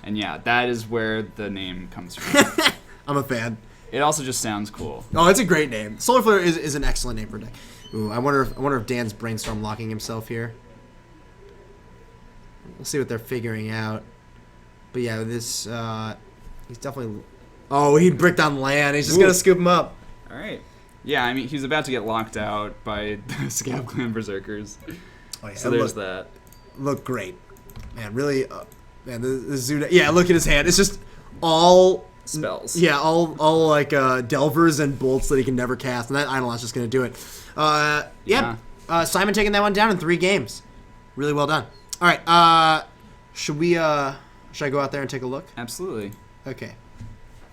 [SPEAKER 2] And yeah, that is where the name comes from.
[SPEAKER 1] I'm a fan.
[SPEAKER 2] It also just sounds cool.
[SPEAKER 1] Oh, it's a great name. Solar Flare is an excellent name for a deck. Ooh, I wonder if Dan's Brainstorm locking himself here. We'll see what they're figuring out. But yeah, this he's definitely... Oh, he bricked on land. He's just going to scoop him up.
[SPEAKER 2] All right. Yeah, I mean, he's about to get locked out by the Scab Clan Berserkers.
[SPEAKER 1] Oh, yeah.
[SPEAKER 2] So there's that.
[SPEAKER 1] Look great. Man, really... man, the Zuda... Yeah, look at his hand. It's just all...
[SPEAKER 2] Spells.
[SPEAKER 1] Yeah, all like Delvers and Bolts that he can never cast. And that Eidolon's just going to do it. Yeah. Simon taking that one down in 3 games. Really well done. All right. Should I go out there and take a look?
[SPEAKER 2] Absolutely.
[SPEAKER 1] Okay.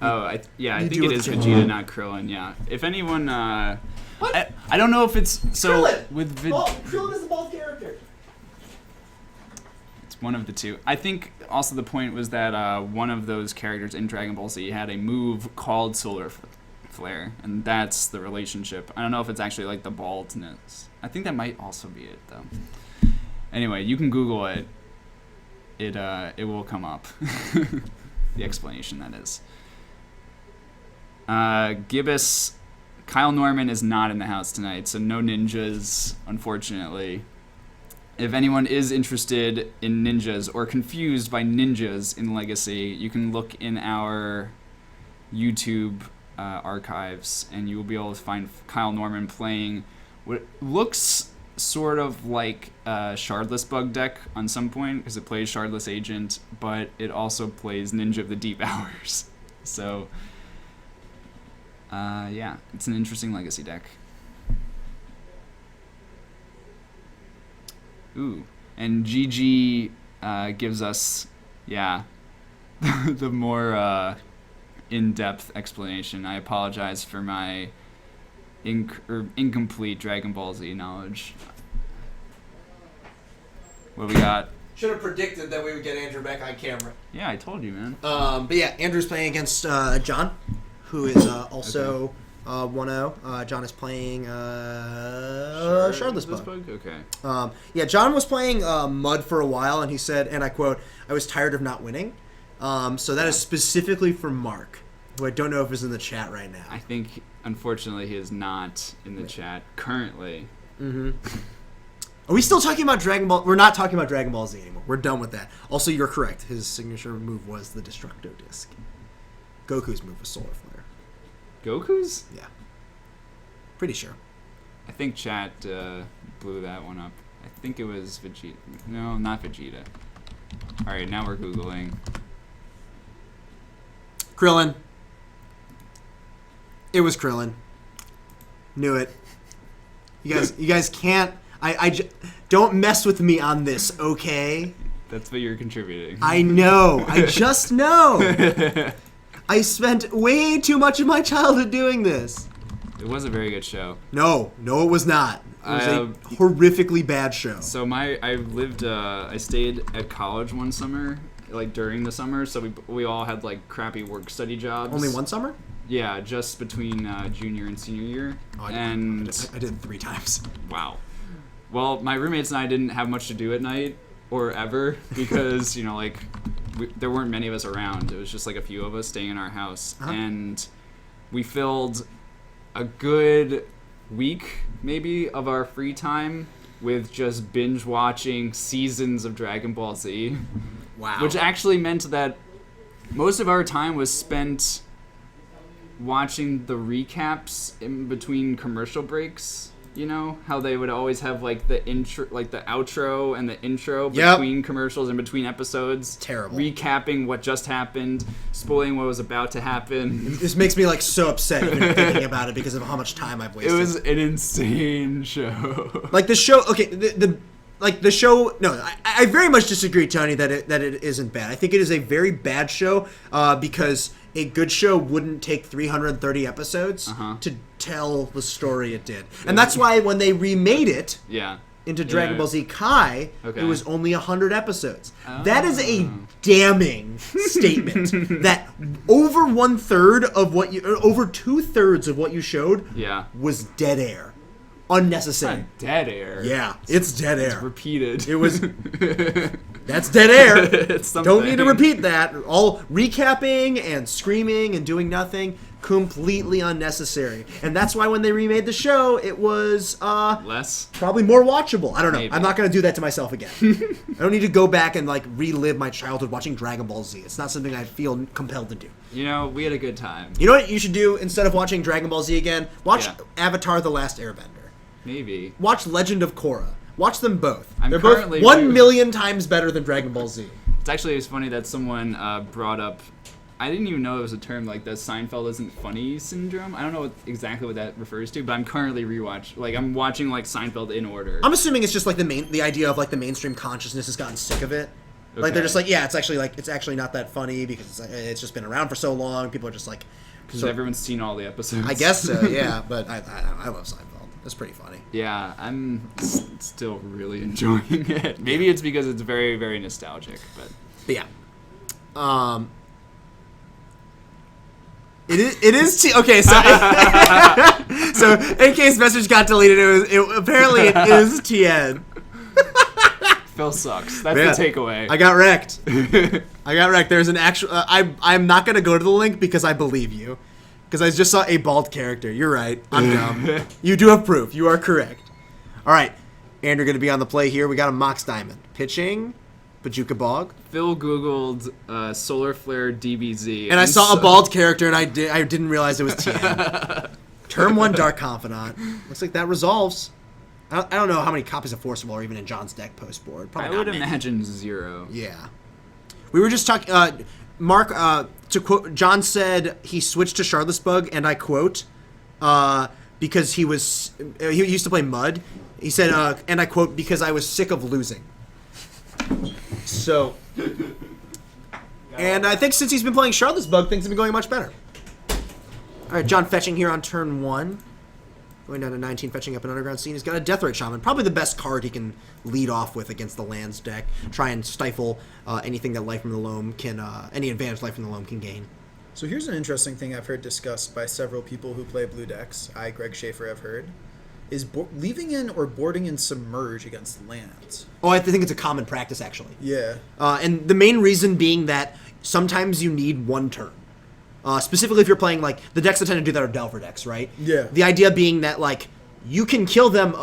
[SPEAKER 2] Oh, I think
[SPEAKER 1] do
[SPEAKER 2] it
[SPEAKER 1] look
[SPEAKER 2] is
[SPEAKER 1] at
[SPEAKER 2] Vegeta, not Krillin. Yeah. If anyone, what? I don't know if it's so
[SPEAKER 1] Krillin!
[SPEAKER 2] with
[SPEAKER 1] Krillin is the bald character.
[SPEAKER 2] It's one of the two. I think also the point was that one of those characters in Dragon Ball Z had a move called Solar Flare, and that's the relationship. I don't know if it's actually like the baldness. I think that might also be it though. Anyway, you can Google it. It will come up. The explanation, that is. Gibbous, Kyle Norman is not in the house tonight, so no ninjas, unfortunately. If anyone is interested in ninjas or confused by ninjas in Legacy, you can look in our YouTube archives, and you will be able to find Kyle Norman playing what looks sort of like a Shardless Bug deck on some point, because it plays Shardless Agent, but it also plays Ninja of the Deep Hours. So... yeah, it's an interesting Legacy deck. Ooh, and GG gives us, the more in-depth explanation. I apologize for my incomplete Dragon Ball Z knowledge. What we got?
[SPEAKER 1] Should have predicted that we would get Andrew back on camera.
[SPEAKER 2] Yeah, I told you, man.
[SPEAKER 1] But yeah, Andrew's playing against John, who is also 1-0. John is playing Shardless Bug.
[SPEAKER 2] Okay.
[SPEAKER 1] Yeah, John was playing Mud for a while, and he said, and I quote, "I was tired of not winning." So that is specifically for Mark, who I don't know if is in the chat right now.
[SPEAKER 2] I think, unfortunately, he is not in the chat currently.
[SPEAKER 1] Mm-hmm. Are we still talking about Dragon Ball? We're not talking about Dragon Ball Z anymore. We're done with that. Also, you're correct. His signature move was the Destructo Disc. Goku's move was Solar Flare.
[SPEAKER 2] Goku's?
[SPEAKER 1] Yeah. Pretty sure.
[SPEAKER 2] I think chat blew that one up. I think it was Vegeta. No, not Vegeta. Alright, now we're Googling.
[SPEAKER 1] Krillin. It was Krillin. Knew it. You guys can't... don't mess with me on this, okay?
[SPEAKER 2] That's what you're contributing.
[SPEAKER 1] I know. I just know. I spent way too much of my childhood doing this.
[SPEAKER 2] It was a very good show.
[SPEAKER 1] No, it was not. It was a horrifically bad show.
[SPEAKER 2] So I stayed at college one summer, like during the summer, so we all had like crappy work study jobs.
[SPEAKER 1] Only one summer?
[SPEAKER 2] Yeah, just between junior and senior year.
[SPEAKER 1] Oh, I did it 3 times.
[SPEAKER 2] Wow. Well, my roommates and I didn't have much to do at night, or ever, because, there weren't many of us around. It was just like a few of us staying in our house. Uh-huh. And we filled a good week, maybe, of our free time with just binge watching seasons of Dragon Ball Z.
[SPEAKER 1] Wow.
[SPEAKER 2] Which actually meant that most of our time was spent watching the recaps in between commercial breaks. You know how they would always have like the intro, like the outro and the intro between commercials and between episodes.
[SPEAKER 1] Terrible.
[SPEAKER 2] Recapping what just happened, spoiling what was about to happen.
[SPEAKER 1] This makes me like so upset even thinking about it because of how much time I've wasted.
[SPEAKER 2] It was an insane show.
[SPEAKER 1] Like the show. Okay, the show. No, I very much disagree, Tony, that it isn't bad. I think it is a very bad show because a good show wouldn't take 330 episodes to tell the story it did. And that's why when they remade it into Dragon Ball Z Kai, it was only 100 episodes. That is a damning statement that over 1/3 of what you, or over 2/3 of what you showed was dead air. Unnecessary.
[SPEAKER 2] It's not dead air.
[SPEAKER 1] Yeah, it's dead air.
[SPEAKER 2] It's repeated.
[SPEAKER 1] It was... That's dead air. Don't need to repeat that. All recapping and screaming and doing nothing, completely unnecessary. And that's why when they remade the show, it was
[SPEAKER 2] less,
[SPEAKER 1] probably more watchable. I don't know.
[SPEAKER 2] Maybe.
[SPEAKER 1] I'm not going to do that to myself again. I don't need to go back and like relive my childhood watching Dragon Ball Z. It's not something I feel compelled to do.
[SPEAKER 2] You know, we had a good time.
[SPEAKER 1] You know what you should do instead of watching Dragon Ball Z again? Watch Avatar: The Last Airbender.
[SPEAKER 2] Maybe.
[SPEAKER 1] Watch Legend of Korra. Watch them both.
[SPEAKER 2] I'm
[SPEAKER 1] They're both
[SPEAKER 2] currently
[SPEAKER 1] 1 million times better than Dragon Ball Z.
[SPEAKER 2] It's funny that someone brought up, I didn't even know it was a term, like the Seinfeld isn't funny syndrome. I don't know exactly what that refers to, but I'm currently I'm watching like Seinfeld in order.
[SPEAKER 1] I'm assuming it's just like the idea of like the mainstream consciousness has gotten sick of it. Like they're just like, yeah, it's actually not that funny because it's just been around for so long. People are just like,
[SPEAKER 2] because everyone's seen all the episodes.
[SPEAKER 1] I guess so, yeah. But I love Seinfeld. It's pretty funny.
[SPEAKER 2] Yeah, I'm still really enjoying it. Maybe it's because it's very, very nostalgic, but
[SPEAKER 1] yeah. It is okay. So so AK's message got deleted. Apparently it is TN.
[SPEAKER 2] Phil sucks. That's the takeaway.
[SPEAKER 1] I got wrecked. There's an actual. I'm not gonna go to the link because I believe you. Because I just saw a bald character. You're right. I'm dumb. You do have proof. You are correct. All right. Andrew going to be on the play here. We got a Mox Diamond. Pitching, Bajuka Bog.
[SPEAKER 2] Phil Googled Solar Flare DBZ.
[SPEAKER 1] And I saw a bald character, and I didn't realize it was TN. Turn 1 Dark Confidant. Looks like that resolves. I don't know how many copies of Forcible are even in John's deck post-board.
[SPEAKER 2] Probably I would imagine 0.
[SPEAKER 1] Yeah. We were just talking... Mark, to quote, John said he switched to Shardless Bug, and I quote, because he used to play Mud. He said, and I quote, because I was sick of losing. So, and I think since he's been playing Shardless Bug, things have been going much better. All right, John fetching here on turn 1. Going down to 19, fetching up an Underground Scene. He's got a Deathrite Shaman, probably the best card he can lead off with against the lands deck. Try and stifle anything that Life from the Loam can, any advantage Life from the Loam can gain.
[SPEAKER 4] So here's an interesting thing I've heard discussed by several people who play blue decks. Greg Schaefer, have heard, is leaving in or boarding in Submerge against lands.
[SPEAKER 1] Oh, I think it's a common practice, actually.
[SPEAKER 4] Yeah.
[SPEAKER 1] And the main reason being that sometimes you need one turn. Specifically if you're playing, like, the decks that tend to do that are Delver decks, right?
[SPEAKER 4] Yeah.
[SPEAKER 1] The idea being that, like, you can kill them,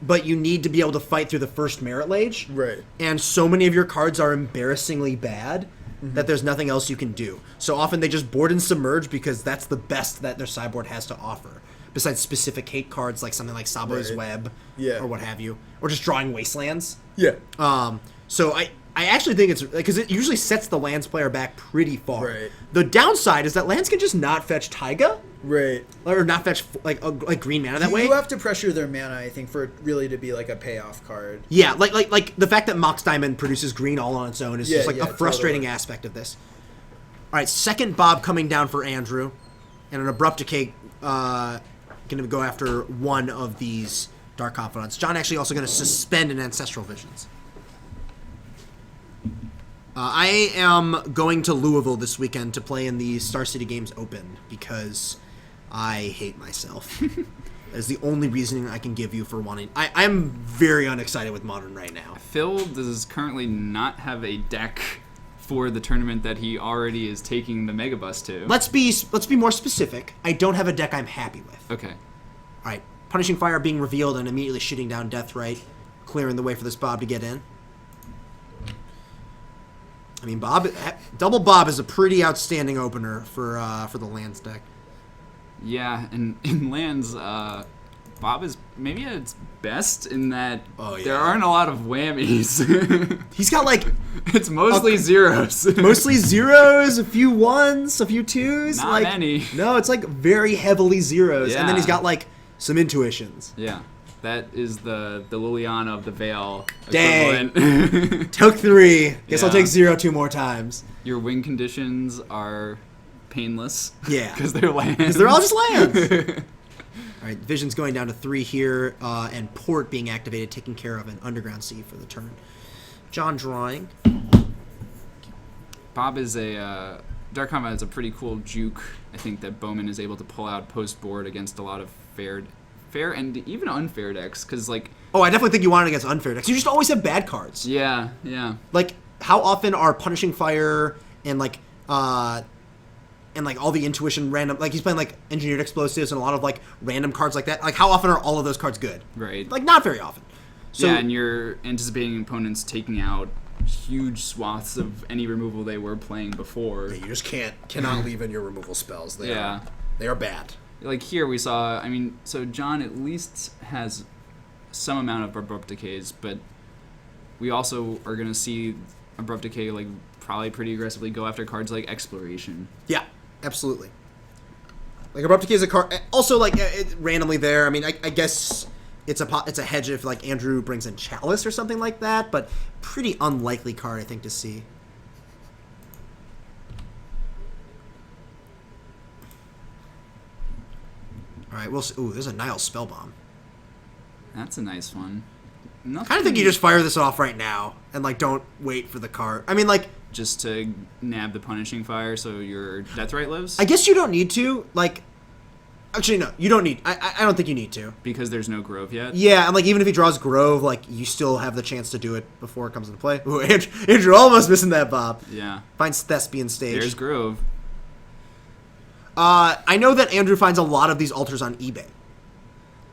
[SPEAKER 1] but you need to be able to fight through the first Merit Lage.
[SPEAKER 4] Right.
[SPEAKER 1] And so many of your cards are embarrassingly bad that there's nothing else you can do. So often they just board and Submerge because that's the best that their sideboard has to offer. Besides specific hate cards like something like Sabo's Web or what have you. Or just drawing Wastelands.
[SPEAKER 4] Yeah.
[SPEAKER 1] So I actually think it's because it usually sets the lands player back pretty far.
[SPEAKER 4] Right.
[SPEAKER 1] The downside is that lands can just not fetch Taiga,
[SPEAKER 4] right,
[SPEAKER 1] or not fetch like green mana that way.
[SPEAKER 4] You have to pressure their mana, I think, for it really to be like a payoff card.
[SPEAKER 1] Yeah, like the fact that Mox Diamond produces green all on its own is just like a frustrating aspect of this. All right, second Bob coming down for Andrew, and an Abrupt Decay going to go after one of these Dark Confidants. John actually also going to suspend an Ancestral Visions. I am going to Louisville this weekend to play in the Star City Games Open because I hate myself. That's the only reasoning I can give you for wanting... I'm very unexcited with Modern right now.
[SPEAKER 2] Phil does currently not have a deck for the tournament that he already is taking the Megabus to.
[SPEAKER 1] Let's be more specific. I don't have a deck I'm happy with.
[SPEAKER 2] Okay.
[SPEAKER 1] All right. Punishing Fire being revealed and immediately shooting down Deathrite, clearing the way for this Bob to get in. I mean, Double Bob is a pretty outstanding opener for the lands deck.
[SPEAKER 2] Yeah, and in lands, Bob is maybe at its best in that there aren't a lot of whammies.
[SPEAKER 1] He's got like
[SPEAKER 2] it's mostly zeros.
[SPEAKER 1] mostly zeros, a few ones, a few twos.
[SPEAKER 2] Not
[SPEAKER 1] like,
[SPEAKER 2] many.
[SPEAKER 1] No, it's like very heavily zeros, and then he's
[SPEAKER 2] Yeah.
[SPEAKER 1] got like some intuitions.
[SPEAKER 2] Yeah, that is the Liliana of the Veil
[SPEAKER 1] Dang.
[SPEAKER 2] equivalent.
[SPEAKER 1] Took 3. Guess I'll
[SPEAKER 2] Yeah.
[SPEAKER 1] take 0 2 more times.
[SPEAKER 2] Your win conditions are painless.
[SPEAKER 1] Yeah.
[SPEAKER 2] because they're lands.
[SPEAKER 1] Because they're all just lands. All right, Vision's going down to 3 here, and Port being activated, taking care of an Underground Sea for the turn. John drawing.
[SPEAKER 2] Bob is a Dark Combat is a pretty cool juke. I think that Bowman is able to pull out post board against a lot of fair and even unfair decks. Because like,
[SPEAKER 1] Oh, I definitely think you want it against unfair decks. You just always have bad cards.
[SPEAKER 2] yeah.
[SPEAKER 1] Like, how often are Punishing Fire and like all the intuition random, like he's playing like Engineered Explosives and a lot of like random cards like that. Like, how often are all of those cards good?
[SPEAKER 2] Right.
[SPEAKER 1] Like, not very often. So,
[SPEAKER 2] Yeah, and you're anticipating opponents taking out huge swaths of any removal they were playing before.
[SPEAKER 1] you just cannot leave in your removal spells. They are bad.
[SPEAKER 2] Like here we saw, I mean, so John at least has some amount of Abrupt Decays, but we also are going to see Abrupt Decay like probably pretty aggressively go after cards like Exploration.
[SPEAKER 1] Yeah, absolutely. Like, Abrupt Decay is a card. Also, like, randomly there. I mean, I guess it's a hedge if like Andrew brings in Chalice or something like that, but pretty unlikely card, I think, to see. All right, we'll see. Ooh, there's a Nile Spellbomb.
[SPEAKER 2] That's a nice one.
[SPEAKER 1] I kind of think you just fire this off right now and like don't wait for the card. I mean, like,
[SPEAKER 2] just to nab the Punishing Fire so your Deathrite lives?
[SPEAKER 1] I guess you don't need to. Like, actually, no, you don't need. I don't think you need to.
[SPEAKER 2] Because there's no Grove yet?
[SPEAKER 1] Yeah, and like even if he draws Grove, like you still have the chance to do it before it comes into play. Ooh, Andrew almost missing that, Bob.
[SPEAKER 2] Yeah.
[SPEAKER 1] Finds Thespian Stage.
[SPEAKER 2] There's Grove.
[SPEAKER 1] I know that Andrew finds a lot of these altars on eBay.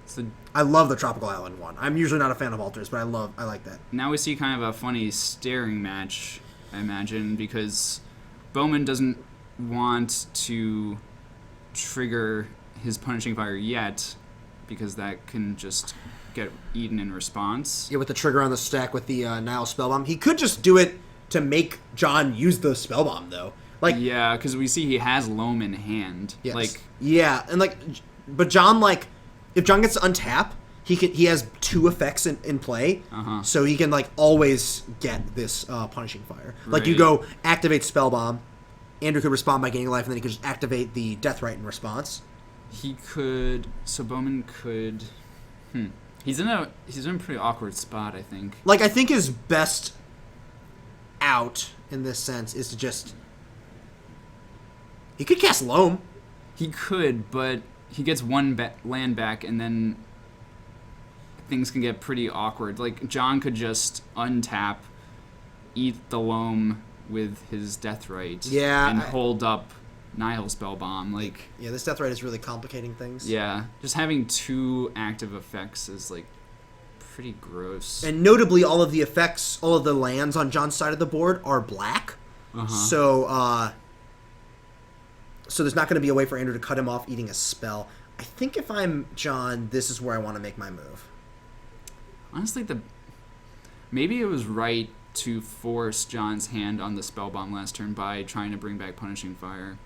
[SPEAKER 2] So
[SPEAKER 1] I love the Tropical Island one. I'm usually not a fan of altars, but I like that.
[SPEAKER 2] now we see kind of a funny staring match, I imagine, because Bowman doesn't want to trigger his Punishing Fire yet, because that can just get eaten in response.
[SPEAKER 1] Yeah, with the trigger on the stack with the Nile Spellbomb. He could just do it to make John use the Spellbomb, though. Like,
[SPEAKER 2] Yeah, because we see he has Loam in hand.
[SPEAKER 1] yes.
[SPEAKER 2] Like,
[SPEAKER 1] yeah, and like, but John, like, if John gets to untap, he has 2 effects in play, so he can like always get this Punishing Fire. Like, you
[SPEAKER 2] Right.
[SPEAKER 1] go activate Spellbomb, Andrew could respond by gaining life, and then he could just activate the Deathrite in response.
[SPEAKER 2] he could... So Bowman could... He's in a pretty awkward spot, I think.
[SPEAKER 1] Like, I think his best out in this sense is to just... He could cast Loam.
[SPEAKER 2] He could, but he gets one land back, and then things can get pretty awkward. Like, John could just untap, eat the Loam with his Deathrite,
[SPEAKER 1] Yeah,
[SPEAKER 2] and hold up Nihil Spellbomb. Like,
[SPEAKER 1] Yeah, this Deathrite is really complicating things.
[SPEAKER 2] yeah, just having 2 active effects is, like, pretty gross.
[SPEAKER 1] And notably, all of the effects, all of the lands on John's side of the board are black. So there's not going to be a way for Andrew to cut him off eating a spell. I think if I'm John, this is where I want to make my move.
[SPEAKER 2] Honestly, maybe it was right to force John's hand on the Spellbomb last turn by trying to bring back Punishing Fire.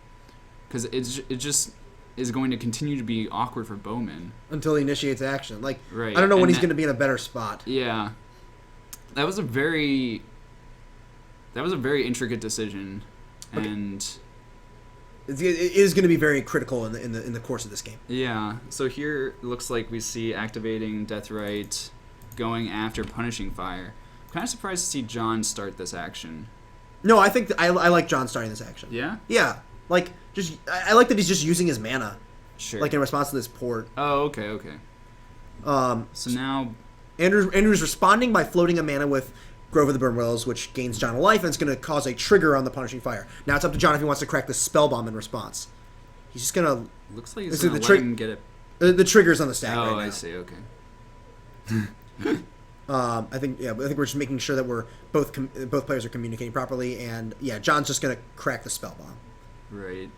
[SPEAKER 2] Because it just is going to continue to be awkward for Bowman.
[SPEAKER 1] Until he initiates action. Like,
[SPEAKER 2] Right.
[SPEAKER 1] I don't know when
[SPEAKER 2] And
[SPEAKER 1] he's going to be in a better spot.
[SPEAKER 2] Yeah. That was a very intricate decision.
[SPEAKER 1] Okay.
[SPEAKER 2] And
[SPEAKER 1] It is going to be very critical in the course of this game.
[SPEAKER 2] yeah, so here it looks like we see activating Deathrite, going after Punishing Fire. I'm kind of surprised to see John start this action.
[SPEAKER 1] No, I think I like John starting this action.
[SPEAKER 2] Yeah?
[SPEAKER 1] Yeah. Like, I like that he's just using his mana.
[SPEAKER 2] Sure.
[SPEAKER 1] Like, in response to this port.
[SPEAKER 2] Oh, okay. So now...
[SPEAKER 1] Andrew's responding by floating a mana with Grove of the Burn Willows, which gains John a life, and it's going to cause a trigger on the Punishing Fire. Now it's up to John if he wants to crack the Spellbomb in response. He's just going to...
[SPEAKER 2] Looks like he's
[SPEAKER 1] This is
[SPEAKER 2] going to
[SPEAKER 1] the
[SPEAKER 2] let him get it.
[SPEAKER 1] The trigger's on the stack right now.
[SPEAKER 2] I see, okay.
[SPEAKER 1] I think we're just making sure that we're both players are communicating properly, and yeah, John's just gonna crack the spell bomb.
[SPEAKER 2] Right.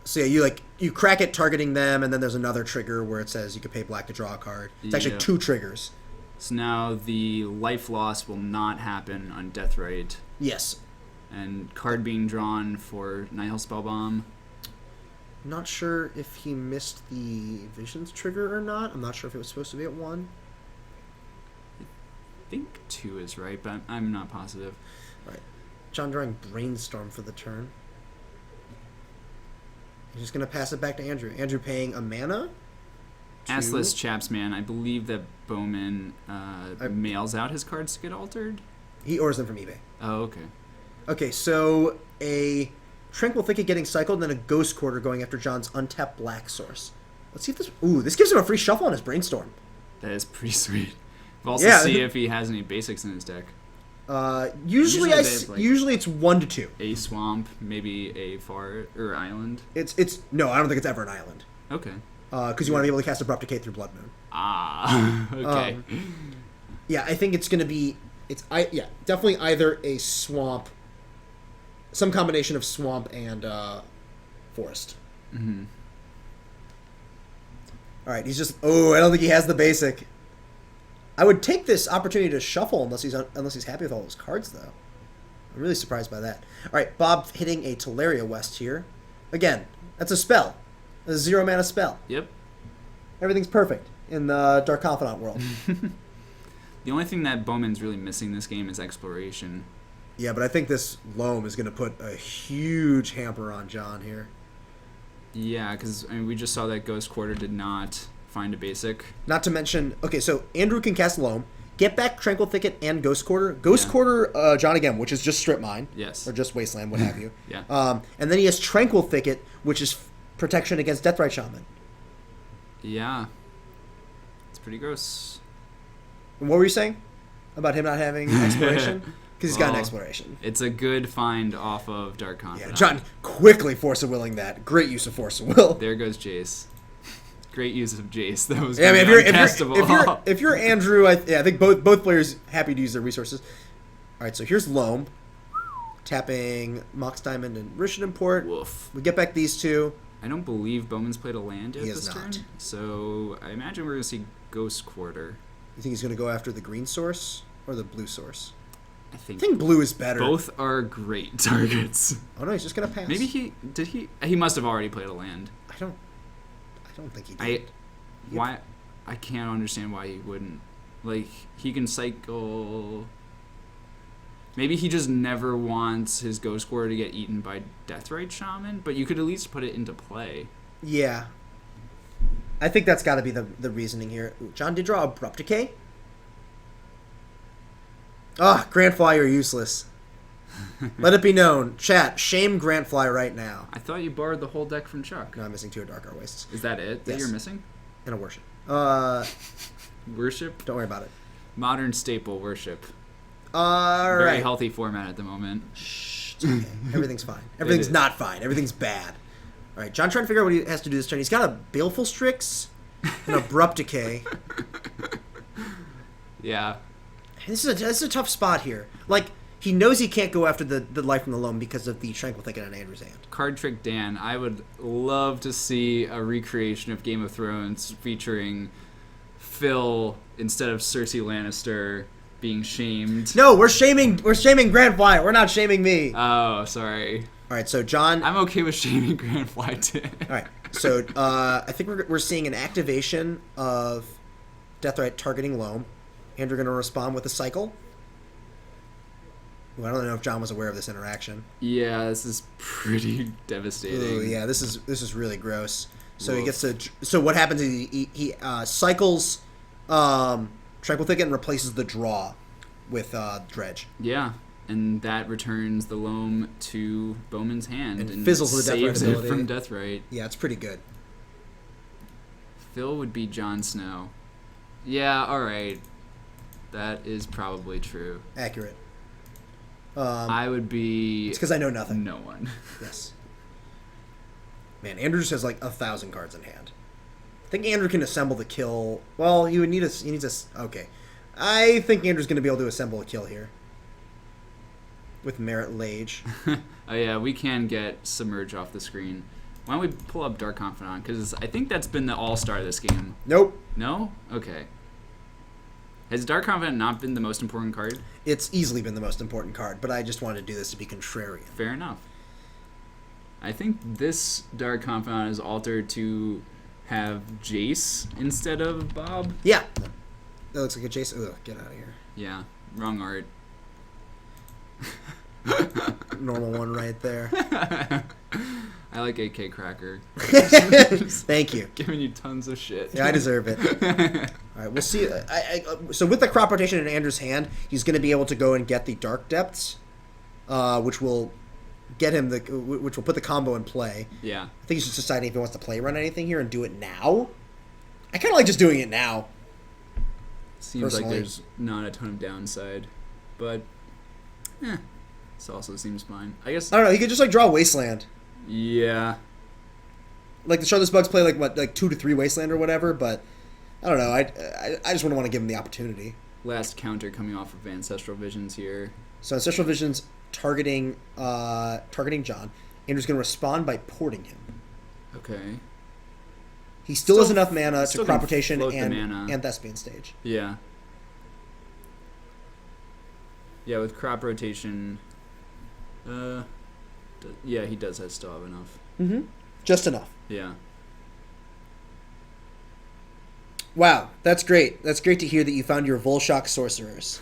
[SPEAKER 1] So yeah, you crack it targeting them, and then there's another trigger where it says you could pay black to draw a card. It's actually
[SPEAKER 2] Yep.
[SPEAKER 1] 2 triggers.
[SPEAKER 2] So now the life loss will not happen on Deathrite,
[SPEAKER 1] Yes.
[SPEAKER 2] and card being drawn for Nihil Spellbomb.
[SPEAKER 1] Not sure if he missed the Visions trigger or not. I'm not sure if it was supposed to be at 1.
[SPEAKER 2] I think 2 is right, but I'm not positive.
[SPEAKER 1] Right. John drawing Brainstorm for the turn. He's just going to pass it back to Andrew. Andrew paying a mana.
[SPEAKER 2] Assless Chapsman, I believe that Bowman mails out his cards to get altered.
[SPEAKER 1] He orders them from eBay.
[SPEAKER 2] Oh, okay.
[SPEAKER 1] Okay, so a Tranquil Thicket getting cycled, and then a Ghost Quarter going after John's untapped black source. Let's see if this... Ooh, this gives him a free shuffle on his Brainstorm.
[SPEAKER 2] That is pretty sweet. We'll also
[SPEAKER 1] Yeah.
[SPEAKER 2] see if he has any basics in his deck.
[SPEAKER 1] Usually
[SPEAKER 2] Usually
[SPEAKER 1] it's 1 to 2.
[SPEAKER 2] A swamp, maybe a fart or island.
[SPEAKER 1] No, I don't think it's ever an island.
[SPEAKER 2] Okay.
[SPEAKER 1] Because you want to be able to cast Abrupt Decay through Blood Moon.
[SPEAKER 2] Ah, okay.
[SPEAKER 1] Yeah, I think it's going to be... definitely either a swamp... Some combination of swamp and forest.
[SPEAKER 2] Mm-hmm.
[SPEAKER 1] All right, he's just... Oh, I don't think he has the basic. I would take this opportunity to shuffle unless he's happy with all those cards, though. I'm really surprised by that. All right, Bob hitting a Teleria West here. Again, that's a spell. A 0 mana spell.
[SPEAKER 2] Yep.
[SPEAKER 1] Everything's perfect in the Dark Confidant world.
[SPEAKER 2] The only thing that Bowman's really missing this game is exploration.
[SPEAKER 1] Yeah, but I think this Loam is going to put a huge hamper on John here.
[SPEAKER 2] Yeah, because we just saw that Ghost Quarter did not find a basic.
[SPEAKER 1] Not to mention... Okay, so Andrew can cast Loam, get back Tranquil Thicket and Ghost Quarter. Ghost Quarter, John again, which is just Strip Mine.
[SPEAKER 2] Yes.
[SPEAKER 1] Or just Wasteland, what have you.
[SPEAKER 2] Yeah.
[SPEAKER 1] And then he has Tranquil Thicket, which is protection against Deathrite Shaman.
[SPEAKER 2] Yeah. It's pretty gross.
[SPEAKER 1] And what were you saying about him not having exploration? Because he's got an exploration.
[SPEAKER 2] It's a good find off of Dark Confidant.
[SPEAKER 1] Yeah, John quickly Force of Willing that. Great use of Force of Will.
[SPEAKER 2] There goes Jace. Great use of Jace. That was
[SPEAKER 1] Yeah, I mean,
[SPEAKER 2] uncastable.
[SPEAKER 1] if you're Andrew, I think both players happy to use their resources. All right, so here's Loam, tapping Mox Diamond and Rishon Import.
[SPEAKER 2] Woof.
[SPEAKER 1] We get back these two.
[SPEAKER 2] I don't believe Bowman's played a land yet
[SPEAKER 1] He has
[SPEAKER 2] this
[SPEAKER 1] not.
[SPEAKER 2] turn. So I imagine we're going to see Ghost Quarter.
[SPEAKER 1] You think he's going to go after the green source or the blue source?
[SPEAKER 2] I
[SPEAKER 1] I
[SPEAKER 2] think
[SPEAKER 1] think blue is better.
[SPEAKER 2] both are great targets.
[SPEAKER 1] Oh no, he's just going to pass.
[SPEAKER 2] Maybe he must have already played a land.
[SPEAKER 1] I don't think he did.
[SPEAKER 2] Why? I can't understand why he wouldn't. Like, he can cycle. Maybe he just never wants his Ghost Quarter to get eaten by Deathrite Shaman, but you could at least put it into play.
[SPEAKER 1] Yeah. I think that's got to be the reasoning here. Ooh, John did draw Abrupt Decay. Grant Fly, you're useless. Let it be known. Chat, shame Grant Fly right now.
[SPEAKER 2] I thought you borrowed the whole deck from Chuck.
[SPEAKER 1] No, I'm missing 2 Dark Our Wastes.
[SPEAKER 2] Is that it that
[SPEAKER 1] Yes.
[SPEAKER 2] you're missing?
[SPEAKER 1] And a Worship.
[SPEAKER 2] Worship?
[SPEAKER 1] Don't worry about it.
[SPEAKER 2] Modern staple worship.
[SPEAKER 1] All
[SPEAKER 2] Very
[SPEAKER 1] right.
[SPEAKER 2] healthy format at the moment.
[SPEAKER 1] Shh, it's okay. Everything's fine. Everything's
[SPEAKER 2] is.
[SPEAKER 1] not fine. Everything's bad. All right, John trying to figure out what he has to do this turn. He's got a Baleful Strix, an Abrupt Decay.
[SPEAKER 2] Yeah.
[SPEAKER 1] This is a tough spot here. Like, he knows he can't go after the Life from the Loam because of the Tranquil Thicket on Andrew's hand.
[SPEAKER 2] Card Trick Dan, I would love to see a recreation of Game of Thrones featuring Phil instead of Cersei Lannister being shamed.
[SPEAKER 1] No, we're shaming Grant Fly. We're not shaming me. All
[SPEAKER 2] Oh, sorry.
[SPEAKER 1] right, so John.
[SPEAKER 2] I'm okay with shaming Grand Fly too.
[SPEAKER 1] All right, so I think we're seeing an activation of Deathrite targeting Loam. Andrew going to respond with a cycle. Ooh, I don't know if John was aware of this interaction.
[SPEAKER 2] Yeah, this is pretty devastating.
[SPEAKER 1] Ooh, yeah, this is really gross. So he
[SPEAKER 2] Woof.
[SPEAKER 1] gets to. So what happens is he cycles Tranquil Thicket and replaces the draw with Dredge.
[SPEAKER 2] Yeah, and that returns the loam to Bowman's hand
[SPEAKER 1] And fizzles with the Deathrite
[SPEAKER 2] saves it
[SPEAKER 1] ability.
[SPEAKER 2] from Deathrite.
[SPEAKER 1] Yeah, it's pretty good.
[SPEAKER 2] Phil would be Jon Snow. Yeah, all right. That is probably true.
[SPEAKER 1] Accurate.
[SPEAKER 2] I would be.
[SPEAKER 1] It's because I know nothing.
[SPEAKER 2] No one.
[SPEAKER 1] Yes. Man, Andrew just has like 1,000 cards in hand. I think Andrew can assemble the kill. Well, he needs a. Okay. I think Andrew's going to be able to assemble a kill here with Merit Lage.
[SPEAKER 2] Oh yeah, we can get Submerge off the screen. Why don't we pull up Dark Confidant? Because I think that's been the all-star of this game.
[SPEAKER 1] Nope.
[SPEAKER 2] No? Okay. Has Dark Confidant not been the most important card?
[SPEAKER 1] It's easily been the most important card, but I just wanted to do this to be contrarian.
[SPEAKER 2] Fair enough. I think this Dark Confidant is altered to have Jace instead of Bob.
[SPEAKER 1] Yeah. That looks like a Jason. Ugh, get out of here.
[SPEAKER 2] Yeah, wrong art.
[SPEAKER 1] Normal one right there.
[SPEAKER 2] I like AK Cracker.
[SPEAKER 1] Thank you.
[SPEAKER 2] Giving you tons of shit.
[SPEAKER 1] Yeah, I deserve it. All right, we'll see. So with the crop rotation in Andrew's hand, he's going to be able to go and get the Dark Depths, which will get him which will put the combo in play.
[SPEAKER 2] Yeah.
[SPEAKER 1] I think he's just deciding if he wants to play run anything here and do it now. I kind of like just doing it now.
[SPEAKER 2] Seems
[SPEAKER 1] Personally.
[SPEAKER 2] like there's not a ton of downside, but this also seems fine. I guess.
[SPEAKER 1] I don't know. He could just like draw Wasteland.
[SPEAKER 2] Yeah.
[SPEAKER 1] Like the Charlotte's Bugs play like 2 to 3 Wasteland or whatever, but I don't know. I just wouldn't want to give him the opportunity.
[SPEAKER 2] Last counter coming off of Ancestral Visions here.
[SPEAKER 1] So Ancestral Visions targeting John. Andrew's going to respond by porting him.
[SPEAKER 2] Okay.
[SPEAKER 1] He still has
[SPEAKER 2] Still-
[SPEAKER 1] enough mana to
[SPEAKER 2] still
[SPEAKER 1] crop
[SPEAKER 2] can
[SPEAKER 1] rotation
[SPEAKER 2] float the
[SPEAKER 1] and
[SPEAKER 2] mana.
[SPEAKER 1] Thespian Stage.
[SPEAKER 2] Yeah. Yeah, with crop rotation. Yeah, he does still have enough.
[SPEAKER 1] Mm-hmm. Just enough.
[SPEAKER 2] Yeah.
[SPEAKER 1] Wow, that's great. That's great to hear that you found your Volshock Sorcerers.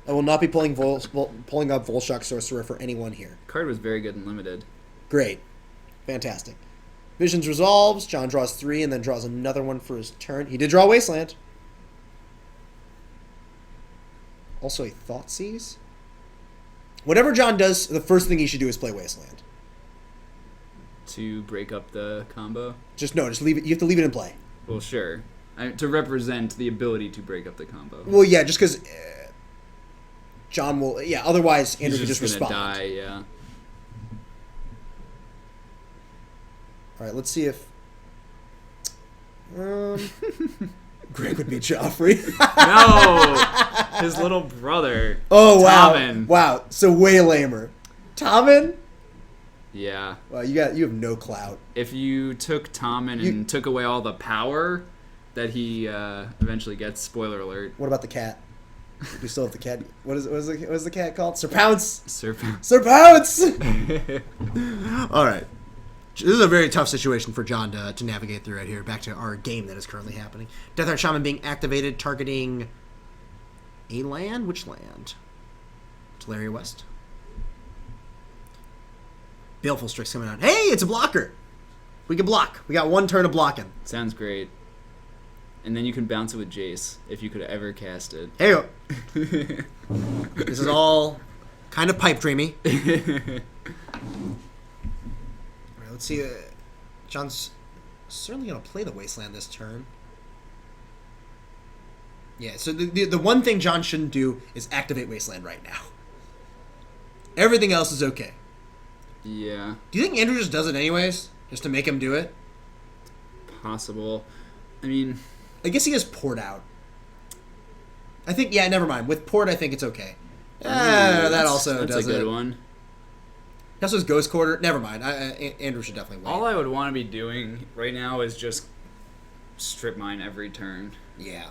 [SPEAKER 1] I will not be pulling up Volshock Sorcerer for anyone here.
[SPEAKER 2] Card was very good and limited.
[SPEAKER 1] Great. Fantastic. Visions resolves. John draws 3 and then draws another one for his turn. He did draw Wasteland. Also a Thoughtseize. Whatever John does, the first thing he should do is play Wasteland.
[SPEAKER 2] To break up the combo?
[SPEAKER 1] Just leave it. You have to leave it in play.
[SPEAKER 2] Well, sure. To represent the ability to break up the combo.
[SPEAKER 1] Well, yeah, just because John will. Yeah, otherwise Andrew
[SPEAKER 2] He's
[SPEAKER 1] could just
[SPEAKER 2] gonna
[SPEAKER 1] respond.
[SPEAKER 2] die, yeah.
[SPEAKER 1] All right, let's see if. Greg would beat Joffrey.
[SPEAKER 2] No! His little brother.
[SPEAKER 1] Oh wow!
[SPEAKER 2] Tommen.
[SPEAKER 1] Wow, so way lamer. Tommen?
[SPEAKER 2] Yeah.
[SPEAKER 1] Well, you have no clout.
[SPEAKER 2] If you took Tommen and took away all the power that he eventually gets, spoiler alert.
[SPEAKER 1] What about the cat? We still have the cat. What is the cat called? Sir Pounce.
[SPEAKER 2] Sir
[SPEAKER 1] Sir Pounce. All right. This is a very tough situation for John to navigate through right here. Back to our game that is currently happening. Deathheart Shaman being activated, targeting a land. Which land? Teleria West. Baleful Strix coming out. Hey, it's a blocker. We can block. We got one turn of blocking.
[SPEAKER 2] Sounds great. And then you can bounce it with Jace, if you could ever cast it.
[SPEAKER 1] Hey, this is all kind of pipe dreamy. All right, let's see. John's certainly going to play the Wasteland this turn. Yeah, so the one thing John shouldn't do is activate Wasteland right now. Everything else is okay.
[SPEAKER 2] Yeah.
[SPEAKER 1] Do you think Andrew just does it anyways? Just to make him do it?
[SPEAKER 2] Possible. I mean...
[SPEAKER 1] I guess he has Port out. I think, yeah, never mind. With Port, I think it's okay. That also
[SPEAKER 2] that's
[SPEAKER 1] does
[SPEAKER 2] a good
[SPEAKER 1] it.
[SPEAKER 2] one.
[SPEAKER 1] He also has Ghost Quarter. Never mind. Andrew should definitely win.
[SPEAKER 2] All I would want to be doing right now is just strip mine every turn.
[SPEAKER 1] Yeah.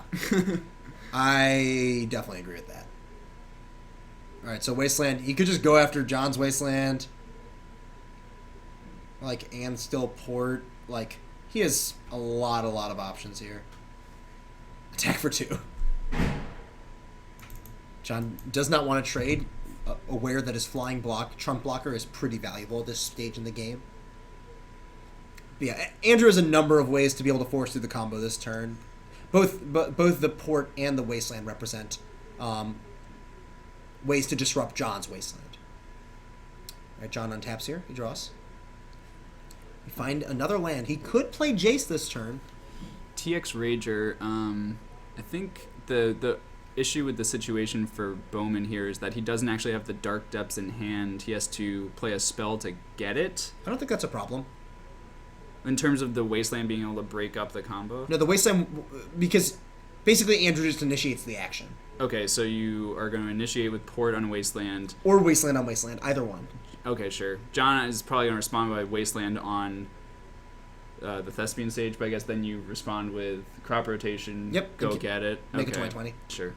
[SPEAKER 1] I definitely agree with that. Alright, so Wasteland. He could just go after John's Wasteland. And still Port. He has a lot of options here. Attack for 2. John does not want to trade, aware that his flying trump blocker is pretty valuable at this stage in the game. But yeah, Andrew has a number of ways to be able to force through the combo this turn. Both the Port and the Wasteland represent ways to disrupt John's Wasteland. All right, John untaps here. He draws. We find another land. He could play Jace this turn.
[SPEAKER 2] TX Rager, I think the issue with the situation for Bowman here is that he doesn't actually have the Dark Depths in hand. He has to play a spell to get it.
[SPEAKER 1] I don't think that's a problem.
[SPEAKER 2] In terms of the Wasteland being able to break up the combo?
[SPEAKER 1] No, the Wasteland, because Basically, Andrew just initiates the action.
[SPEAKER 2] Okay, so you are going to initiate with Port on Wasteland.
[SPEAKER 1] Or Wasteland on Wasteland, either one.
[SPEAKER 2] Okay, sure. John is probably going to respond by Wasteland on the Thespian stage, but I guess then you respond with Crop Rotation.
[SPEAKER 1] Yep.
[SPEAKER 2] Go get it.
[SPEAKER 1] Make
[SPEAKER 2] okay.
[SPEAKER 1] it 20/20.
[SPEAKER 2] Sure.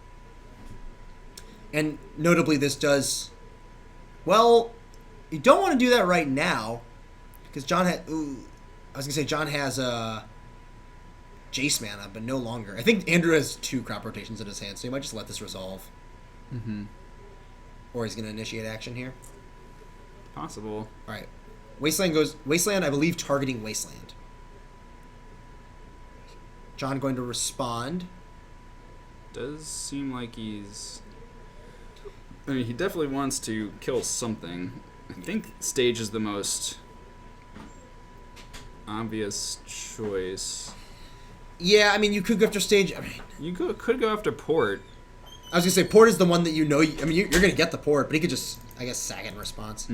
[SPEAKER 1] And notably, this does... Well, you don't want to do that right now, because John had... Ooh, I was going to say John has Jace mana, but no longer. I think Andrew has 2 Crop Rotations in his hand, so he might just let this resolve.
[SPEAKER 2] Mm-hmm.
[SPEAKER 1] Or he's going to initiate action here.
[SPEAKER 2] Possible.
[SPEAKER 1] All right. Wasteland goes... Wasteland, I believe, targeting Wasteland. John going to respond.
[SPEAKER 2] Does seem like he's... I mean, he definitely wants to kill something. I think stage is the most obvious choice.
[SPEAKER 1] Yeah, I mean, you could go after stage... I mean,
[SPEAKER 2] You could go after Port.
[SPEAKER 1] I was going to say, Port is the one that you know... I mean, you're going to get the Port, but he could just, I guess, sack it in response.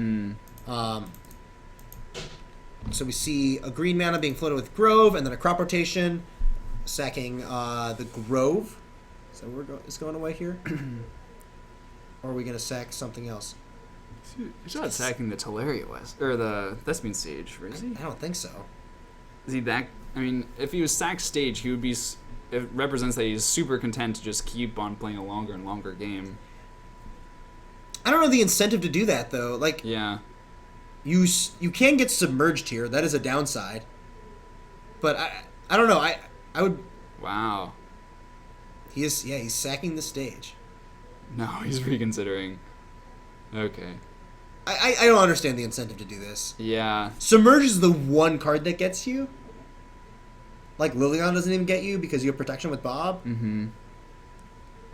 [SPEAKER 1] So we see a green mana being floated with Grove, and then a Crop Rotation, sacking the Grove. So is going away here? Or are we going to sack something else?
[SPEAKER 2] He's not attacking the Teleria West, or the Thespian stage, is he?
[SPEAKER 1] I don't think so.
[SPEAKER 2] Is he that... I mean, if he was sacked stage, he would be... It represents that he's super content to just keep on playing a longer and longer game.
[SPEAKER 1] I don't know the incentive to do that, though. Like,
[SPEAKER 2] Yeah.
[SPEAKER 1] you can get submerged here. That is a downside. But I don't know. I would...
[SPEAKER 2] Wow.
[SPEAKER 1] He's sacking the stage.
[SPEAKER 2] No, he's reconsidering. Okay.
[SPEAKER 1] I don't understand the incentive to do this.
[SPEAKER 2] Yeah.
[SPEAKER 1] Submerge is the one card that gets you. Like, Liliana doesn't even get you because you have protection with Bob.
[SPEAKER 2] Mm-hmm.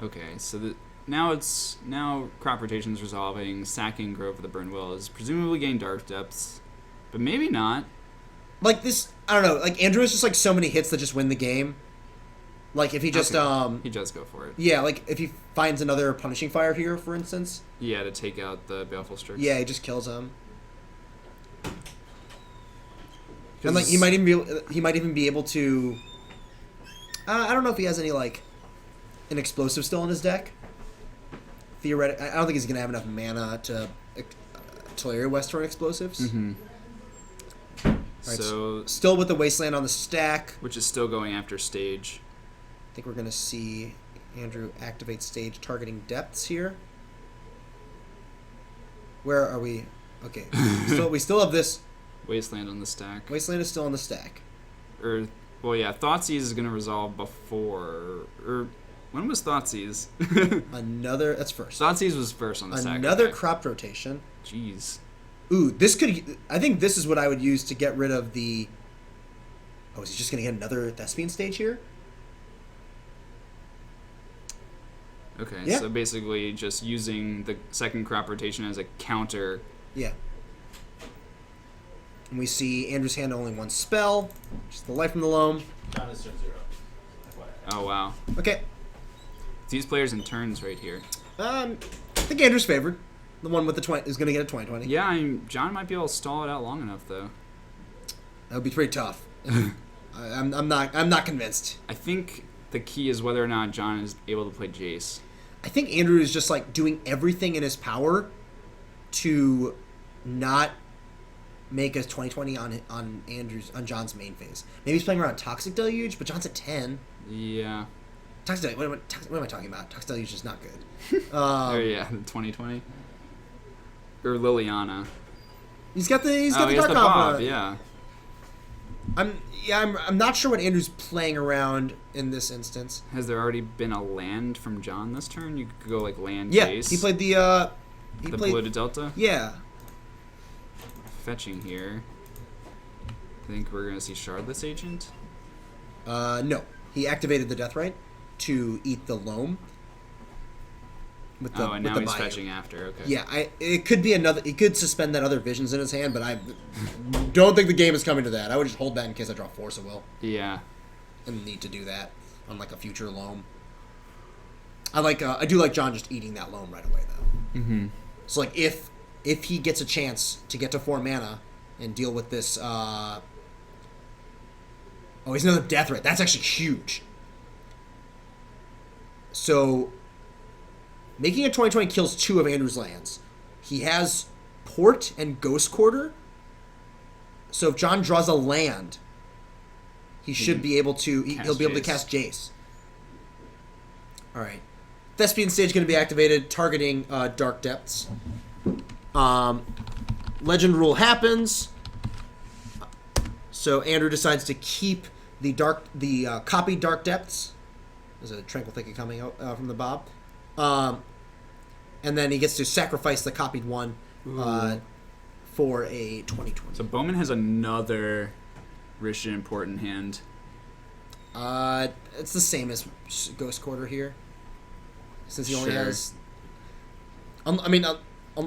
[SPEAKER 2] Okay, so now Crop Rotation's resolving, sacking Grove of the Burn Will is presumably getting Dark Depths, but maybe not.
[SPEAKER 1] Like, this... I don't know. Like, Andrew has just, like, so many hits that just win the game. Like, if he just,
[SPEAKER 2] He does go for it.
[SPEAKER 1] Yeah, like, if he finds another Punishing Fire here, for instance.
[SPEAKER 2] Yeah, to take out the Baleful Strix.
[SPEAKER 1] Yeah, he just kills him. And, like, he might even be able to... I don't know if he has any, like, an explosive still in his deck. Theoretically, I don't think he's going to have enough mana to Teleria West for explosives.
[SPEAKER 2] Mm-hmm.
[SPEAKER 1] Right,
[SPEAKER 2] So...
[SPEAKER 1] Still with the Wasteland on the stack.
[SPEAKER 2] Which is still going after stage.
[SPEAKER 1] I think we're going to see Andrew activate stage targeting depths here. Where are we? Okay. we still have this.
[SPEAKER 2] Wasteland on the stack.
[SPEAKER 1] Wasteland is still on the stack.
[SPEAKER 2] Well, yeah, Thoughtseize is going to resolve before... when was Thoughtseize?
[SPEAKER 1] Another... That's first.
[SPEAKER 2] Thoughtseize was first on the stack.
[SPEAKER 1] Another
[SPEAKER 2] okay.
[SPEAKER 1] Crop Rotation.
[SPEAKER 2] Jeez.
[SPEAKER 1] Ooh, this could... I think this is what I would use to get rid of the... Oh, is he just going to get another Thespian stage here?
[SPEAKER 2] Okay,
[SPEAKER 1] Yeah.
[SPEAKER 2] so basically just using the second Crop Rotation as a counter.
[SPEAKER 1] Yeah. And we see Andrew's hand only one spell, which is the Life from the Loam.
[SPEAKER 3] John is turn 0. FYI.
[SPEAKER 2] Oh, wow.
[SPEAKER 1] Okay.
[SPEAKER 2] These players in turns right here.
[SPEAKER 1] I think Andrew's favored. The one with the 20 is going to get a 20/20.
[SPEAKER 2] Yeah, I mean, John might be able to stall it out long enough, though.
[SPEAKER 1] That would be pretty tough. I'm not convinced.
[SPEAKER 2] I think the key is whether or not John is able to play Jace.
[SPEAKER 1] I think Andrew is just like doing everything in his power to not make a 20/20 on John's main phase. Maybe he's playing around Toxic Deluge, but John's at 10.
[SPEAKER 2] Yeah.
[SPEAKER 1] Toxic Deluge, what am I talking about? Toxic Deluge is not good.
[SPEAKER 2] Oh, yeah, 2020. Or Liliana.
[SPEAKER 1] He's got the
[SPEAKER 2] He has
[SPEAKER 1] Dark
[SPEAKER 2] the
[SPEAKER 1] Alpha.
[SPEAKER 2] Bob, yeah.
[SPEAKER 1] I'm not sure what Andrew's playing around in this instance.
[SPEAKER 2] Has there already been a land from John this turn? You could go like land
[SPEAKER 1] Yeah,
[SPEAKER 2] Jace.
[SPEAKER 1] he played the
[SPEAKER 2] the Polluted Delta.
[SPEAKER 1] Yeah.
[SPEAKER 2] Fetching here. I think we're gonna see Shardless Agent.
[SPEAKER 1] No. He activated the Deathrite to eat the Loam. With the,
[SPEAKER 2] and
[SPEAKER 1] with
[SPEAKER 2] now
[SPEAKER 1] the
[SPEAKER 2] he's
[SPEAKER 1] Bayou.
[SPEAKER 2] fetching after. Okay.
[SPEAKER 1] Yeah, it could be another. He could suspend that other Visions in his hand, but I don't think the game is coming to that. I would just hold that in case I draw Force of Will
[SPEAKER 2] Yeah.
[SPEAKER 1] and need to do that on like a future Loam. I do like John just eating that Loam right away though.
[SPEAKER 2] Mm-hmm.
[SPEAKER 1] So like if he gets a chance to get to 4 mana and deal with this, he's another Deathrite. That's actually huge. So, making a 20/20 kills 2 of Andrew's lands. He has Port and Ghost Quarter. So if John draws a land, he should be able to. He'll be able to cast Jace. All right. Thespian Stage going to be activated, targeting Dark Depths. Legend rule happens. So Andrew decides to keep the copied Dark Depths. There's a Tranquil Thicket coming out from the Bob. And then he gets to sacrifice the copied one for a 20/20.
[SPEAKER 2] So Bowman has another rich and important hand.
[SPEAKER 1] It's the same as Ghost Quarter here. Since he only has...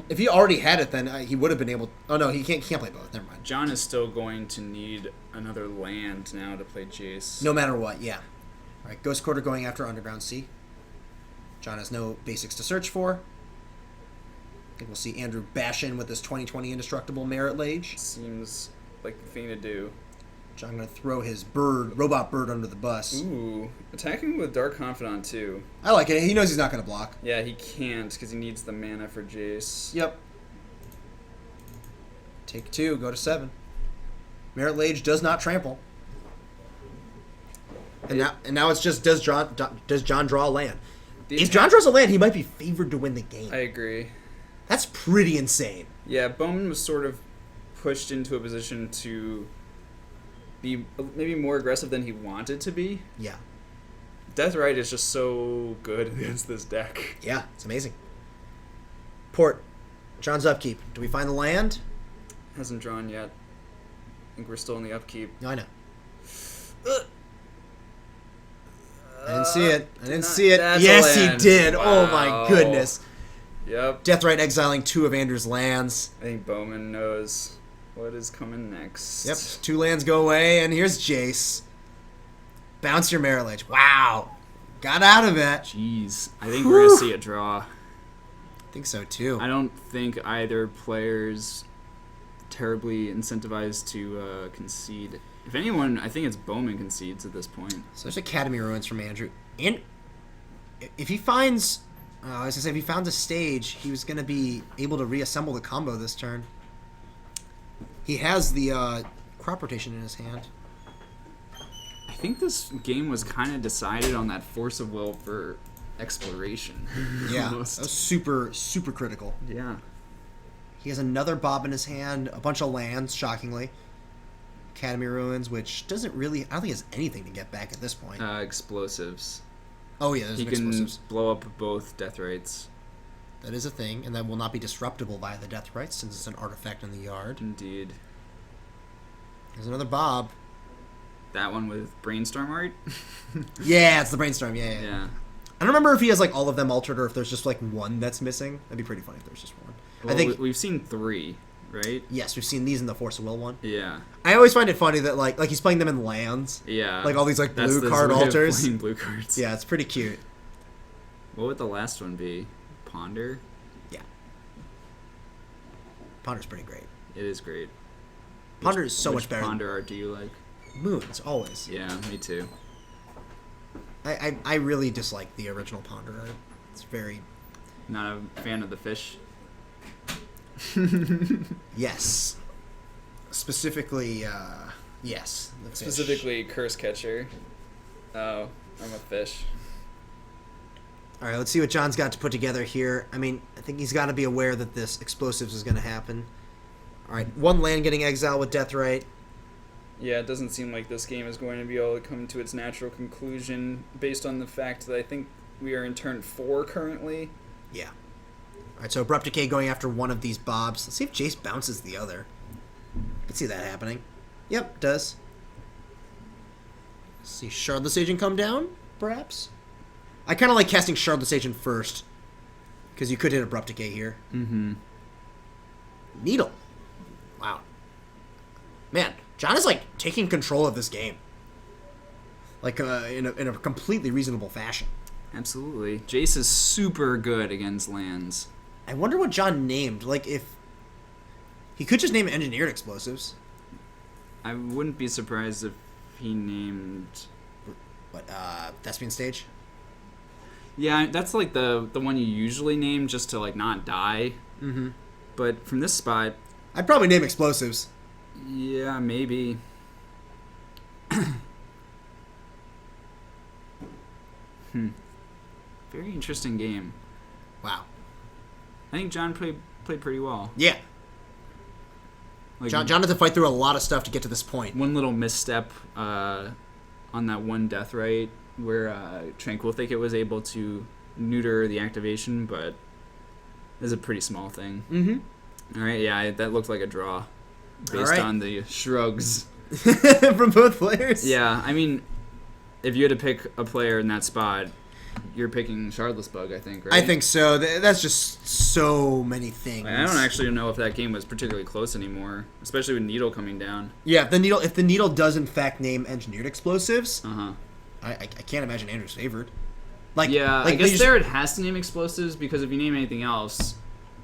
[SPEAKER 1] if he already had it, then he would have been able... Oh, no, he can't play both. Never mind.
[SPEAKER 2] John is still going to need another land now to play Jace.
[SPEAKER 1] No matter what, yeah. All right, Ghost Quarter going after Underground Sea. John has no basics to search for. I think we'll see Andrew bash in with this 20/20 Indestructible Merit Lage.
[SPEAKER 2] Seems like the thing to do.
[SPEAKER 1] John going to throw his robot bird under the bus.
[SPEAKER 2] Ooh, attacking with Dark Confidant too.
[SPEAKER 1] I like it. He knows he's not going to block.
[SPEAKER 2] Yeah, he can't because he needs the mana for Jace.
[SPEAKER 1] Yep. Take 2, go to 7. Merit Lage does not trample. And now it's just does John draw a land? If John draws a land, he might be favored to win the game.
[SPEAKER 2] I agree.
[SPEAKER 1] That's pretty insane.
[SPEAKER 2] Yeah, Bowman was sort of pushed into a position to be maybe more aggressive than he wanted to be.
[SPEAKER 1] Yeah.
[SPEAKER 2] Deathrite is just so good against this deck.
[SPEAKER 1] Yeah, it's amazing. Port. John's upkeep. Do we find the land?
[SPEAKER 2] Hasn't drawn yet. I think we're still in the upkeep.
[SPEAKER 1] No, I know. I didn't see it. I didn't see it.
[SPEAKER 2] That's
[SPEAKER 1] Yes,
[SPEAKER 2] a
[SPEAKER 1] he
[SPEAKER 2] land.
[SPEAKER 1] did.
[SPEAKER 2] Wow.
[SPEAKER 1] Oh, my goodness.
[SPEAKER 2] Yep.
[SPEAKER 1] Deathrite exiling 2 of Andrew's lands.
[SPEAKER 2] I think Bowman knows what is coming next.
[SPEAKER 1] Yep. 2 lands go away, and here's Jace. Bounce your Merit Lage. Wow. Got out of it.
[SPEAKER 2] Jeez. I think we're going to see a draw.
[SPEAKER 1] I think so, too.
[SPEAKER 2] I don't think either player's terribly incentivized to concede. If anyone, I think it's Bowman concedes at this point.
[SPEAKER 1] So there's Academy Ruins from Andrew. And if he finds... I was going to say, if he found a stage, he was going to be able to reassemble the combo this turn. He has the crop rotation in his hand.
[SPEAKER 2] I think this game was kind of decided on that force of will for exploration.
[SPEAKER 1] Yeah, that
[SPEAKER 2] almost.
[SPEAKER 1] was super, super critical.
[SPEAKER 2] Yeah.
[SPEAKER 1] He has another Bob in his hand, a bunch of lands, shockingly. Academy Ruins, which doesn't really... I don't think has anything to get back at this point.
[SPEAKER 2] Explosives.
[SPEAKER 1] Oh, yeah, there's
[SPEAKER 2] He
[SPEAKER 1] explosives.
[SPEAKER 2] can blow up both death rates.
[SPEAKER 1] That is a thing, and that will not be disruptible by the Death Rites, since it's an artifact in the yard.
[SPEAKER 2] Indeed.
[SPEAKER 1] There's another Bob.
[SPEAKER 2] That one with brainstorm art?
[SPEAKER 1] Yeah, it's the Brainstorm, yeah.
[SPEAKER 2] Yeah.
[SPEAKER 1] I don't remember if he has, like, all of them altered, or if there's just, like, one that's missing. That'd be pretty funny if there was just one.
[SPEAKER 2] Well,
[SPEAKER 1] I think...
[SPEAKER 2] we've seen 3, right?
[SPEAKER 1] Yes, we've seen these in the Force of Will one.
[SPEAKER 2] Yeah.
[SPEAKER 1] I always find it funny that, like he's playing them in lands.
[SPEAKER 2] Yeah.
[SPEAKER 1] Like, all these, like,
[SPEAKER 2] That's
[SPEAKER 1] blue
[SPEAKER 2] the
[SPEAKER 1] card
[SPEAKER 2] way of
[SPEAKER 1] alters.
[SPEAKER 2] playing blue cards.
[SPEAKER 1] Yeah, it's pretty cute.
[SPEAKER 2] What would the last one be? Ponder?
[SPEAKER 1] Yeah. Ponder's pretty great.
[SPEAKER 2] It is great.
[SPEAKER 1] Ponder is so
[SPEAKER 2] Which
[SPEAKER 1] much better.
[SPEAKER 2] Ponder art do you like?
[SPEAKER 1] Moons, always.
[SPEAKER 2] Yeah, me too.
[SPEAKER 1] I really dislike the original Ponder art. It's very...
[SPEAKER 2] Not a fan of the fish.
[SPEAKER 1] Yes. Specifically, yes. The fish.
[SPEAKER 2] Specifically, Curse Catcher. Oh, I'm a fish.
[SPEAKER 1] All right, let's see what John's got to put together here. I mean, I think he's got to be aware that this explosives is going to happen. All right, 1 land getting exiled with Deathrite.
[SPEAKER 2] Yeah, it doesn't seem like this game is going to be able to come to its natural conclusion based on the fact that I think we are in turn 4 currently.
[SPEAKER 1] Yeah. All right, so Abrupt Decay going after one of these Bobs. Let's see if Jace bounces the other. I can see that happening. Yep, it does. Let's see Shardless Agent come down, perhaps? I kind of like casting Shardless Agent first, because you could hit Abrupt Decay here.
[SPEAKER 2] Mm-hmm.
[SPEAKER 1] Needle. Wow. Man, John is, like, taking control of this game. Like, in a completely reasonable fashion.
[SPEAKER 2] Absolutely. Jace is super good against lands.
[SPEAKER 1] I wonder what John named. Like, if... He could just name Engineered Explosives.
[SPEAKER 2] I wouldn't be surprised if he named...
[SPEAKER 1] What, Thespian Stage?
[SPEAKER 2] Yeah, that's like the one you usually name just to like not die.
[SPEAKER 1] Mm-hmm.
[SPEAKER 2] But from this spot,
[SPEAKER 1] I'd probably name explosives.
[SPEAKER 2] yeah, maybe. Very interesting game.
[SPEAKER 1] Wow.
[SPEAKER 2] I think John played pretty well.
[SPEAKER 1] Yeah.
[SPEAKER 2] Like
[SPEAKER 1] John had to fight through a lot of stuff to get to this point.
[SPEAKER 2] one little misstep on that one death right where Tranquil Thicket was able to neuter the activation, but it's a pretty small thing.
[SPEAKER 1] Mm-hmm.
[SPEAKER 2] All right, yeah, that looked like a draw based
[SPEAKER 1] right.
[SPEAKER 2] on the shrugs.
[SPEAKER 1] From both players?
[SPEAKER 2] Yeah, I mean, if you had to pick a player in that spot, you're picking Shardless Bug, I think, right?
[SPEAKER 1] I think so. That's just so many things.
[SPEAKER 2] I don't actually know if that game was particularly close anymore, especially with Needle coming down.
[SPEAKER 1] Yeah, if the needle does in fact name engineered explosives,
[SPEAKER 2] Uh-huh.
[SPEAKER 1] I can't imagine Andrew's favored. Like,
[SPEAKER 2] Yeah,
[SPEAKER 1] like
[SPEAKER 2] I guess
[SPEAKER 1] they just-
[SPEAKER 2] there it has to name explosives, because if you name anything else,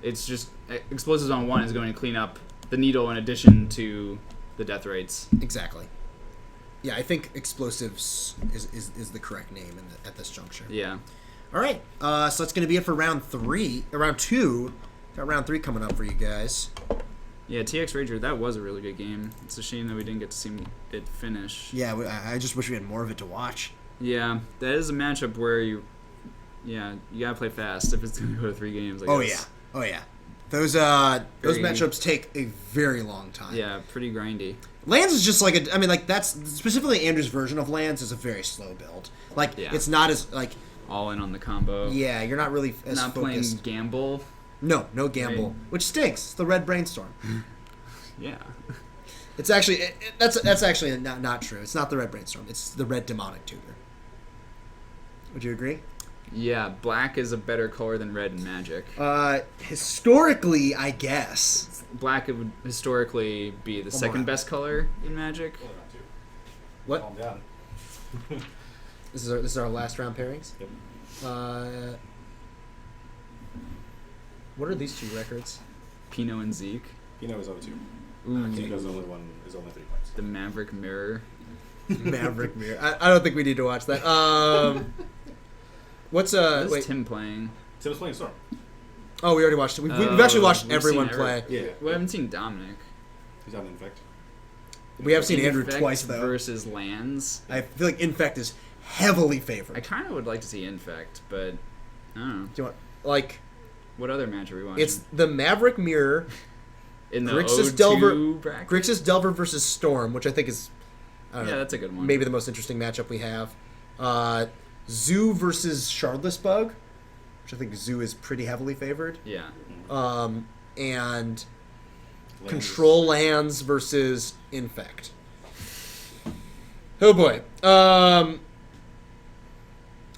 [SPEAKER 2] it's just explosives on one is going to clean up the Needle in addition to the death rates.
[SPEAKER 1] Exactly. Yeah, I think explosives is the correct name at this juncture.
[SPEAKER 2] Yeah.
[SPEAKER 1] All right, so that's going to be it for round 2. Got round 3 coming up for you guys.
[SPEAKER 2] Yeah, TX Rager, that was a really good game. It's a shame that we didn't get to see it finish.
[SPEAKER 1] Yeah, I just wish we had more of it to watch.
[SPEAKER 2] Yeah, that is a matchup where you gotta play fast if it's gonna go to 3 games. I guess.
[SPEAKER 1] Oh yeah. Those
[SPEAKER 2] Very-
[SPEAKER 1] matchups take a very long time.
[SPEAKER 2] Yeah, pretty grindy.
[SPEAKER 1] Lands is just like that's specifically Andrew's version of Lands is a very slow build. Like
[SPEAKER 2] Yeah.
[SPEAKER 1] it's not as like
[SPEAKER 2] All in on the combo.
[SPEAKER 1] yeah, you're not really as
[SPEAKER 2] Not
[SPEAKER 1] focused.
[SPEAKER 2] playing gamble.
[SPEAKER 1] No gamble,
[SPEAKER 2] Right.
[SPEAKER 1] which stinks. It's the red brainstorm.
[SPEAKER 2] Yeah.
[SPEAKER 1] It's actually that's actually not true. It's not the red brainstorm. It's the red demonic tutor. Would you agree?
[SPEAKER 2] Yeah, black is a better color than red in Magic.
[SPEAKER 1] Historically, I guess.
[SPEAKER 2] Black would historically be the second
[SPEAKER 1] round.
[SPEAKER 2] best color in Magic.
[SPEAKER 3] Well, not too.
[SPEAKER 1] What?
[SPEAKER 3] Calm down.
[SPEAKER 1] This is our last round pairings.
[SPEAKER 3] Yep.
[SPEAKER 1] What are these 2 records?
[SPEAKER 2] Pino and Zeke.
[SPEAKER 3] Pino is 0-2.
[SPEAKER 2] Ooh,
[SPEAKER 3] Zico's only 3 points.
[SPEAKER 2] the Maverick Mirror.
[SPEAKER 1] Maverick Mirror. I don't think we need to watch that. What's
[SPEAKER 2] What is
[SPEAKER 1] wait?
[SPEAKER 2] Tim playing?
[SPEAKER 3] Tim's playing Storm.
[SPEAKER 1] Oh, we already watched it. We've actually watched
[SPEAKER 2] We've
[SPEAKER 1] everyone
[SPEAKER 2] seen
[SPEAKER 1] play.
[SPEAKER 3] Yeah.
[SPEAKER 2] We haven't seen Dominic.
[SPEAKER 3] He's on Infect.
[SPEAKER 1] We have seen Andrew
[SPEAKER 2] Infect
[SPEAKER 1] twice though.
[SPEAKER 2] versus Lands.
[SPEAKER 1] I feel like Infect is heavily favored.
[SPEAKER 2] I kind of would like to see Infect, but I don't know.
[SPEAKER 1] Do you want like
[SPEAKER 2] What other match are we watching?
[SPEAKER 1] it's the Maverick Mirror,
[SPEAKER 2] in the
[SPEAKER 1] Grixis
[SPEAKER 2] 0-2
[SPEAKER 1] Delver-
[SPEAKER 2] bracket?
[SPEAKER 1] Grixis Delver versus Storm, which I think is I don't
[SPEAKER 2] Yeah,
[SPEAKER 1] know,
[SPEAKER 2] that's a good one.
[SPEAKER 1] maybe the most interesting matchup we have. Zoo versus Shardless Bug, which I think Zoo is pretty heavily favored.
[SPEAKER 2] Yeah.
[SPEAKER 1] And
[SPEAKER 3] Lands.
[SPEAKER 1] Control Lands versus Infect. Oh boy.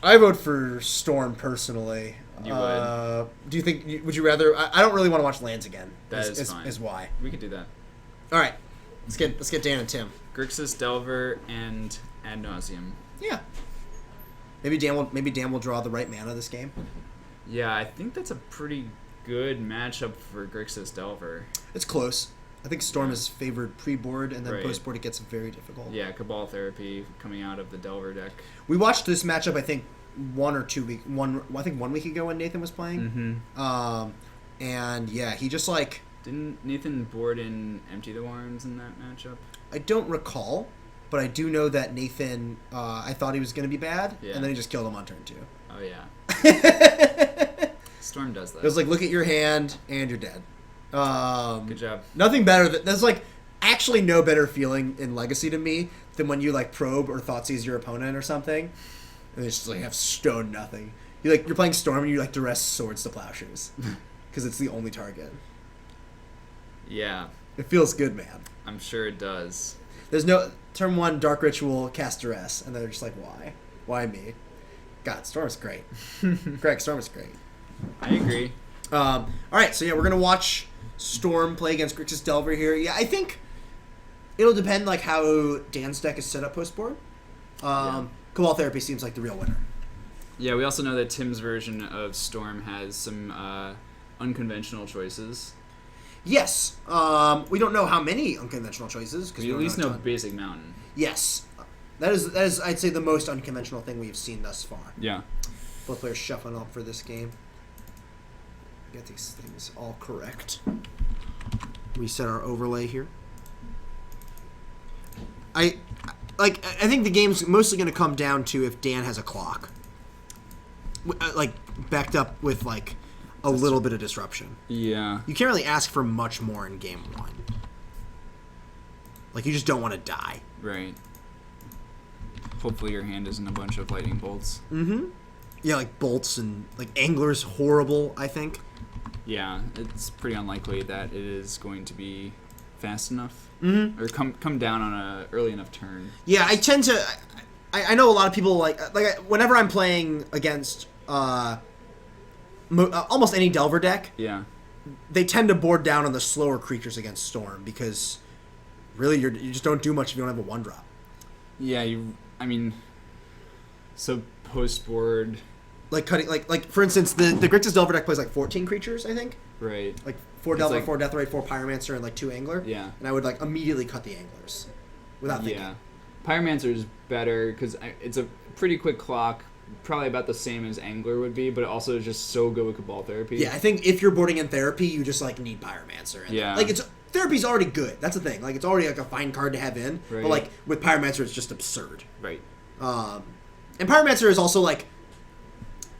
[SPEAKER 1] I vote for Storm personally.
[SPEAKER 2] You would.
[SPEAKER 1] Do you think? Would you rather? I don't really want to watch Lands again.
[SPEAKER 2] That is fine.
[SPEAKER 1] Is why.
[SPEAKER 2] We could do that.
[SPEAKER 1] All right. Let's get Dan and Tim.
[SPEAKER 2] Grixis, Delver, and Ad Nauseam.
[SPEAKER 1] Yeah. Maybe Dan will draw the right mana this game.
[SPEAKER 2] Yeah, I think that's a pretty good matchup for Grixis Delver.
[SPEAKER 1] It's close. I think Storm is favored pre-board, and then
[SPEAKER 2] Right.
[SPEAKER 1] post-board it gets very difficult.
[SPEAKER 2] Yeah, Cabal Therapy coming out of the Delver deck.
[SPEAKER 1] We watched this matchup, I think, 1 or 2 weeks. I think 1 week ago when Nathan was playing.
[SPEAKER 2] Mm-hmm.
[SPEAKER 1] And yeah, he just like
[SPEAKER 2] Didn't Nathan board in Empty the Warrens in that matchup?
[SPEAKER 1] I don't recall, but I do know that Nathan. I thought he was going to be bad,
[SPEAKER 2] Yeah.
[SPEAKER 1] and then he just killed him on turn 2.
[SPEAKER 2] Oh, yeah. Storm does that.
[SPEAKER 1] It was like, look at your hand, and you're dead.
[SPEAKER 2] Good job.
[SPEAKER 1] Nothing better. There's like actually no better feeling in Legacy to me than when you like probe or Thoughtseize your opponent or something, and they just like have stone nothing. You're playing Storm and you like duress Swords to Plowshares because it's the only target.
[SPEAKER 2] Yeah,
[SPEAKER 1] It feels good, man.
[SPEAKER 2] I'm sure it does.
[SPEAKER 1] There's no turn 1 Dark Ritual cast duress, and they're just like, why me? God, Storm is great. Greg, Storm is great.
[SPEAKER 2] I agree.
[SPEAKER 1] All right, so yeah, we're gonna watch Storm play against Grixis Delver here. Yeah, I think it'll depend like how Dan's deck is set up post board. Cabal Therapy seems like the real winner.
[SPEAKER 2] Yeah, we also know that Tim's version of Storm has some unconventional choices.
[SPEAKER 1] Yes, we don't know how many unconventional choices because
[SPEAKER 2] We at least know Basic Mountain.
[SPEAKER 1] Yes, that is I'd say the most unconventional thing we've seen thus far.
[SPEAKER 2] Yeah.
[SPEAKER 1] Both players shuffling up for this game. Get these things all correct. Reset our overlay here. I think the game's mostly going to come down to if Dan has a clock, like backed up with like a little bit of disruption.
[SPEAKER 2] Yeah.
[SPEAKER 1] You can't really ask for much more in game one. Like you just don't want to die.
[SPEAKER 2] Right. Hopefully your hand isn't a bunch of lightning bolts.
[SPEAKER 1] Mm-hmm. Yeah, like bolts and like Angler's horrible, I think.
[SPEAKER 2] Yeah, it's pretty unlikely that it is going to be fast enough
[SPEAKER 1] Mm-hmm.
[SPEAKER 2] or come down on a early enough turn.
[SPEAKER 1] Yeah, I tend to. I know a lot of people whenever I'm playing against almost any Delver deck,
[SPEAKER 2] Yeah.
[SPEAKER 1] they tend to board down on the slower creatures against Storm because really you just don't do much if you don't have a 1-drop.
[SPEAKER 2] Yeah, so post board,
[SPEAKER 1] Like cutting, like for instance, the Grixis Delver deck plays like 14 creatures, I think.
[SPEAKER 2] right?
[SPEAKER 1] Like 4
[SPEAKER 2] It's
[SPEAKER 1] Delver,
[SPEAKER 2] like-
[SPEAKER 1] 4 Deathrite, 4 Pyromancer, and like 2 Angler.
[SPEAKER 2] Yeah.
[SPEAKER 1] And I would like immediately cut the Anglers without thinking.
[SPEAKER 2] Yeah. Pyromancer is better because it's a pretty quick clock, probably about the same as Angler would be, but it also is just so good with Cabal Therapy.
[SPEAKER 1] Yeah, I think if you're boarding in Therapy, you just like need Pyromancer. And
[SPEAKER 2] Yeah.
[SPEAKER 1] like Therapy's already good. That's the thing. Like it's already like a fine card to have in.
[SPEAKER 2] Right.
[SPEAKER 1] But like with Pyromancer, it's just absurd.
[SPEAKER 2] Right.
[SPEAKER 1] And Pyromancer is also like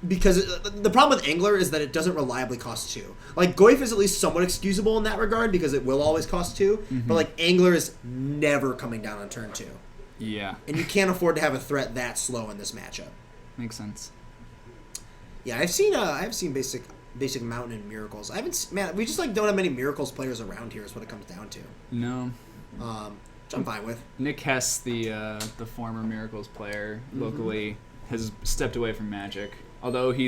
[SPEAKER 1] because the problem with Angler is that it doesn't reliably cost 2. Like Goyf is at least somewhat excusable in that regard because it will always cost 2.
[SPEAKER 2] Mm-hmm.
[SPEAKER 1] But like Angler is never coming down on turn 2,
[SPEAKER 2] Yeah.
[SPEAKER 1] and you can't afford to have a threat that slow in this matchup.
[SPEAKER 2] Makes sense.
[SPEAKER 1] Yeah, I've seen basic Mountain and Miracles. I haven't man. We just like don't have many Miracles players around here. Is what it comes down to.
[SPEAKER 2] No.
[SPEAKER 1] Which I'm fine with.
[SPEAKER 2] Nick Hess, the former Miracles player locally, has stepped away from Magic. Although he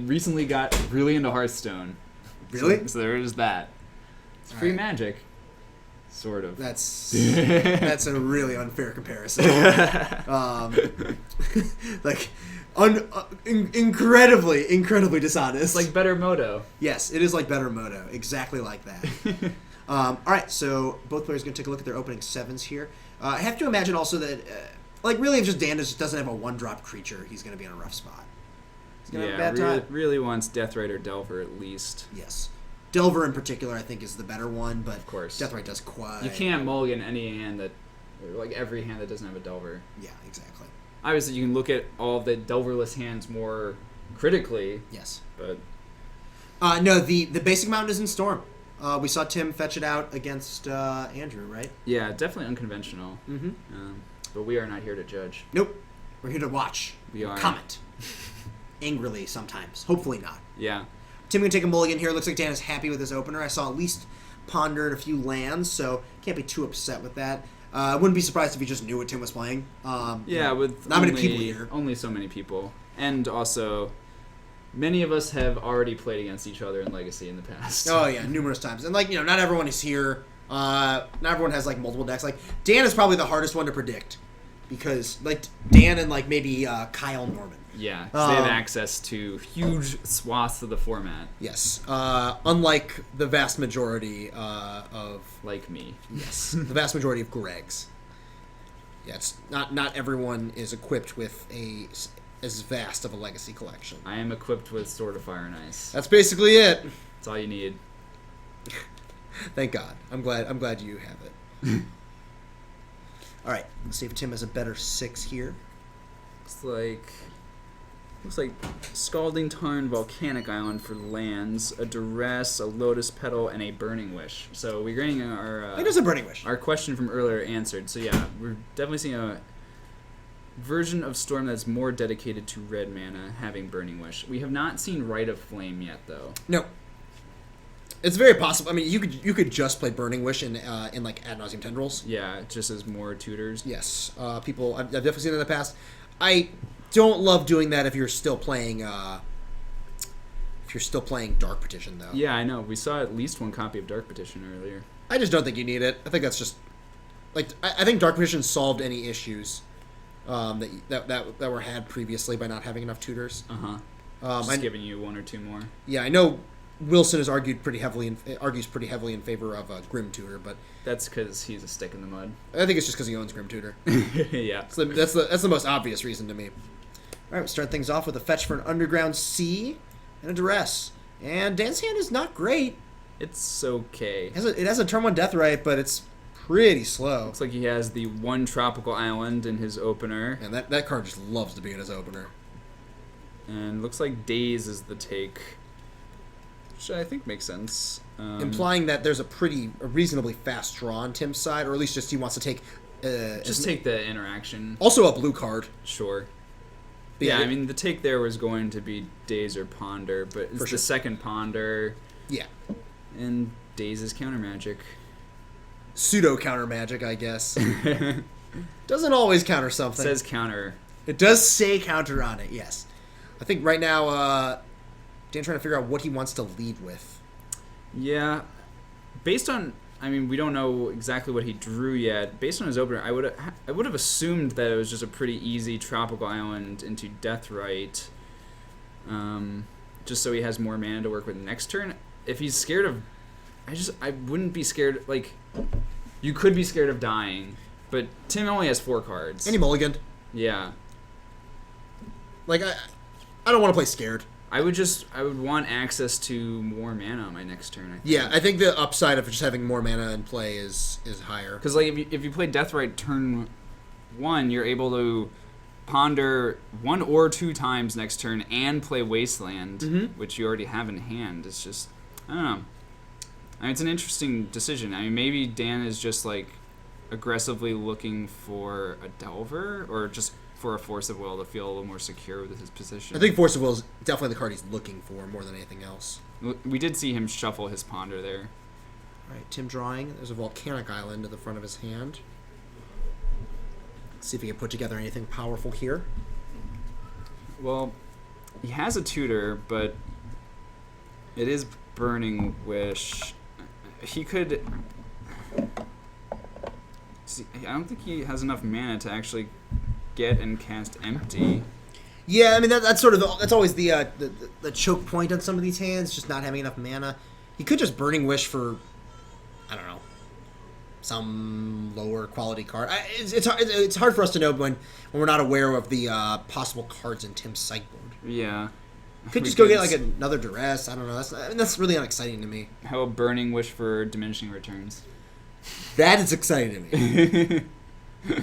[SPEAKER 2] recently got really into Hearthstone.
[SPEAKER 1] Really?
[SPEAKER 2] So there is that. It's free
[SPEAKER 1] Alright.
[SPEAKER 2] Magic. Sort of.
[SPEAKER 1] That's a really unfair comparison. Like, incredibly dishonest.
[SPEAKER 2] It's like better Moto.
[SPEAKER 1] Yes, it is like better Moto. Exactly like that. All right, so both players are going to take a look at their opening 7s here. I have to imagine also that, like, really, if just Dan just doesn't have a 1-drop creature, he's going to be in a rough spot. He's going to have a bad time.
[SPEAKER 2] Really wants Deathrite or Delver at least.
[SPEAKER 1] Yes. Delver in particular, I think, is the better one, but
[SPEAKER 2] Of course.
[SPEAKER 1] Deathrite does quite.
[SPEAKER 2] You can't mulligan any hand every hand that doesn't have a Delver.
[SPEAKER 1] Yeah, exactly.
[SPEAKER 2] Obviously, you can look at all of the Delverless hands more critically,
[SPEAKER 1] Yes.
[SPEAKER 2] but
[SPEAKER 1] No, the basic mountain is in Storm. We saw Tim fetch it out against Andrew, right?
[SPEAKER 2] yeah, definitely unconventional.
[SPEAKER 1] Mm-hmm.
[SPEAKER 2] But we are not here to judge.
[SPEAKER 1] Nope. We're here to watch.
[SPEAKER 2] We are.
[SPEAKER 1] Comment. Angrily sometimes. Hopefully not.
[SPEAKER 2] Yeah.
[SPEAKER 1] Tim going to take a mulligan here. Looks like Dan is happy with his opener. I saw at least Ponder and a few lands, so can't be too upset with that. I wouldn't be surprised if he just knew what Tim was playing.
[SPEAKER 2] Yeah, with
[SPEAKER 1] not many people here.
[SPEAKER 2] Only so many people. And also, many of us have already played against each other in Legacy in the past.
[SPEAKER 1] Oh yeah, numerous times. And like, not everyone is here. Not everyone has like multiple decks. Like Dan is probably the hardest one to predict because like Dan and like maybe Kyle Norman.
[SPEAKER 2] Yeah, 'cause they have access to huge swaths of the format,
[SPEAKER 1] Yes. Unlike the vast majority of
[SPEAKER 2] like me.
[SPEAKER 1] yes, the vast majority of Gregs. Yes, not everyone is equipped with as vast of a legacy collection.
[SPEAKER 2] I am equipped with Sword of Fire and Ice.
[SPEAKER 1] That's basically it.
[SPEAKER 2] That's all you need.
[SPEAKER 1] Thank God. I'm glad you have it. All right. Let's see if Tim has a better 6 here.
[SPEAKER 2] Looks like Scalding Tarn, Volcanic Island for lands, a Duress, a Lotus Petal, and a Burning Wish. So we're getting
[SPEAKER 1] It is a Burning Wish.
[SPEAKER 2] our question from earlier answered. So yeah, we're definitely seeing a version of Storm that's more dedicated to red mana, having Burning Wish. We have not seen Rite of Flame yet, though.
[SPEAKER 1] No. It's very possible. I mean, you could just play Burning Wish in like Ad Nauseam Tendrils.
[SPEAKER 2] Yeah, just as more tutors.
[SPEAKER 1] Yes. People. I've definitely seen it in the past. I don't love doing that if you're still playing. If you're still playing Dark Petition, though.
[SPEAKER 2] Yeah, I know. We saw at least one copy of Dark Petition earlier.
[SPEAKER 1] I just don't think you need it. I think that's just like I think Dark Petition solved any issues that were had previously by not having enough tutors.
[SPEAKER 2] Just giving you one or two more.
[SPEAKER 1] Yeah, I know Wilson has argues pretty heavily in favor of a Grim Tutor, but
[SPEAKER 2] That's because he's a stick in the mud.
[SPEAKER 1] I think it's just because he owns Grim Tutor.
[SPEAKER 2] Yeah.
[SPEAKER 1] That's the most obvious reason to me. All right, we'll start things off with a fetch for an Underground Sea and a Duress. And Dan's hand is not great.
[SPEAKER 2] It's okay.
[SPEAKER 1] It has a turn 1 Death Right, but it's pretty slow.
[SPEAKER 2] Looks like he has the 1 tropical island in his opener.
[SPEAKER 1] And that card just loves to be in his opener.
[SPEAKER 2] And looks like Daze is the take, which I think makes sense.
[SPEAKER 1] Implying that there's a reasonably fast draw on Tim's side, or at least just he wants to take...
[SPEAKER 2] just take the interaction.
[SPEAKER 1] Also a blue card.
[SPEAKER 2] Sure.
[SPEAKER 1] But
[SPEAKER 2] Yeah, I mean, the take there was going to be Daze or Ponder, but it's the second Ponder.
[SPEAKER 1] Yeah.
[SPEAKER 2] And Daze is counter magic.
[SPEAKER 1] Pseudo counter magic, I guess. Doesn't always counter something.
[SPEAKER 2] It says counter.
[SPEAKER 1] It does say counter on it, yes. I think right now, Dan's trying to figure out what he wants to lead with.
[SPEAKER 2] Yeah. Based on... I mean, we don't know exactly what he drew yet. Based on his opener, I would have assumed that it was just a pretty easy tropical island into Deathrite, just so he has more mana to work with next turn. If he's scared of, I wouldn't be scared. Like, you could be scared of dying, but Tim only has 4 cards.
[SPEAKER 1] Any mulligan.
[SPEAKER 2] Yeah.
[SPEAKER 1] Like I don't want to play scared.
[SPEAKER 2] I would want access to more mana on my next turn. I think.
[SPEAKER 1] Yeah, I think the upside of just having more mana in play is higher.
[SPEAKER 2] Because like if you play Deathrite turn 1, you're able to ponder 1 or 2 times next turn and play Wasteland, which you already have in hand. It's just, I don't know. I mean, it's an interesting decision. I mean, maybe Dan is just like aggressively looking for a Delver or just for a Force of Will to feel a little more secure with his position.
[SPEAKER 1] I think Force of Will is definitely the card he's looking for more than anything else.
[SPEAKER 2] We did see him shuffle his Ponder there.
[SPEAKER 1] All right, Tim drawing. There's a Volcanic Island at the front of his hand. Let's see if he can put together anything powerful here.
[SPEAKER 2] Well, he has a tutor, but it is Burning Wish. He could... See, I don't think he has enough mana to actually get and cast Empty.
[SPEAKER 1] Yeah, I mean that's always the choke point on some of these hands, just not having enough mana. He could just Burning Wish for, I don't know, some lower quality card. It's hard for us to know when we're not aware of the possible cards in Tim's sideboard.
[SPEAKER 2] Yeah.
[SPEAKER 1] Could just go get like another Duress. I don't know. That's really unexciting to me.
[SPEAKER 2] How about Burning Wish for diminishing returns?
[SPEAKER 1] That is exciting to me.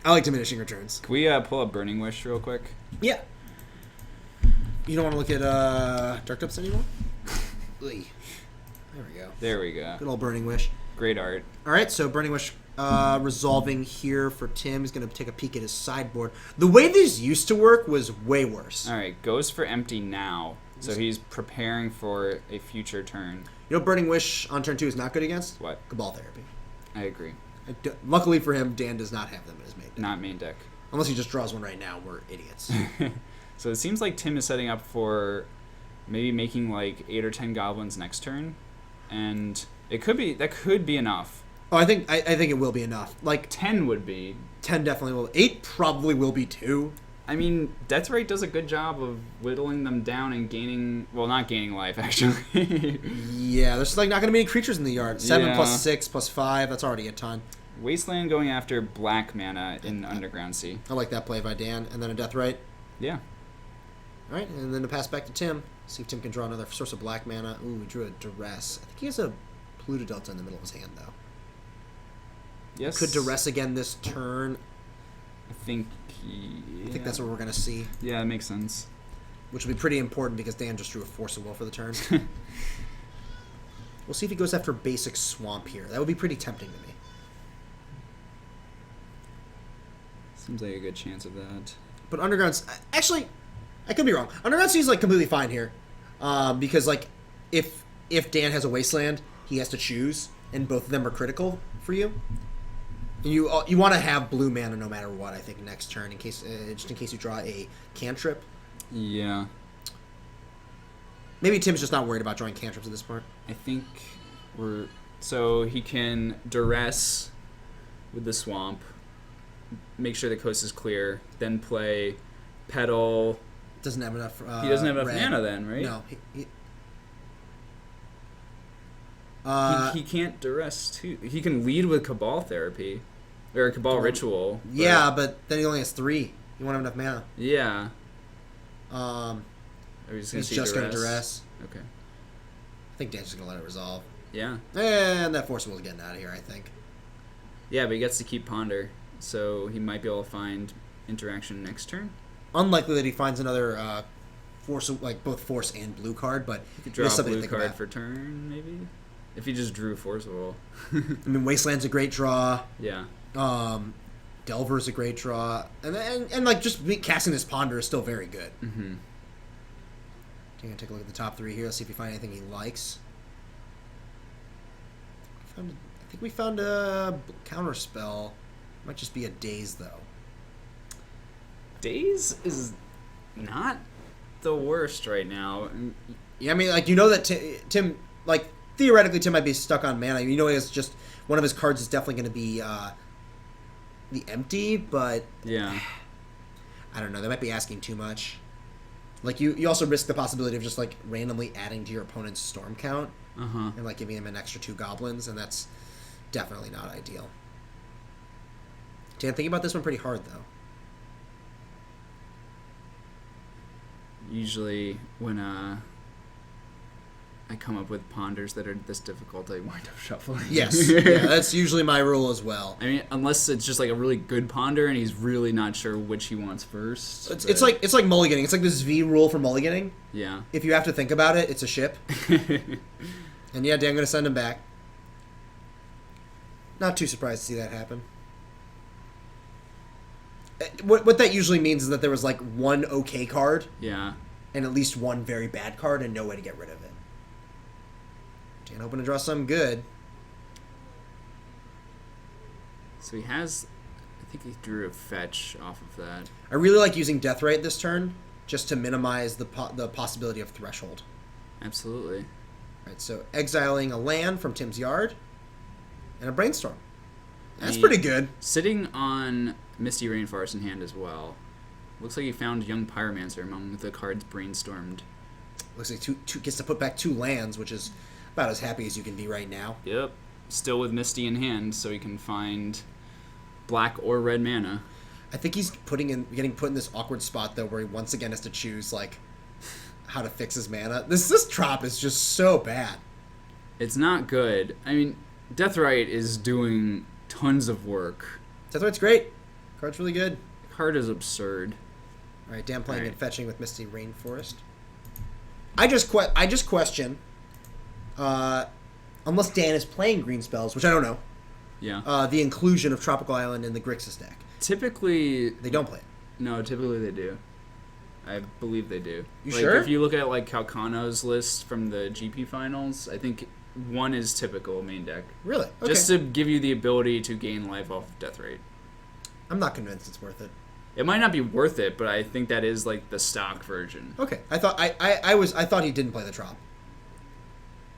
[SPEAKER 1] I like diminishing returns.
[SPEAKER 2] Can we pull up Burning Wish real quick?
[SPEAKER 1] Yeah. You don't want to look at Dark Depths anymore? There we go.
[SPEAKER 2] There we go.
[SPEAKER 1] Good old Burning Wish.
[SPEAKER 2] Great art.
[SPEAKER 1] All right, so Burning Wish resolving here for Tim. He's going to take a peek at his sideboard. The way these used to work was way worse.
[SPEAKER 2] All right, goes for Empty now. So he's preparing for a future turn.
[SPEAKER 1] You know, Burning Wish on turn 2 is not good against?
[SPEAKER 2] What?
[SPEAKER 1] Cabal Therapy.
[SPEAKER 2] I agree.
[SPEAKER 1] Luckily for him, Dan does not have them in his main deck.
[SPEAKER 2] Not main deck.
[SPEAKER 1] Unless he just draws one right now. We're idiots.
[SPEAKER 2] So it seems like Tim is setting up for maybe making like 8 or 10 goblins next turn, and that could be enough.
[SPEAKER 1] Oh, I think it will be enough. Like
[SPEAKER 2] 10 would be.
[SPEAKER 1] 10 definitely will. 8 probably will be too.
[SPEAKER 2] I mean, Deathrite does a good job of whittling them down and gaining, well, not gaining life, actually.
[SPEAKER 1] Yeah, there's like not going to be any creatures in the yard. 7
[SPEAKER 2] Yeah.
[SPEAKER 1] plus 6 plus 5, that's already a ton.
[SPEAKER 2] Wasteland going after black mana in Underground Sea.
[SPEAKER 1] I like that play by Dan. And then a Deathrite.
[SPEAKER 2] Yeah.
[SPEAKER 1] All right, and then to pass back to Tim. See if Tim can draw another source of black mana. Ooh, he drew a Duress. I think he has a Pluto Delta in the middle of his hand, though.
[SPEAKER 2] Yes.
[SPEAKER 1] Could Duress again this turn.
[SPEAKER 2] I think
[SPEAKER 1] that's what we're going to see.
[SPEAKER 2] Yeah, that makes sense.
[SPEAKER 1] Which will be pretty important because Dan just drew a Force of Will for the turn. We'll see if he goes after basic Swamp here. That would be pretty tempting to me.
[SPEAKER 2] Seems like a good chance of that.
[SPEAKER 1] But Underground's... Actually, I could be wrong. Underground seems like completely fine here. Because, like, if Dan has a Wasteland, he has to choose, and both of them are critical for you. And you want to have blue mana no matter what, I think, next turn, just in case you draw a cantrip.
[SPEAKER 2] Yeah.
[SPEAKER 1] Maybe Tim's just not worried about drawing cantrips at this point.
[SPEAKER 2] I think so he can Duress with the Swamp, make sure the coast is clear, then play Petal.
[SPEAKER 1] Doesn't have enough.
[SPEAKER 2] He doesn't have enough
[SPEAKER 1] red.
[SPEAKER 2] mana then, right?
[SPEAKER 1] No.
[SPEAKER 2] He can't Duress too. He can lead with Cabal Therapy, or Cabal Ritual.
[SPEAKER 1] Yeah, but then he only has 3. You won't have enough mana.
[SPEAKER 2] Yeah. Are we just gonna
[SPEAKER 1] He's
[SPEAKER 2] see
[SPEAKER 1] just
[SPEAKER 2] duress?
[SPEAKER 1] going to duress.
[SPEAKER 2] Okay.
[SPEAKER 1] I think Dan's just going to let it resolve.
[SPEAKER 2] Yeah.
[SPEAKER 1] And that Force Will's getting out of here, I think.
[SPEAKER 2] Yeah, but he gets to keep Ponder, so he might be able to find interaction next turn.
[SPEAKER 1] Unlikely that he finds another Force, like both Force and blue card, but
[SPEAKER 2] He could draw
[SPEAKER 1] it's
[SPEAKER 2] a
[SPEAKER 1] something to
[SPEAKER 2] blue
[SPEAKER 1] think
[SPEAKER 2] card
[SPEAKER 1] about.
[SPEAKER 2] for turn, maybe? If he just drew Forcible.
[SPEAKER 1] I mean, Wasteland's a great draw.
[SPEAKER 2] Yeah.
[SPEAKER 1] Delver's a great draw. And like, just casting this Ponder is still very good.
[SPEAKER 2] Mm-hmm.
[SPEAKER 1] I'm going to take a look at the top 3 here. Let's see if we find anything he likes. I think we found a counter spell. Might just be a Daze, though.
[SPEAKER 2] Daze is not the worst right now.
[SPEAKER 1] Yeah, I mean, like, you know that Tim, like, theoretically, Tim might be stuck on mana. You know, he has just one of his cards is definitely going to be the empty, but
[SPEAKER 2] Yeah.
[SPEAKER 1] I don't know. That might be asking too much. Like, you also risk the possibility of just, like, randomly adding to your opponent's storm count
[SPEAKER 2] Uh-huh.
[SPEAKER 1] and, like, giving him an extra 2 goblins, and that's definitely not ideal. Dan, think about this one pretty hard, though.
[SPEAKER 2] Usually when I come up with ponders that are this difficult, I wind up shuffling.
[SPEAKER 1] Yes. Yeah, that's usually my rule as well.
[SPEAKER 2] I mean, unless it's just like a really good ponder and he's really not sure which he wants first.
[SPEAKER 1] It's like mulliganing. It's like this V rule for mulliganing.
[SPEAKER 2] Yeah.
[SPEAKER 1] If you have to think about it, it's a ship. And yeah, Dan, I'm going to send him back. Not too surprised to see that happen. What that usually means is that there was like one okay card
[SPEAKER 2] Yeah.
[SPEAKER 1] and at least one very bad card and no way to get rid of it. Dan hoping to draw some good.
[SPEAKER 2] So he has, I think he drew a fetch off of that.
[SPEAKER 1] I really like using Deathrite this turn just to minimize the possibility of Threshold.
[SPEAKER 2] Absolutely.
[SPEAKER 1] Right, so exiling a land from Tim's yard and a Brainstorm. That's
[SPEAKER 2] I mean,
[SPEAKER 1] pretty good.
[SPEAKER 2] Sitting on Misty Rainforest in hand as well. Looks like he found Young Pyromancer among the cards brainstormed.
[SPEAKER 1] Looks like two gets to put back 2 lands, which is about as happy as you can be right now.
[SPEAKER 2] Yep. Still with Misty in hand, so he can find black or red mana.
[SPEAKER 1] I think he's getting put in this awkward spot though, where he once again has to choose like how to fix his mana. This trop is just so bad.
[SPEAKER 2] It's not good. I mean, Deathrite is doing tons of work.
[SPEAKER 1] Deathrite's great. Card's really good.
[SPEAKER 2] The card is absurd.
[SPEAKER 1] All right, Dan playing
[SPEAKER 2] All right.
[SPEAKER 1] and fetching with Misty Rainforest. I just question, unless Dan is playing green spells, which I don't know,
[SPEAKER 2] Yeah.
[SPEAKER 1] the inclusion of Tropical Island in the Grixis deck.
[SPEAKER 2] Typically,
[SPEAKER 1] They don't play it.
[SPEAKER 2] no, typically they do. I believe they do.
[SPEAKER 1] You
[SPEAKER 2] like,
[SPEAKER 1] sure?
[SPEAKER 2] If you look at like Calcano's list from the GP finals, I think one is typical main deck.
[SPEAKER 1] Really? Okay.
[SPEAKER 2] Just to give you the ability to gain life off of Deathrite.
[SPEAKER 1] I'm not convinced it's worth it.
[SPEAKER 2] It might not be worth it, but I think that is like the stock version.
[SPEAKER 1] Okay, I thought he didn't play the trop.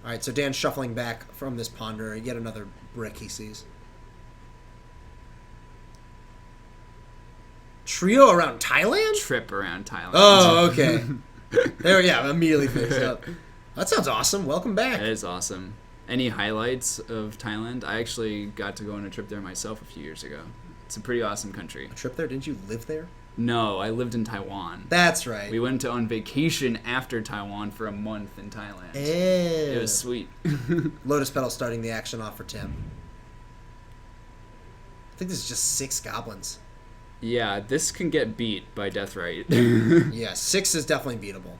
[SPEAKER 1] All right, so Dan's shuffling back from this ponder. Yet another brick he sees. Trio around Thailand?
[SPEAKER 2] Trip around Thailand.
[SPEAKER 1] Oh, okay. There, yeah, immediately fixed up. That sounds awesome. Welcome back.
[SPEAKER 2] That is awesome. Any highlights of Thailand? I actually got to go on a trip there myself a few years ago. It's a pretty awesome country.
[SPEAKER 1] A trip there? Didn't you live there?
[SPEAKER 2] No, I lived in Taiwan.
[SPEAKER 1] That's right.
[SPEAKER 2] We went on vacation after Taiwan for a month in Thailand.
[SPEAKER 1] Ew.
[SPEAKER 2] It was sweet.
[SPEAKER 1] Lotus Petal starting the action off for Tim. I think this is just 6 goblins.
[SPEAKER 2] Yeah, this can get beat by Deathrite.
[SPEAKER 1] Yeah, 6 is definitely beatable.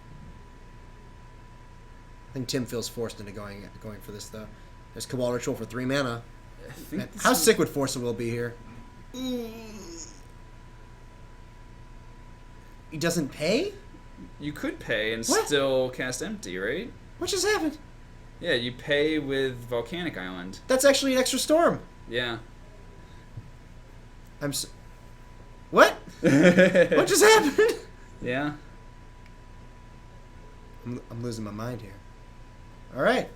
[SPEAKER 1] I think Tim feels forced into going for this though. There's Cabal Ritual for 3 mana.
[SPEAKER 2] I think
[SPEAKER 1] Man,
[SPEAKER 2] this
[SPEAKER 1] how
[SPEAKER 2] is-
[SPEAKER 1] sick would Forcible be here? He doesn't pay?
[SPEAKER 2] You could pay and
[SPEAKER 1] What?
[SPEAKER 2] still cast Empty, right?
[SPEAKER 1] What just happened?
[SPEAKER 2] Yeah, you pay with Volcanic Island.
[SPEAKER 1] That's actually an extra storm.
[SPEAKER 2] Yeah.
[SPEAKER 1] What? What just happened?
[SPEAKER 2] Yeah.
[SPEAKER 1] I'm losing my mind here. All right.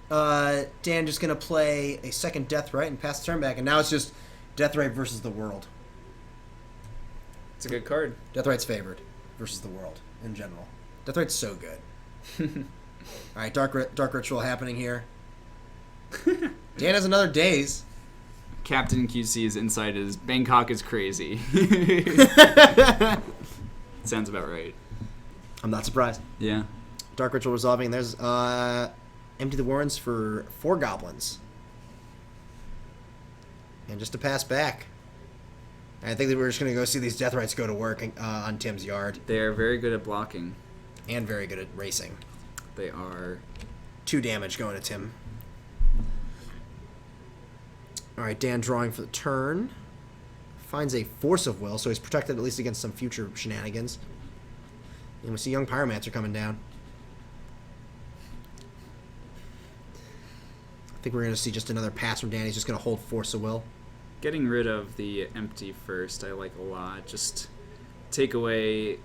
[SPEAKER 1] Dan just going to play a second Deathrite and pass the turn back, and now it's just Deathrite versus the world.
[SPEAKER 2] It's a good card.
[SPEAKER 1] Deathrite's favored versus the world in general. Deathrite's so good. All right, dark ritual happening here. Dan has another Daze.
[SPEAKER 2] Captain QC's insight is Bangkok is crazy. Sounds about right.
[SPEAKER 1] I'm not surprised.
[SPEAKER 2] Yeah.
[SPEAKER 1] Dark Ritual resolving. There's empty the warrens for 4 goblins. And just to pass back. I think that we're just going to go see these Death Rites go to work on Tim's yard.
[SPEAKER 2] They are very good at blocking.
[SPEAKER 1] And very good at racing.
[SPEAKER 2] They are.
[SPEAKER 1] 2 damage going to Tim. Alright, Dan drawing for the turn. Finds a Force of Will, so he's protected at least against some future shenanigans. And we see Young Pyromancer coming down. I think we're going to see just another pass from Dan. He's just going to hold Force of Will.
[SPEAKER 2] Getting rid of the empty first, I like a lot. Just take away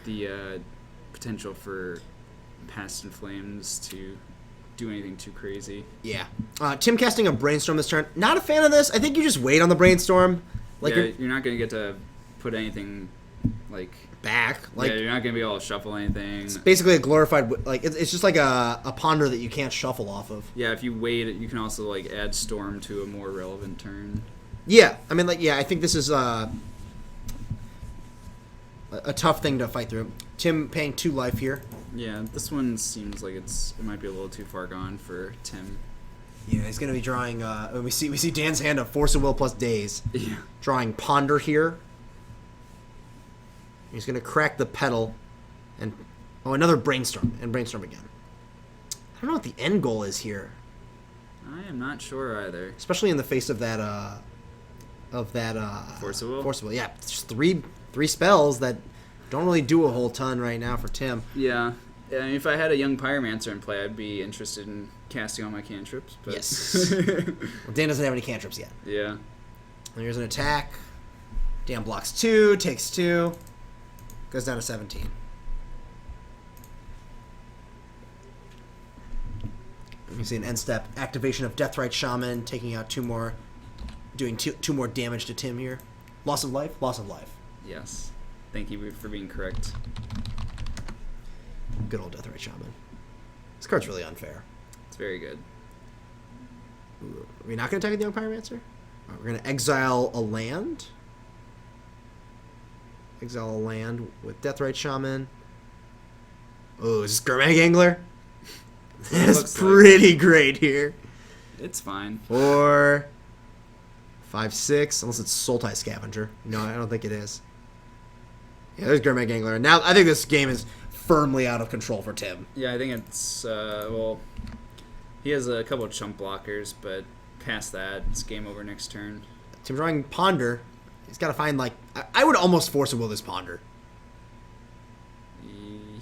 [SPEAKER 2] the potential for Past in Flames to do anything too crazy.
[SPEAKER 1] Yeah. Tim casting a Brainstorm this turn. Not a fan of this. I think you just wait on the Brainstorm. Like
[SPEAKER 2] yeah, you're not going to get to put anything like
[SPEAKER 1] back. Like,
[SPEAKER 2] yeah, you're not going to be able to shuffle anything.
[SPEAKER 1] It's basically a glorified, like, it's just like a ponder that you can't shuffle off of.
[SPEAKER 2] Yeah, if you wait, you can also like add Storm to a more relevant turn.
[SPEAKER 1] Yeah, I mean, like, yeah, I think this is a tough thing to fight through. Tim paying 2 life here.
[SPEAKER 2] Yeah, this one seems like it might be a little too far gone for Tim.
[SPEAKER 1] Yeah, he's going to be drawing. We see Dan's hand of Force of Will plus Daze.
[SPEAKER 2] Yeah.
[SPEAKER 1] Drawing Ponder here. He's going to crack the Petal, and another Brainstorm, and Brainstorm again. I don't know what the end goal is here,
[SPEAKER 2] I am not sure either.
[SPEAKER 1] especially in the face of that
[SPEAKER 2] Force of Will?
[SPEAKER 1] Force of Will, yeah, just three spells that don't really do a whole ton right now for Tim.
[SPEAKER 2] Yeah. I mean, if I had a Young Pyromancer in play, I'd be interested in casting all my cantrips. But
[SPEAKER 1] Yes. Well, Dan doesn't have any cantrips yet.
[SPEAKER 2] Yeah.
[SPEAKER 1] And here's an attack. Dan blocks 2, takes 2, goes down to 17. You see an end step activation of Deathrite Shaman, taking out 2 more, doing two more damage to Tim here. Loss of life, loss of life.
[SPEAKER 2] Yes. Thank you for being correct.
[SPEAKER 1] Good old Deathrite Shaman. This card's really unfair.
[SPEAKER 2] It's very good.
[SPEAKER 1] Are we not going to attack the Young Pyromancer? We're going to exile a land. Exile a land with Deathrite Shaman. Oh, is this Gurmag Angler? That's
[SPEAKER 2] Looks
[SPEAKER 1] pretty great here.
[SPEAKER 2] It's fine.
[SPEAKER 1] 4, 5, 6, unless it's Sultai Scavenger. No, I don't think it is. Yeah, there's Gurmag Angler. And now I think this game is firmly out of control for Tim.
[SPEAKER 2] Yeah, I think it's, well, he has a couple of chump blockers, but past that, it's game over next turn.
[SPEAKER 1] Tim's drawing Ponder. He's got to find, like, I would almost Force of Will this Ponder.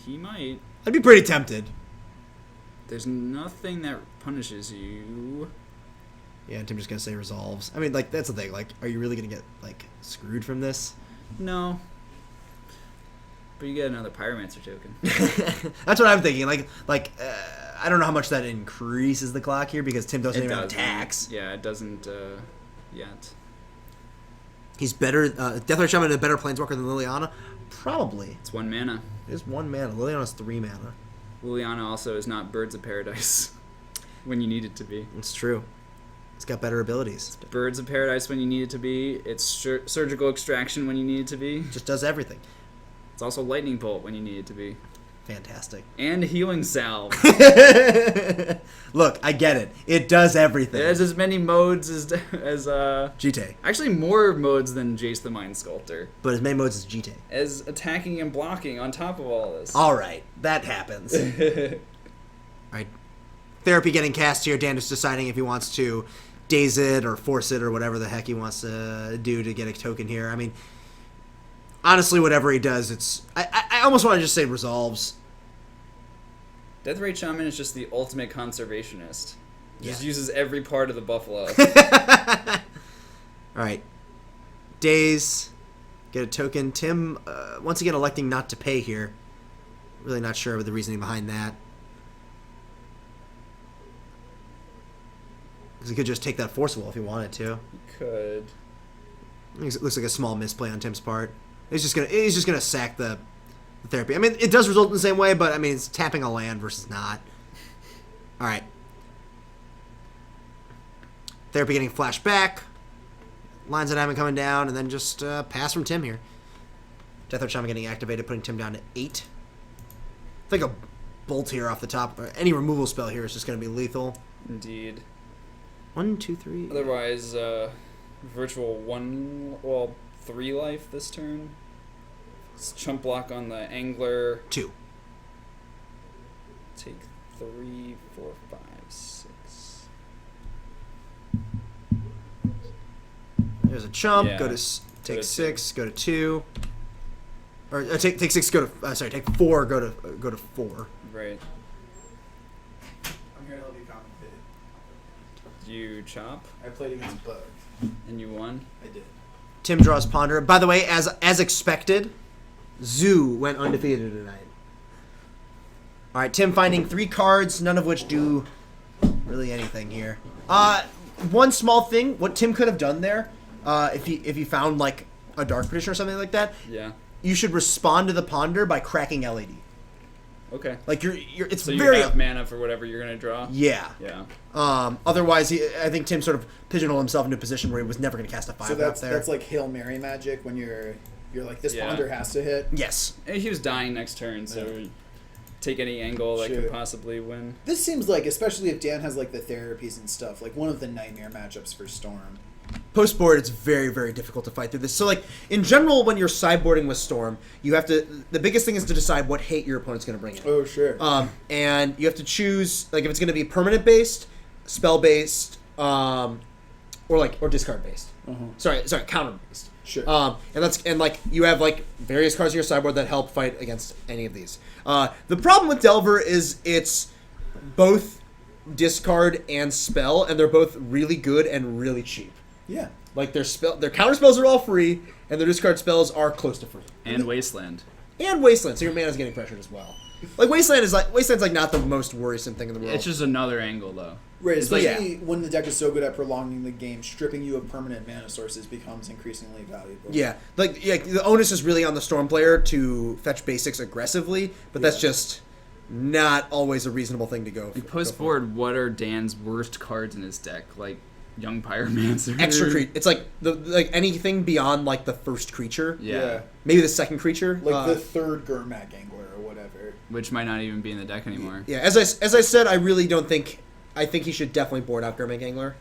[SPEAKER 2] He might.
[SPEAKER 1] I'd be pretty tempted.
[SPEAKER 2] There's nothing that punishes you.
[SPEAKER 1] Yeah, and Tim's just going to say resolves. I mean, like, that's the thing. Like, are you really going to get, like, screwed from this?
[SPEAKER 2] No. But you get another Pyromancer token.
[SPEAKER 1] That's what I'm thinking. I don't know how much that increases the clock here because Tim doesn't even have
[SPEAKER 2] doesn't.
[SPEAKER 1] attacks.
[SPEAKER 2] Yeah, it doesn't yet.
[SPEAKER 1] He's better. Deathrite Shaman is a better Planeswalker than Liliana? Probably.
[SPEAKER 2] It's 1 mana.
[SPEAKER 1] It is 1 mana. Liliana's 3 mana.
[SPEAKER 2] Liliana also is not Birds of Paradise when you need it to be.
[SPEAKER 1] It's true. It's got better abilities.
[SPEAKER 2] Birds of Paradise when you need it to be. It's Surgical Extraction when you need it to be.
[SPEAKER 1] Just does everything.
[SPEAKER 2] It's also Lightning Bolt when you need it to be.
[SPEAKER 1] Fantastic.
[SPEAKER 2] And Healing Salve.
[SPEAKER 1] Look, I get it. It does everything.
[SPEAKER 2] It has as many modes as
[SPEAKER 1] Jite.
[SPEAKER 2] actually more modes than Jace the Mind Sculptor.
[SPEAKER 1] But as many modes as Jite.
[SPEAKER 2] As attacking and blocking on top of all this.
[SPEAKER 1] Alright, that happens. Alright. Therapy getting cast here. Dan is deciding if he wants to daze it or force it or whatever the heck he wants to do to get a token here. I mean, honestly, whatever he does, it's... I almost want to just say resolves.
[SPEAKER 2] Deathrite Shaman is just the ultimate conservationist. He just
[SPEAKER 1] Yeah.
[SPEAKER 2] uses every part of the buffalo.
[SPEAKER 1] Alright. Daze. Get a token. Tim, once again, electing not to pay here. Really not sure of the reasoning behind that. Because he could just take that Forcible if he wanted to.
[SPEAKER 2] He could.
[SPEAKER 1] It looks like a small misplay on Tim's part. He's just gonna sack the therapy. I mean, it does result in the same way, but I mean, it's tapping a land versus not. All right. Therapy getting flashed back. Lines of Diamond coming down, and then just pass from Tim here. Death Or Shaman getting activated, putting Tim down to 8. I think a Bolt here off the top, or any removal spell here is just going to be lethal.
[SPEAKER 2] Indeed.
[SPEAKER 1] 1, 2, 3.
[SPEAKER 2] Otherwise, virtual 3 life this turn. It's chump block on the Angler.
[SPEAKER 1] 2.
[SPEAKER 2] Take 3, 4, 5, 6.
[SPEAKER 1] There's a chump.
[SPEAKER 2] Yeah.
[SPEAKER 1] Go to take
[SPEAKER 2] to
[SPEAKER 1] 6. Go to 2. Or take 6. Go to take 4. Go to 4.
[SPEAKER 2] Right.
[SPEAKER 4] I'm here to help you commentate.
[SPEAKER 2] You chop,
[SPEAKER 4] I played against Bug.
[SPEAKER 2] and you won.
[SPEAKER 4] I did.
[SPEAKER 1] Tim draws Ponder. By the way, as expected, Zoo went undefeated tonight. All right, Tim finding 3 cards, none of which do really anything here. One small thing, what Tim could have done there, if he found like a Dark Petition or something like that,
[SPEAKER 2] Yeah.
[SPEAKER 1] you should respond to the Ponder by cracking LED.
[SPEAKER 2] Okay.
[SPEAKER 1] Like you're it's
[SPEAKER 2] So
[SPEAKER 1] very
[SPEAKER 2] you have mana for whatever you're gonna draw.
[SPEAKER 1] yeah.
[SPEAKER 2] Yeah.
[SPEAKER 1] Otherwise, I think Tim sort of pigeonholed himself into a position where he was never going to cast a 5
[SPEAKER 4] So
[SPEAKER 1] out
[SPEAKER 4] that's
[SPEAKER 1] there.
[SPEAKER 4] that's like Hail Mary magic when you're like this
[SPEAKER 2] Yeah.
[SPEAKER 4] ponder has to hit.
[SPEAKER 1] Yes.
[SPEAKER 2] And he was dying next turn, so take any angle that
[SPEAKER 4] Sure.
[SPEAKER 2] could possibly win.
[SPEAKER 4] This seems like, especially if Dan has like the therapies and stuff, like one of the nightmare matchups for Storm.
[SPEAKER 1] Post board, it's very, very difficult to fight through this. So, like, in general, when you're sideboarding with Storm, you have to. The biggest thing is to decide what hate your opponent's going to bring in.
[SPEAKER 4] Oh sure.
[SPEAKER 1] And you have to choose, like, if it's going to be permanent based, spell based, or discard based. Sorry, counter based.
[SPEAKER 4] Sure.
[SPEAKER 1] And you have like various cards in your sideboard that help fight against any of these. The problem with Delver is it's both discard and spell, and they're both really good and really cheap.
[SPEAKER 4] Yeah.
[SPEAKER 1] Like their counter spells are all free, and their discard spells are close to free.
[SPEAKER 2] And Wasteland.
[SPEAKER 1] And Wasteland, so your mana's getting pressured as well. Like Wasteland's like not the most worrisome thing in the world.
[SPEAKER 2] It's just another angle, though.
[SPEAKER 4] Right,
[SPEAKER 1] It's like-
[SPEAKER 4] especially when the deck is so good at prolonging the game, stripping you of permanent mana sources becomes increasingly valuable.
[SPEAKER 1] yeah, the onus is really on the Storm player to fetch basics aggressively, but that's
[SPEAKER 4] Yeah.
[SPEAKER 1] just not always a reasonable thing to go for.
[SPEAKER 2] Post board, what are Dan's worst cards in his deck? Like Young Pyromancer.
[SPEAKER 1] Extra creature. It's like anything beyond like the first creature.
[SPEAKER 2] Yeah.
[SPEAKER 1] Maybe the second creature.
[SPEAKER 4] Like the third Gurmak Angler or whatever.
[SPEAKER 2] Which might not even be in the deck anymore.
[SPEAKER 1] Yeah, as I said, I really don't think. I think he should definitely board out Gurmag Angler.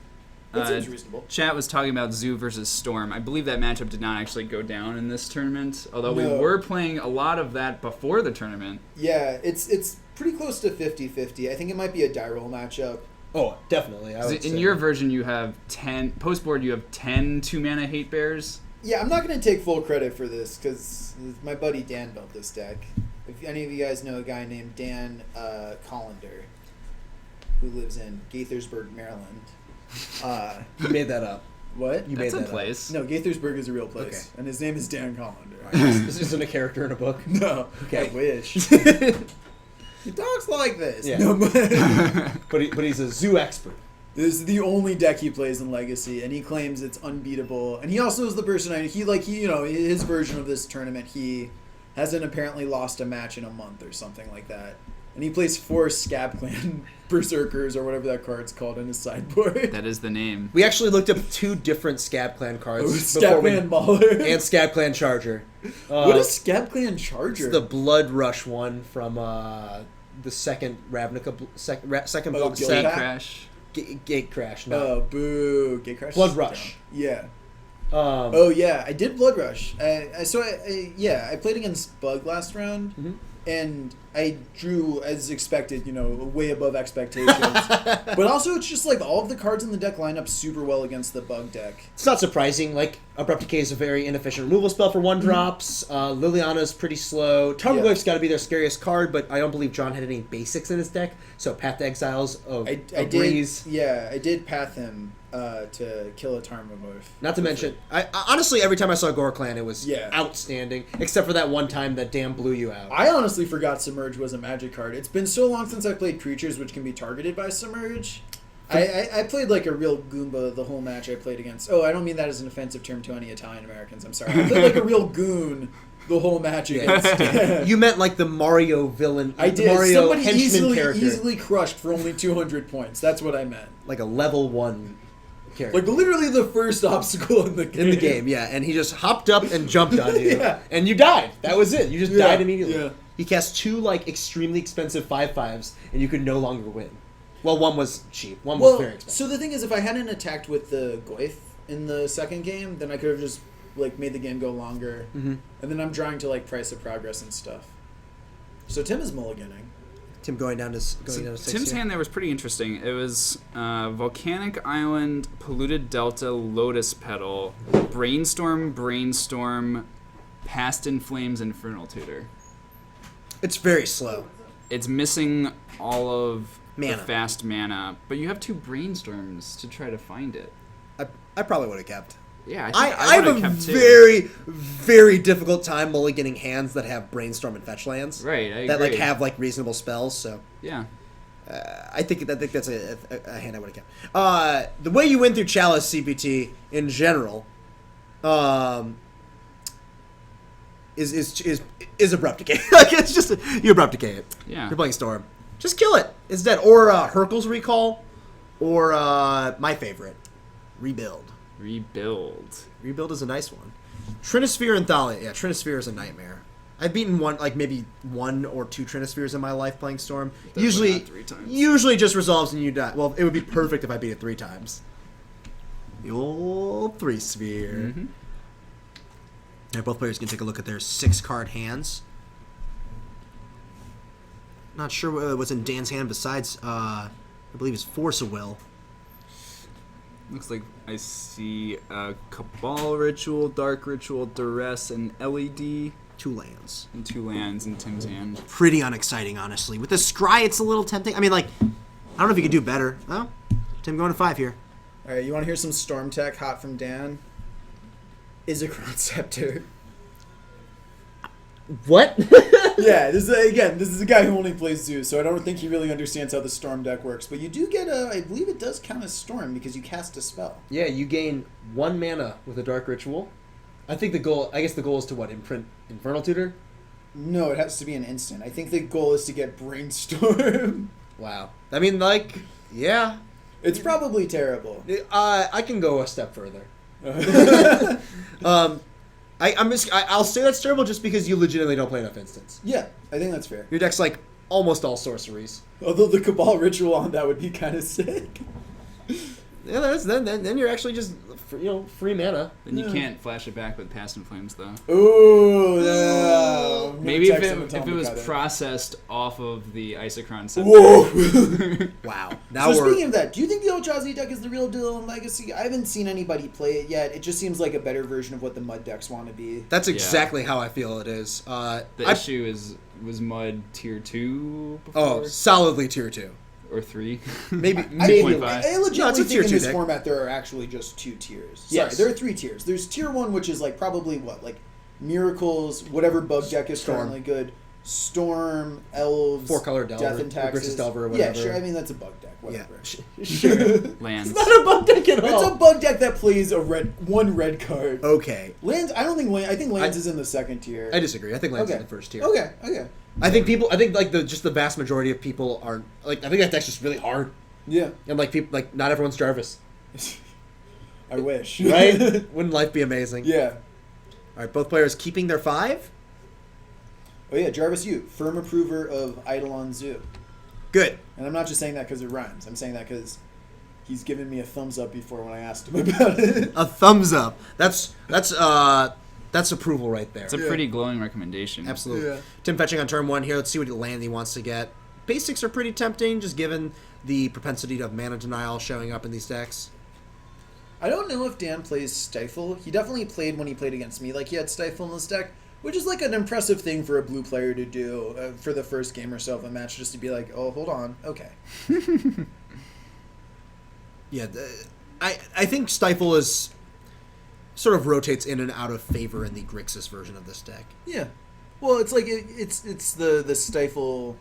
[SPEAKER 4] That seems reasonable.
[SPEAKER 2] Chat was talking about Zoo versus Storm. I believe that matchup did not actually go down in this tournament, although we
[SPEAKER 4] No.
[SPEAKER 2] were playing a lot of that before the tournament.
[SPEAKER 4] Yeah, it's pretty close to 50-50. I think it might be a die roll matchup.
[SPEAKER 1] Oh, definitely. I would
[SPEAKER 2] In
[SPEAKER 1] say.
[SPEAKER 2] your version, you have 10 post board. You have 10 2-mana hate bears.
[SPEAKER 4] Yeah, I'm not going to take full credit for this because my buddy Dan built this deck. If any of you guys know a guy named Dan Collender, who lives in Gaithersburg, Maryland.
[SPEAKER 1] You made that up.
[SPEAKER 4] What?
[SPEAKER 1] You
[SPEAKER 2] That's
[SPEAKER 1] made
[SPEAKER 2] a
[SPEAKER 1] that
[SPEAKER 2] place.
[SPEAKER 4] No, Gaithersburg is a real place,
[SPEAKER 1] Okay.
[SPEAKER 4] and his name is Dan Collender.
[SPEAKER 1] Up. This isn't a character in a book.
[SPEAKER 4] No,
[SPEAKER 1] Okay.
[SPEAKER 4] I wish. He talks like this.
[SPEAKER 1] Yeah.
[SPEAKER 4] No,
[SPEAKER 1] But he's a zoo expert.
[SPEAKER 4] this is the only deck he plays in Legacy, and he claims it's unbeatable. And he also is the person his version of this tournament. He hasn't apparently lost a match in a month or something like that. And he plays 4 Scab Clan Berserkers or whatever that card's called in his sideboard.
[SPEAKER 2] That is the name.
[SPEAKER 1] We actually looked up 2 different Scab Clan cards.
[SPEAKER 4] Scab Clan Mauler.
[SPEAKER 1] and Scab Clan Charger.
[SPEAKER 4] What is Scab Clan Charger?
[SPEAKER 1] It's the Blood Rush one from the second Ravnica, second
[SPEAKER 4] Oh,
[SPEAKER 1] block
[SPEAKER 4] Guild
[SPEAKER 1] set.
[SPEAKER 2] Gate
[SPEAKER 4] Pack?
[SPEAKER 2] Crash.
[SPEAKER 1] Gate Crash. No.
[SPEAKER 4] Oh, boo. Gate Crash?
[SPEAKER 1] Blood Rush.
[SPEAKER 4] Yeah.
[SPEAKER 1] Oh,
[SPEAKER 4] Yeah, I did Blood Rush. I played against Bug last round,
[SPEAKER 1] Mhm.
[SPEAKER 4] and I drew as expected, way above expectations. But also, it's just like all of the cards in the deck line up super well against the Bug deck.
[SPEAKER 1] It's not surprising. Like, Abrupt Decay is a very inefficient removal spell for 1-drops. Liliana's pretty slow. Tarmogoyf's got to be their scariest card, but I don't believe John had any basics in his deck. So Path to Exiles of
[SPEAKER 4] I
[SPEAKER 1] Breeze.
[SPEAKER 4] did path him to kill a Tarmogoyf.
[SPEAKER 1] Not to mention, I honestly, every time I saw Gore Clan, it was
[SPEAKER 4] Yeah.
[SPEAKER 1] outstanding. Except for that one time that damn blew you out.
[SPEAKER 4] I honestly forgot Submerge was a magic card. It's been so long since I played creatures which can be targeted by Submerge. I played like a real Goomba the whole match I played against. Oh, I don't mean that as an offensive term to any Italian Americans. I'm sorry. I played like a real goon the whole match against.
[SPEAKER 1] You meant like the Mario villain.
[SPEAKER 4] I did.
[SPEAKER 1] Mario
[SPEAKER 4] Somebody
[SPEAKER 1] henchman character.
[SPEAKER 4] easily crushed for only 200 points. That's what I meant.
[SPEAKER 1] Like a level 1 character.
[SPEAKER 4] Like literally the first obstacle in the game.
[SPEAKER 1] In the game, yeah. And he just hopped up and jumped on you.
[SPEAKER 4] Yeah.
[SPEAKER 1] And you died. That was it. You just died immediately.
[SPEAKER 4] Yeah.
[SPEAKER 1] He cast 2 like extremely expensive 5/5s, and you could no longer win. Well, one was cheap. One was very expensive.
[SPEAKER 4] So the thing is, if I hadn't attacked with the Goyf in the second game, then I could have just like made the game go longer.
[SPEAKER 1] Mm-hmm.
[SPEAKER 4] And then I'm trying to like price of progress and stuff. So Tim is mulliganing.
[SPEAKER 1] Tim going down to 6
[SPEAKER 2] Tim's
[SPEAKER 1] here.
[SPEAKER 2] hand there was pretty interesting. It was Volcanic Island, Polluted Delta, Lotus Petal, Brainstorm, Past in Flames, Infernal Tutor.
[SPEAKER 1] It's very slow.
[SPEAKER 2] It's missing all of
[SPEAKER 1] Mana.
[SPEAKER 2] the fast mana, but you have 2 Brainstorms to try to find it.
[SPEAKER 1] I probably would have kept.
[SPEAKER 2] Yeah,
[SPEAKER 1] I
[SPEAKER 2] I
[SPEAKER 1] have
[SPEAKER 2] would
[SPEAKER 1] a
[SPEAKER 2] have kept 2.
[SPEAKER 1] very, very difficult time mulliganing hands that have Brainstorm and Fetch lands.
[SPEAKER 2] Right, I
[SPEAKER 1] That like
[SPEAKER 2] agree.
[SPEAKER 1] have like reasonable spells. So
[SPEAKER 2] Yeah.
[SPEAKER 1] I think that's a hand I would have kept. The way you win through Chalice CPT in general, is abrupt decay. Like it's just you abrupt decay it.
[SPEAKER 2] Yeah.
[SPEAKER 1] You're playing Storm. Just kill it. It's dead. Or Hercule's Recall, or my favorite, Rebuild.
[SPEAKER 2] Rebuild.
[SPEAKER 1] Rebuild is a nice one. Trinisphere and Thalia. Yeah, Trinisphere is a nightmare. I've beaten maybe 1 or 2 Trinispheres in my life playing Storm.
[SPEAKER 2] Definitely not 3 times.
[SPEAKER 1] Usually just resolves and you die. Well, it would be perfect if I beat it 3 times. The old 3-sphere.
[SPEAKER 2] Mm-hmm.
[SPEAKER 1] Yeah, both players can take a look at their 6-card hands. Not sure what's in Dan's hand besides, I believe, his Force of Will.
[SPEAKER 2] Looks like I see a Cabal Ritual, Dark Ritual, Duress, and LED.
[SPEAKER 1] 2 lands.
[SPEAKER 2] And 2 lands in Tim's hand.
[SPEAKER 1] Pretty unexciting, honestly. With the Scry, it's a little tempting. I mean, like, I don't know if you could do better. Oh, Tim going to 5 here.
[SPEAKER 4] All right, you want to hear some Storm Tech hot from Dan? Isochron Scepter.
[SPEAKER 1] What?
[SPEAKER 4] Yeah, this is a guy who only plays Zeus, so I don't think he really understands how the Storm deck works. But you do get I believe it does count as Storm because you cast a spell.
[SPEAKER 1] Yeah, you gain 1 mana with a Dark Ritual. I guess the goal is to what, imprint Infernal Tutor?
[SPEAKER 4] No, it has to be an instant. I think the goal is to get Brainstorm.
[SPEAKER 1] Wow. I mean, like, yeah.
[SPEAKER 4] It's probably terrible.
[SPEAKER 1] I can go a step further. I'll say that's terrible just because you legitimately don't play enough instants.
[SPEAKER 4] Yeah, I think that's fair.
[SPEAKER 1] Your deck's like almost all sorceries.
[SPEAKER 4] Although the Cabal Ritual on that would be kind of sick.
[SPEAKER 1] Yeah, then you're actually just free mana.
[SPEAKER 2] Then you can't flash it back with Past in Flames, though.
[SPEAKER 4] Ooh, no.
[SPEAKER 2] Maybe if it was processed off of the Isochron Scepter.
[SPEAKER 4] Whoa.
[SPEAKER 1] Wow. Now
[SPEAKER 4] So speaking of that, do you think the Eldrazi deck is the real deal in Legacy? I haven't seen anybody play it yet. It just seems like a better version of what the Mud decks want to be.
[SPEAKER 1] That's exactly how I feel it is.
[SPEAKER 2] The issue was Mud tier 2 before?
[SPEAKER 1] Oh, solidly tier 2.
[SPEAKER 2] Or 3?
[SPEAKER 1] Maybe.
[SPEAKER 4] I
[SPEAKER 1] No,
[SPEAKER 4] legitimately
[SPEAKER 1] it's a tier
[SPEAKER 4] think in
[SPEAKER 1] 2
[SPEAKER 4] this
[SPEAKER 1] deck.
[SPEAKER 4] format there are actually just 2 tiers. Sorry,
[SPEAKER 1] Yes.
[SPEAKER 4] there are 3 tiers. There's tier 1, which is like probably like Miracles, whatever bug deck is
[SPEAKER 1] Storm.
[SPEAKER 4] currently good. Storm, Elves,
[SPEAKER 1] 4-color Delver,
[SPEAKER 4] Death and
[SPEAKER 1] or
[SPEAKER 4] Taxes.
[SPEAKER 1] Grixis Delver or
[SPEAKER 4] Yeah,
[SPEAKER 1] whatever.
[SPEAKER 4] sure. I mean, that's a bug deck.
[SPEAKER 1] Yeah.
[SPEAKER 4] Whatever.
[SPEAKER 1] Sure.
[SPEAKER 2] Lands.
[SPEAKER 1] It's not a bug deck at all.
[SPEAKER 4] It's a bug deck that plays one red card.
[SPEAKER 1] Okay.
[SPEAKER 4] Lands. I don't think I think Lands is in the second tier.
[SPEAKER 1] I disagree. I think Lance is in the first tier.
[SPEAKER 4] Okay.
[SPEAKER 1] I think like the vast majority of people aren't like. I think that deck's just really hard,
[SPEAKER 4] Yeah.
[SPEAKER 1] and like people like not everyone's Jarvis,
[SPEAKER 4] I wish.
[SPEAKER 1] right? Wouldn't life be amazing?
[SPEAKER 4] Yeah.
[SPEAKER 1] All right, both players keeping their 5.
[SPEAKER 4] Oh yeah, Jarvis Yu, firm approver of Eidolon Zoo.
[SPEAKER 1] Good.
[SPEAKER 4] And I'm not just saying that because it rhymes. I'm saying that because he's given me a thumbs up before when I asked him about it.
[SPEAKER 1] A thumbs up. That's approval right there.
[SPEAKER 2] It's a pretty glowing recommendation.
[SPEAKER 1] Absolutely.
[SPEAKER 4] Yeah.
[SPEAKER 1] Tim fetching on turn 1 here. Let's see what land he wants to get. Basics are pretty tempting, just given the propensity of mana denial showing up in these decks.
[SPEAKER 4] I don't know if Dan plays Stifle. He definitely played when he played against me. Like, he had Stifle in his deck, which is like an impressive thing for a blue player to do for the first game or so of a match, just to be like, oh, hold on, okay.
[SPEAKER 1] Yeah, I think Stifle is sort of rotates in and out of favor in the Grixis version of this deck.
[SPEAKER 4] Yeah. Well, it's like, it's the Stifle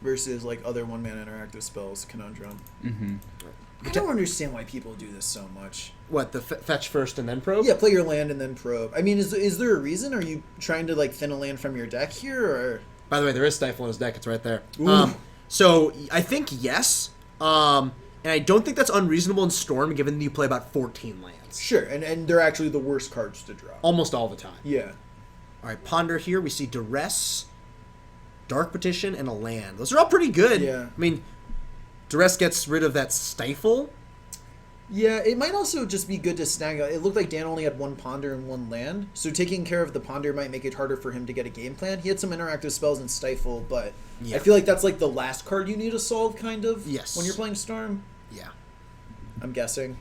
[SPEAKER 4] versus, like, other one-mana interactive spells conundrum.
[SPEAKER 2] Mm-hmm.
[SPEAKER 4] I don't understand why people do this so much.
[SPEAKER 1] What, the fetch first and then probe?
[SPEAKER 4] Yeah, play your land and then probe. I mean, is there a reason? Are you trying to, like, thin a land from your deck here, or...?
[SPEAKER 1] By the way, there is Stifle in his deck. It's right there.
[SPEAKER 4] Ooh.
[SPEAKER 1] So I think yes. And I don't think that's unreasonable in Storm, given that you play about 14 lands.
[SPEAKER 4] Sure, and they're actually the worst cards to draw.
[SPEAKER 1] Almost all the time.
[SPEAKER 4] Yeah.
[SPEAKER 1] All right, Ponder here. We see Duress, Dark Petition, and a land. Those are all pretty good.
[SPEAKER 4] Yeah.
[SPEAKER 1] I mean, Duress gets rid of that Stifle.
[SPEAKER 4] Yeah, it might also just be good to snag. It looked like Dan only had one Ponder and one land, so taking care of the Ponder might make it harder for him to get a game plan. He had some interactive spells in Stifle, but
[SPEAKER 1] Yeah.
[SPEAKER 4] I feel like that's like the last card you need to solve, kind of.
[SPEAKER 1] Yes.
[SPEAKER 4] When you're playing Storm,
[SPEAKER 1] Yeah.
[SPEAKER 4] I'm guessing.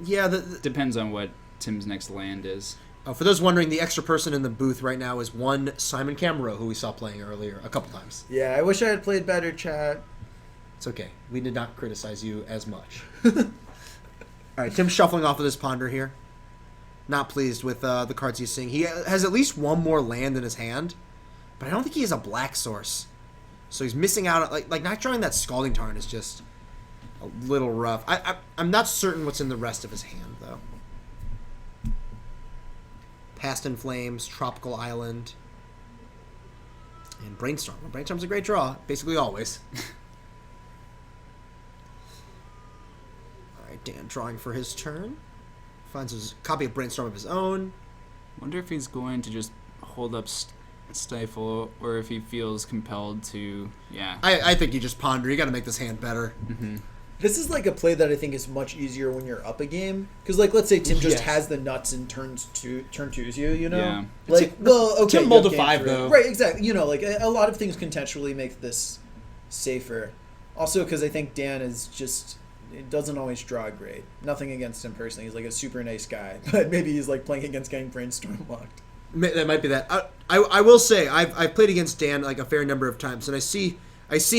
[SPEAKER 1] Yeah,
[SPEAKER 2] Depends on what Tim's next land is.
[SPEAKER 1] for those wondering, the extra person in the booth right now is one Simon Camero, who we saw playing earlier a couple times.
[SPEAKER 4] Yeah, I wish I had played better, chat.
[SPEAKER 1] It's okay. We did not criticize you as much. All right, Tim's shuffling off of this Ponder here. Not pleased with the cards he's seeing. He has at least one more land in his hand, but I don't think he has a black source. So he's missing out. Like not drawing that Scalding Tarn is just a little rough. I'm not certain what's in the rest of his hand, though. Past in Flames, Tropical Island, and Brainstorm. Well, Brainstorm's a great draw, basically always. All right, Dan drawing for his turn. Finds his copy of Brainstorm of his own.
[SPEAKER 2] Wonder if he's going to just hold up Stifle, or if he feels compelled to, yeah.
[SPEAKER 1] I think you just ponder. You got to make this hand better.
[SPEAKER 4] This is like a play that I think is much easier when you're up a game. Because, like, let's say Tim just
[SPEAKER 1] Yes.
[SPEAKER 4] has the nuts and turn twos you, you know?
[SPEAKER 2] Yeah.
[SPEAKER 4] Like, well, okay.
[SPEAKER 1] Tim
[SPEAKER 4] you
[SPEAKER 1] mulled
[SPEAKER 4] have
[SPEAKER 1] to
[SPEAKER 4] game
[SPEAKER 1] 5,
[SPEAKER 4] three.
[SPEAKER 1] though.
[SPEAKER 4] Right, exactly. You know, like, a lot of things contextually make this safer. Also, because I think Dan is just... It doesn't always draw great. Nothing against him personally. He's, like, a super nice guy. But maybe he's, like, playing against getting Brainstorm locked.
[SPEAKER 1] That might be that. I will say I've played against Dan like a fair number of times, and I see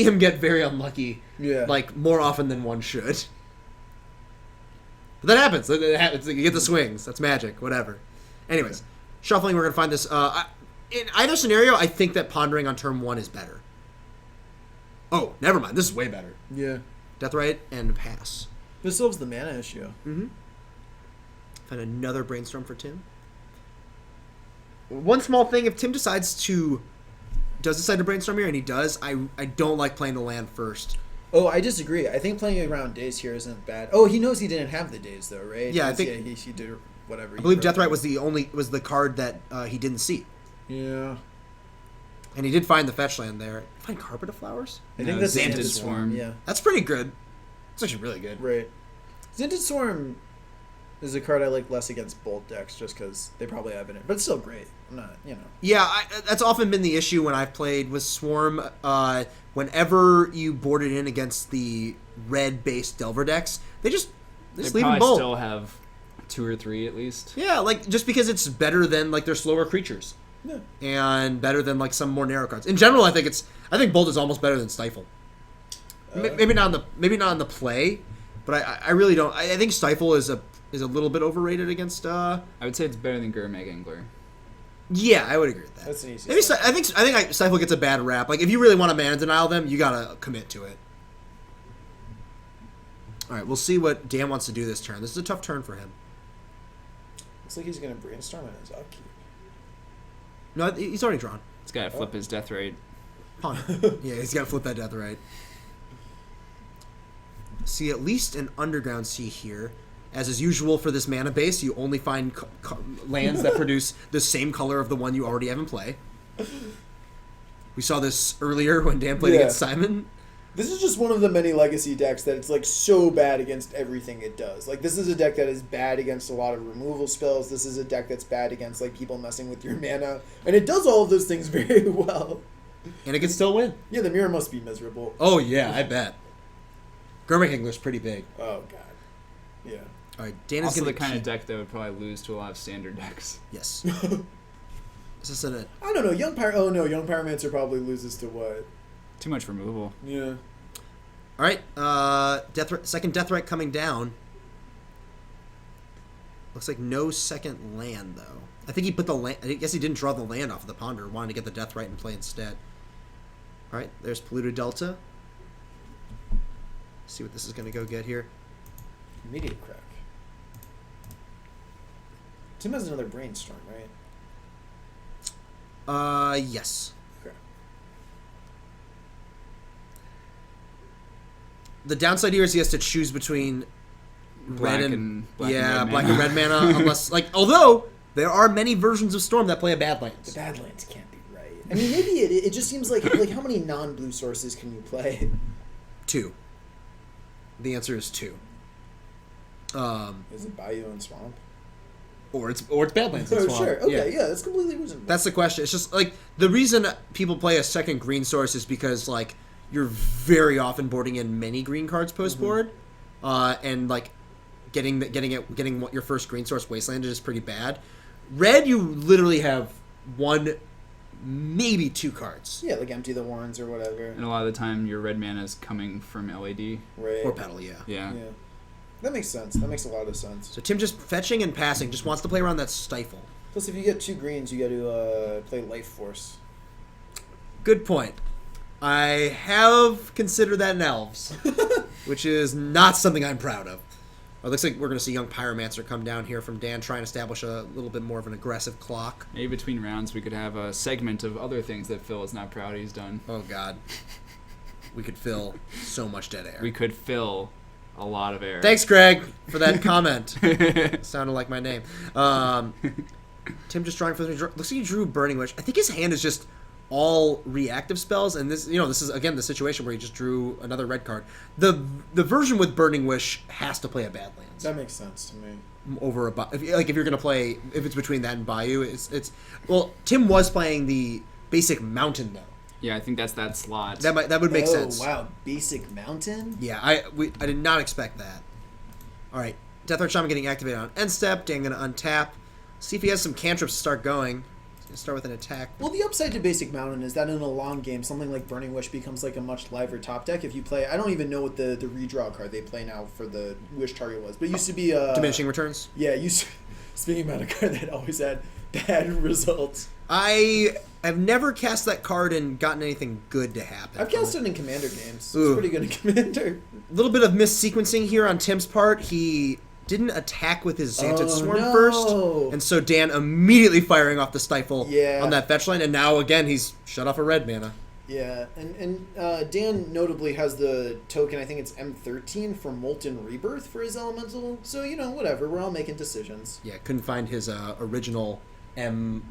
[SPEAKER 1] him get very unlucky.
[SPEAKER 4] Yeah.
[SPEAKER 1] Like more often than one should. But that happens. It happens. You get the swings. That's magic. Whatever. Anyways, shuffling. We're gonna find this. In either scenario, I think that pondering on turn 1 is better. Oh, never mind. This is way better.
[SPEAKER 4] Yeah.
[SPEAKER 1] Deathrite and pass.
[SPEAKER 4] This solves the mana issue.
[SPEAKER 1] Mm-hmm. Find another Brainstorm for Tim. One small thing, if Tim does decide to Brainstorm here, and he does, I don't like playing the land first.
[SPEAKER 4] Oh, I disagree. I think playing around days here isn't bad. Oh, he knows he didn't have the days though, right?
[SPEAKER 1] Yeah, I
[SPEAKER 4] Because,
[SPEAKER 1] think-
[SPEAKER 4] he did whatever.
[SPEAKER 1] I believe Deathrite was the card that he didn't see.
[SPEAKER 4] Yeah.
[SPEAKER 1] And he did find the fetch land there. Find Carpet of Flowers?
[SPEAKER 4] I think
[SPEAKER 2] No,
[SPEAKER 4] that's
[SPEAKER 2] Xanted
[SPEAKER 4] Xanted
[SPEAKER 2] Swarm.
[SPEAKER 4] Yeah.
[SPEAKER 1] That's pretty good. It's actually really good.
[SPEAKER 4] Right. Xanted Swarm is a card I like less against Bolt decks just because they probably have it in. But it's still great. I'm not, you know.
[SPEAKER 1] Yeah, that's often been the issue when I've played with Swarm. Whenever you board it in against the red-based Delver decks, they just
[SPEAKER 2] They
[SPEAKER 1] leave them
[SPEAKER 2] probably
[SPEAKER 1] bolt.
[SPEAKER 2] still have 2 or 3 at least.
[SPEAKER 1] Yeah, like just because it's better than like their slower creatures.
[SPEAKER 4] Yeah.
[SPEAKER 1] And better than like some more narrow cards. In general, I think Bolt is almost better than Stifle. Maybe not in the play, but I really don't. I think Stifle is a little bit overrated against.
[SPEAKER 2] I would say it's better than Gurmag Angler.
[SPEAKER 1] Yeah, I would agree with that.
[SPEAKER 4] That's an easy
[SPEAKER 1] Maybe
[SPEAKER 4] side.
[SPEAKER 1] I think Stifle gets a bad rap. Like if you really want to mana denial them, you gotta commit to it. All right, we'll see what Dan wants to do this turn. This is a tough turn for him.
[SPEAKER 4] Looks like he's going to Brainstorm in his upkeep.
[SPEAKER 1] No, he's already drawn.
[SPEAKER 2] He's got to flip his death rate.
[SPEAKER 1] Ponder. Yeah, he's got to flip that death right. See at least an underground sea here. As is usual for this mana base, you only find lands that produce the same color of the one you already have in play. We saw this earlier when Dan played
[SPEAKER 4] Yeah.
[SPEAKER 1] against Simon.
[SPEAKER 4] This is just one of the many legacy decks that it's like so bad against everything it does. Like this is a deck that is bad against a lot of removal spells. This is a deck that's bad against like people messing with your mana, and it does all of those things very well.
[SPEAKER 1] And it can still win.
[SPEAKER 4] Yeah, the mirror must be miserable.
[SPEAKER 1] Oh, yeah, I bet. Gurmag Angler's pretty big.
[SPEAKER 4] Oh god. Yeah.
[SPEAKER 1] All right, Dan is
[SPEAKER 2] Also
[SPEAKER 1] going
[SPEAKER 2] the
[SPEAKER 1] to
[SPEAKER 2] kind of deck that would probably lose to a lot of standard decks.
[SPEAKER 1] Yes. Is this a...
[SPEAKER 4] I don't know. Young Pyromancer probably loses to what?
[SPEAKER 2] Too much removal.
[SPEAKER 4] Yeah.
[SPEAKER 1] All right, second Deathrite coming down. Looks like no second land, though. I think he put the land... I guess he didn't draw the land off of the Ponder. Wanted to get the Deathrite in play instead. All right, there's Polluted Delta. See what this is going to go get here.
[SPEAKER 4] Immediate crack. Tim has another Brainstorm, right?
[SPEAKER 1] Yes.
[SPEAKER 4] Okay.
[SPEAKER 1] the downside here is he has to choose between
[SPEAKER 2] Black
[SPEAKER 1] red
[SPEAKER 2] and
[SPEAKER 1] black
[SPEAKER 2] mana.
[SPEAKER 1] and red mana, unless although there are many versions of Storm that play a
[SPEAKER 4] The
[SPEAKER 1] Badlands.
[SPEAKER 4] Badlands can't be right. I mean, maybe it just seems like how many non-blue sources can you play?
[SPEAKER 1] 2. The answer is 2.
[SPEAKER 4] Is it Bayou and Swamp?
[SPEAKER 1] Or it's Badlands. and
[SPEAKER 4] Oh,
[SPEAKER 1] Swamp.
[SPEAKER 4] sure. Okay, yeah, that's completely reasonable.
[SPEAKER 1] That's the question. It's just the reason people play a second green source is because you're very often boarding in many green cards post board, and getting your first green source wastelanded is pretty bad. Red, you literally have 1, maybe 2 cards.
[SPEAKER 4] Yeah, like Empty the Warrens or whatever.
[SPEAKER 2] And a lot of the time, your red mana is coming from LAD.
[SPEAKER 4] Right.
[SPEAKER 1] Or Petal, yeah.
[SPEAKER 2] Yeah.
[SPEAKER 4] Yeah. That makes sense. That makes a lot of sense.
[SPEAKER 1] So Tim just fetching and passing, just wants to play around that Stifle.
[SPEAKER 4] Plus, if you get 2 greens, you got to play Life Force.
[SPEAKER 1] Good point. I have considered that in Elves, which is not something I'm proud of. It looks like we're going to see Young Pyromancer come down here from Dan, try and establish a little bit more of an aggressive clock.
[SPEAKER 2] Maybe between rounds, we could have a segment of other things that Phil is not proud he's done.
[SPEAKER 1] Oh, God. We could fill so much dead air.
[SPEAKER 2] We could fill a lot of air.
[SPEAKER 1] Thanks, Greg, for that comment. Sounded like my name. Tim just drawing for the... Looks like he drew Burning Wish. I think his hand is just all reactive spells, and this is, again, the situation where he just drew another red card. The version with Burning Wish has to play a Badlands.
[SPEAKER 4] That makes sense to me.
[SPEAKER 1] Over if you're going to play... If it's between that and Bayou, it's... Well, Tim was playing the basic Mountain, though.
[SPEAKER 2] Yeah, I think that's that slot.
[SPEAKER 1] That would make sense.
[SPEAKER 4] Oh, wow. Basic Mountain?
[SPEAKER 1] Yeah, I did not expect that. All right, Deathheart Shaman getting activated on end step. Dan going to untap. See if he has some cantrips to start going. He's going to start with an attack.
[SPEAKER 4] Well, the upside to Basic Mountain is that in a long game, something like Burning Wish becomes like a much livelier top deck. If you play... I don't even know what the redraw card they play now for the Wish target was, but it used to be...
[SPEAKER 1] Diminishing returns?
[SPEAKER 4] Yeah, speaking about a card that always had bad results.
[SPEAKER 1] I have never cast that card and gotten anything good to happen.
[SPEAKER 4] I've cast it in Commander games.
[SPEAKER 1] Ooh.
[SPEAKER 4] It's pretty good in Commander.
[SPEAKER 1] A little bit of missequencing here on Tim's part. He didn't attack with his Xantid Swarm
[SPEAKER 4] no.
[SPEAKER 1] first, and so Dan immediately firing off the Stifle
[SPEAKER 4] Yeah.
[SPEAKER 1] on that fetch line, and now again he's shut off a red mana.
[SPEAKER 4] Yeah, and Dan notably has the token, I think it's M13 for Molten Rebirth for his elemental. So, whatever. We're all making decisions.
[SPEAKER 1] Yeah, couldn't find his original M12?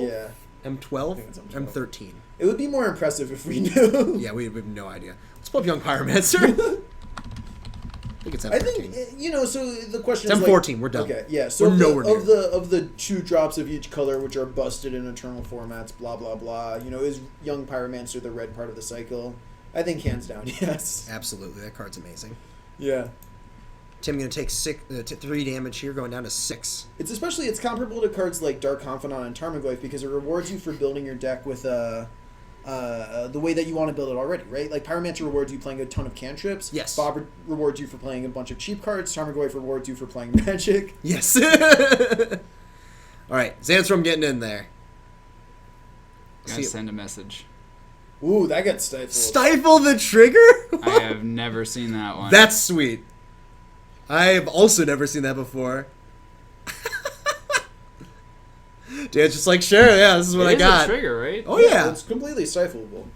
[SPEAKER 4] Yeah.
[SPEAKER 1] M12?
[SPEAKER 4] I think it's M12.
[SPEAKER 1] M13.
[SPEAKER 4] It would be more impressive if we knew.
[SPEAKER 1] Yeah, we have no idea. Let's pull up Young Pyromancer. I think it's M13.
[SPEAKER 4] I think, so the question
[SPEAKER 1] It's
[SPEAKER 4] is
[SPEAKER 1] M14, we're done.
[SPEAKER 4] Okay, yeah. So
[SPEAKER 1] We're
[SPEAKER 4] of
[SPEAKER 1] nowhere near.
[SPEAKER 4] of the 2 drops of each color, which are busted in eternal formats, blah, blah, blah, is Young Pyromancer the red part of the cycle? I think hands down, yes.
[SPEAKER 1] Absolutely, that card's amazing.
[SPEAKER 4] Yeah.
[SPEAKER 1] Tim going to take 3 damage here, going down to 6.
[SPEAKER 4] It's comparable to cards like Dark Confidant and Tarmogoyf because it rewards you for building your deck with the way that you want to build it already, right? Like Pyromancer rewards you playing a ton of cantrips.
[SPEAKER 1] Yes.
[SPEAKER 4] Bob rewards you for playing a bunch of cheap cards. Tarmogoyf rewards you for playing Magic.
[SPEAKER 1] Yes. All right, Xanthrom getting in there.
[SPEAKER 2] Gotta send a message.
[SPEAKER 4] Ooh, that got stifled.
[SPEAKER 1] Stifle the trigger?
[SPEAKER 2] I have never seen that one.
[SPEAKER 1] That's sweet. I've also never seen that before. Dan's just like, sure, yeah, this is what I
[SPEAKER 2] It is
[SPEAKER 1] got.
[SPEAKER 2] a trigger, right?
[SPEAKER 1] Oh, yeah.
[SPEAKER 4] It's completely stifleable.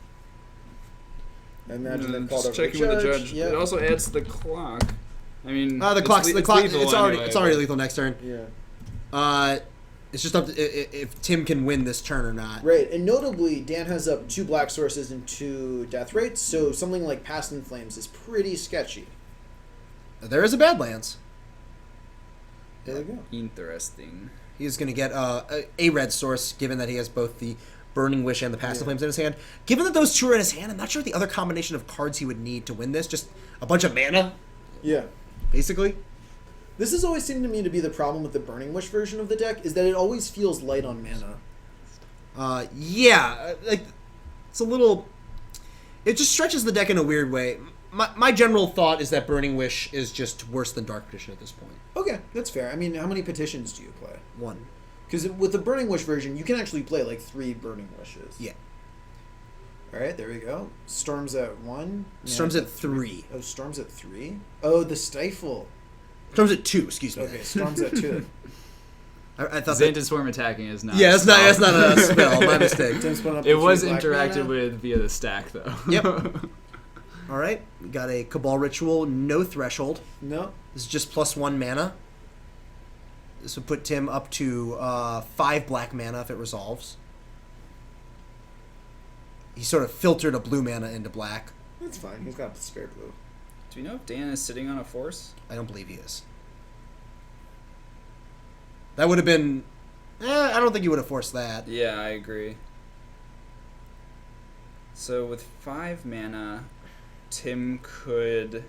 [SPEAKER 4] I imagine that called
[SPEAKER 2] Just
[SPEAKER 4] over
[SPEAKER 2] checking with the judge.
[SPEAKER 4] Yeah.
[SPEAKER 2] It also adds to the clock. I mean,
[SPEAKER 1] The
[SPEAKER 2] it's
[SPEAKER 1] clock.
[SPEAKER 2] lethal
[SPEAKER 1] It's already
[SPEAKER 2] anyway,
[SPEAKER 1] lethal next turn.
[SPEAKER 4] Yeah.
[SPEAKER 1] It's just up to if Tim can win this turn or not.
[SPEAKER 4] Right, and notably, Dan has up 2 black sources and 2 death rates, so something like Past in Flames is pretty sketchy.
[SPEAKER 1] There is a Badlands.
[SPEAKER 4] There we go.
[SPEAKER 2] Interesting.
[SPEAKER 1] He's going to get a red source, given that he has both the Burning Wish and the Past in Flames in his hand. Given that those 2 are in his hand, I'm not sure the other combination of cards he would need to win this. Just a bunch of mana,
[SPEAKER 4] Yeah.
[SPEAKER 1] basically.
[SPEAKER 4] This has always seemed to me to be the problem with the Burning Wish version of the deck, is that it always feels light on mana.
[SPEAKER 1] It's a little... It just stretches the deck in a weird way. My general thought is that Burning Wish is just worse than Dark Petition at this point.
[SPEAKER 4] Okay, that's fair. I mean, how many petitions do you play?
[SPEAKER 1] 1.
[SPEAKER 4] Because with the Burning Wish version, you can actually play like 3 Burning Wishes.
[SPEAKER 1] Yeah.
[SPEAKER 4] Alright, there we go. Storm's at 1.
[SPEAKER 1] Storm's at 3.
[SPEAKER 4] Oh, Storm's at 3? Oh, the Stifle.
[SPEAKER 1] Storm's at 2, excuse me.
[SPEAKER 4] Okay, Storm's at 2.
[SPEAKER 1] I thought
[SPEAKER 2] Xanthid Swarm attacking is not.
[SPEAKER 1] Yeah, it's not a spell. My mistake.
[SPEAKER 4] Tim's putting up
[SPEAKER 2] It
[SPEAKER 4] the
[SPEAKER 2] was
[SPEAKER 4] 3 black
[SPEAKER 2] interacted
[SPEAKER 4] mana.
[SPEAKER 2] with via the stack, though.
[SPEAKER 1] Yep. All right. We got a Cabal Ritual, no threshold.
[SPEAKER 4] No.
[SPEAKER 1] This is just +1 mana. This would put Tim up to 5 black mana if it resolves. He sort of filtered a blue mana into black.
[SPEAKER 4] That's fine. He's got the spare blue.
[SPEAKER 2] Do we know if Dan is sitting on a force?
[SPEAKER 1] I don't believe he is. That would have been... I don't think you would have forced that.
[SPEAKER 2] Yeah, I agree. So with 5 mana, Tim could...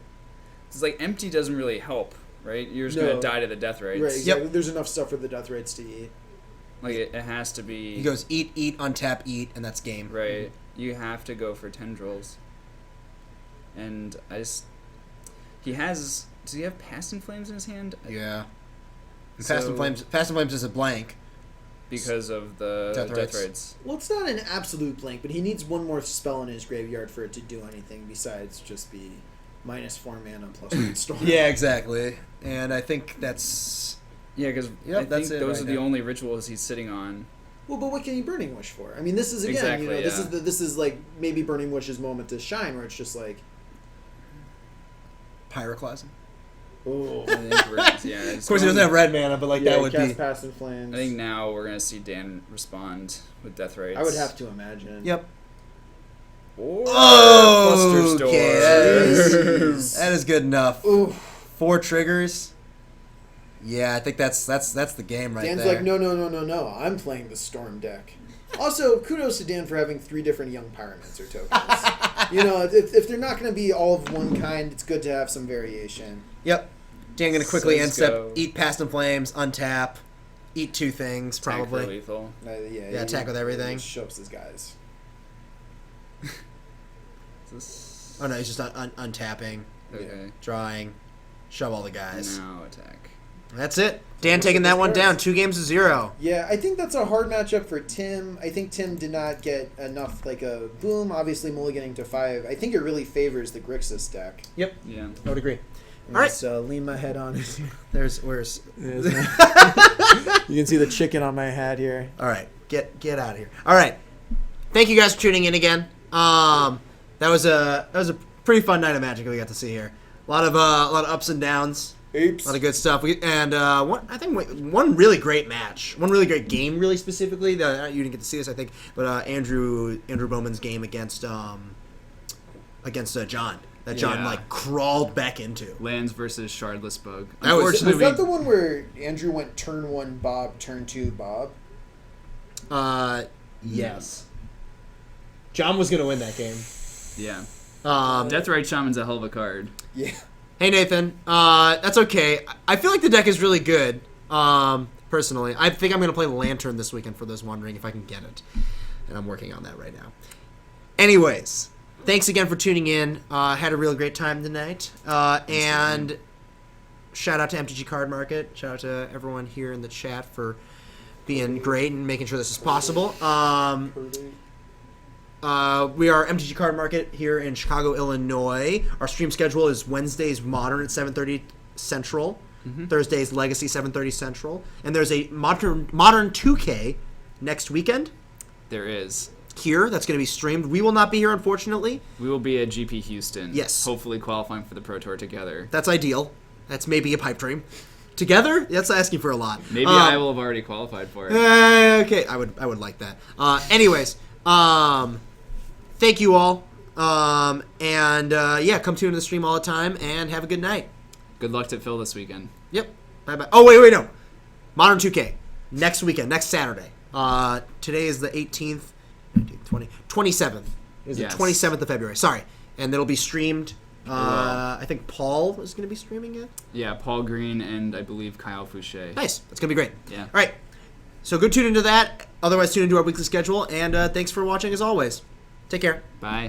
[SPEAKER 2] It's like empty doesn't really help, right? You're just
[SPEAKER 4] No.
[SPEAKER 2] going to die to the death rates.
[SPEAKER 4] Right, exactly.
[SPEAKER 1] Yep.
[SPEAKER 4] There's enough stuff for the death rates to eat.
[SPEAKER 2] Like it has to be...
[SPEAKER 1] He goes eat, untap, eat, and that's game.
[SPEAKER 2] Right. You have to go for tendrils. And I just... He has... Does he have Past in Flames in his hand?
[SPEAKER 1] Yeah. And
[SPEAKER 2] So-
[SPEAKER 1] Past in Flames is a blank.
[SPEAKER 2] Because of the
[SPEAKER 1] Death
[SPEAKER 2] death
[SPEAKER 1] rates.
[SPEAKER 2] rates.
[SPEAKER 4] Well, it's not an absolute blank, but he needs one more spell in his graveyard for it to do anything besides just be -4 mana +1 storm.
[SPEAKER 1] Yeah, exactly. And I think that's...
[SPEAKER 2] Yeah, because
[SPEAKER 1] Yep,
[SPEAKER 2] I
[SPEAKER 1] that's
[SPEAKER 2] think
[SPEAKER 1] it
[SPEAKER 2] those
[SPEAKER 1] right
[SPEAKER 2] are the
[SPEAKER 1] now.
[SPEAKER 2] only rituals he's sitting on.
[SPEAKER 4] Well, but what can you Burning Wish for? I mean, this is again,
[SPEAKER 2] Exactly,
[SPEAKER 4] this
[SPEAKER 2] yeah.
[SPEAKER 4] is this is like maybe Burning Wish's moment to shine, where it's just like,
[SPEAKER 1] Pyroclasm.
[SPEAKER 4] oh,
[SPEAKER 2] I think
[SPEAKER 1] Of course, he doesn't have red mana, but that would
[SPEAKER 4] cast
[SPEAKER 1] be...
[SPEAKER 4] Past in Flames.
[SPEAKER 2] I think now we're gonna see Dan respond with death rates.
[SPEAKER 4] I would have to imagine.
[SPEAKER 1] Yep.
[SPEAKER 2] Or
[SPEAKER 1] Oh,
[SPEAKER 2] Cluster
[SPEAKER 1] okay.
[SPEAKER 2] Storm.
[SPEAKER 1] That is good enough.
[SPEAKER 4] Ooh,
[SPEAKER 1] 4 triggers. Yeah, I think that's the game right
[SPEAKER 4] Dan's
[SPEAKER 1] there.
[SPEAKER 4] like, no. I'm playing the Storm deck. Also, kudos to Dan for having 3 different Young Pyromancer tokens. If they're not going to be all of one kind, it's good to have some variation.
[SPEAKER 1] Yep. Dan gonna quickly
[SPEAKER 2] So
[SPEAKER 1] end
[SPEAKER 2] let's
[SPEAKER 1] step,
[SPEAKER 2] go.
[SPEAKER 1] eat Past in Flames, untap, eat 2 things,
[SPEAKER 2] Attack for
[SPEAKER 1] probably.
[SPEAKER 2] lethal.
[SPEAKER 1] Yeah, attack with everything.
[SPEAKER 4] He shows his guys.
[SPEAKER 2] Is this...
[SPEAKER 1] Oh no, he's just untapping,
[SPEAKER 2] Okay.
[SPEAKER 1] drawing, shove all the guys.
[SPEAKER 2] Now attack.
[SPEAKER 1] That's it. Dan taking that one down, 2-0.
[SPEAKER 4] Yeah, I think that's a hard matchup for Tim. I think Tim did not get enough, like a boom, obviously mulliganing to 5. I think it really favors the Grixis deck.
[SPEAKER 1] Yep,
[SPEAKER 2] Yeah.
[SPEAKER 1] I would agree.
[SPEAKER 4] All
[SPEAKER 1] All right.
[SPEAKER 4] So lean my head on it.
[SPEAKER 1] Where's...
[SPEAKER 4] You can see the chicken on my hat here.
[SPEAKER 1] All right, get out of here. All right, thank you guys for tuning in again. That was a pretty fun night of Magic that we got to see here. A lot of ups and downs.
[SPEAKER 4] Apes.
[SPEAKER 1] A lot of good stuff. One really great match. One really great game, really specifically. You didn't get to see this, I think, but Andrew Bowman's game against John. That John
[SPEAKER 2] Yeah.
[SPEAKER 1] crawled back into.
[SPEAKER 2] Lands versus Shardless Bug.
[SPEAKER 1] That was-
[SPEAKER 4] Was
[SPEAKER 2] Unfortunately,
[SPEAKER 4] that the one where Andrew went turn 1 Bob, turn 2 Bob?
[SPEAKER 1] Yes. John was gonna win that game.
[SPEAKER 2] yeah.
[SPEAKER 1] Um,
[SPEAKER 2] Deathrite Shaman's a hell of a card.
[SPEAKER 4] Yeah.
[SPEAKER 1] Hey Nathan, that's okay. I feel like the deck is really good. Personally, I think I'm gonna play Lantern this weekend for those wondering if I can get it, and I'm working on that right now. Anyways, thanks again for tuning in. Had a real great time tonight, and shout out to MTG Card Market. Shout out to everyone here in the chat for being great and making sure this is possible. We are MTG Card Market here in Chicago, Illinois. Our stream schedule is Wednesdays Modern at 7:30 Central, Thursdays Legacy 7:30 Central, and there's a Modern 2K next weekend
[SPEAKER 2] There is.
[SPEAKER 1] here that's going to be streamed. We will not be here, unfortunately.
[SPEAKER 2] We will be at GP Houston.
[SPEAKER 1] Yes.
[SPEAKER 2] Hopefully qualifying for the Pro Tour together.
[SPEAKER 1] That's ideal. That's maybe a pipe dream. Together, that's asking for a lot.
[SPEAKER 2] Maybe I will have already qualified for it.
[SPEAKER 1] Okay, I would like that. Anyways, thank you all. Come tune into the stream all the time and have a good night.
[SPEAKER 2] Good luck to Phil this weekend.
[SPEAKER 1] Yep. Bye-bye. Oh, wait, no. Modern 2K. Next weekend, next Saturday. Today is the 18th, 19th, 27th. Is
[SPEAKER 2] Yes.
[SPEAKER 1] the 27th of February. Sorry. And it'll be streamed. I think Paul is going to be streaming it.
[SPEAKER 2] Yeah, Paul Green and I believe Kyle Fouché.
[SPEAKER 1] Nice. That's going to be great.
[SPEAKER 2] Yeah.
[SPEAKER 1] All right. So good tune into that. Otherwise, tune into our weekly schedule. And thanks for watching as always. Take care.
[SPEAKER 2] Bye.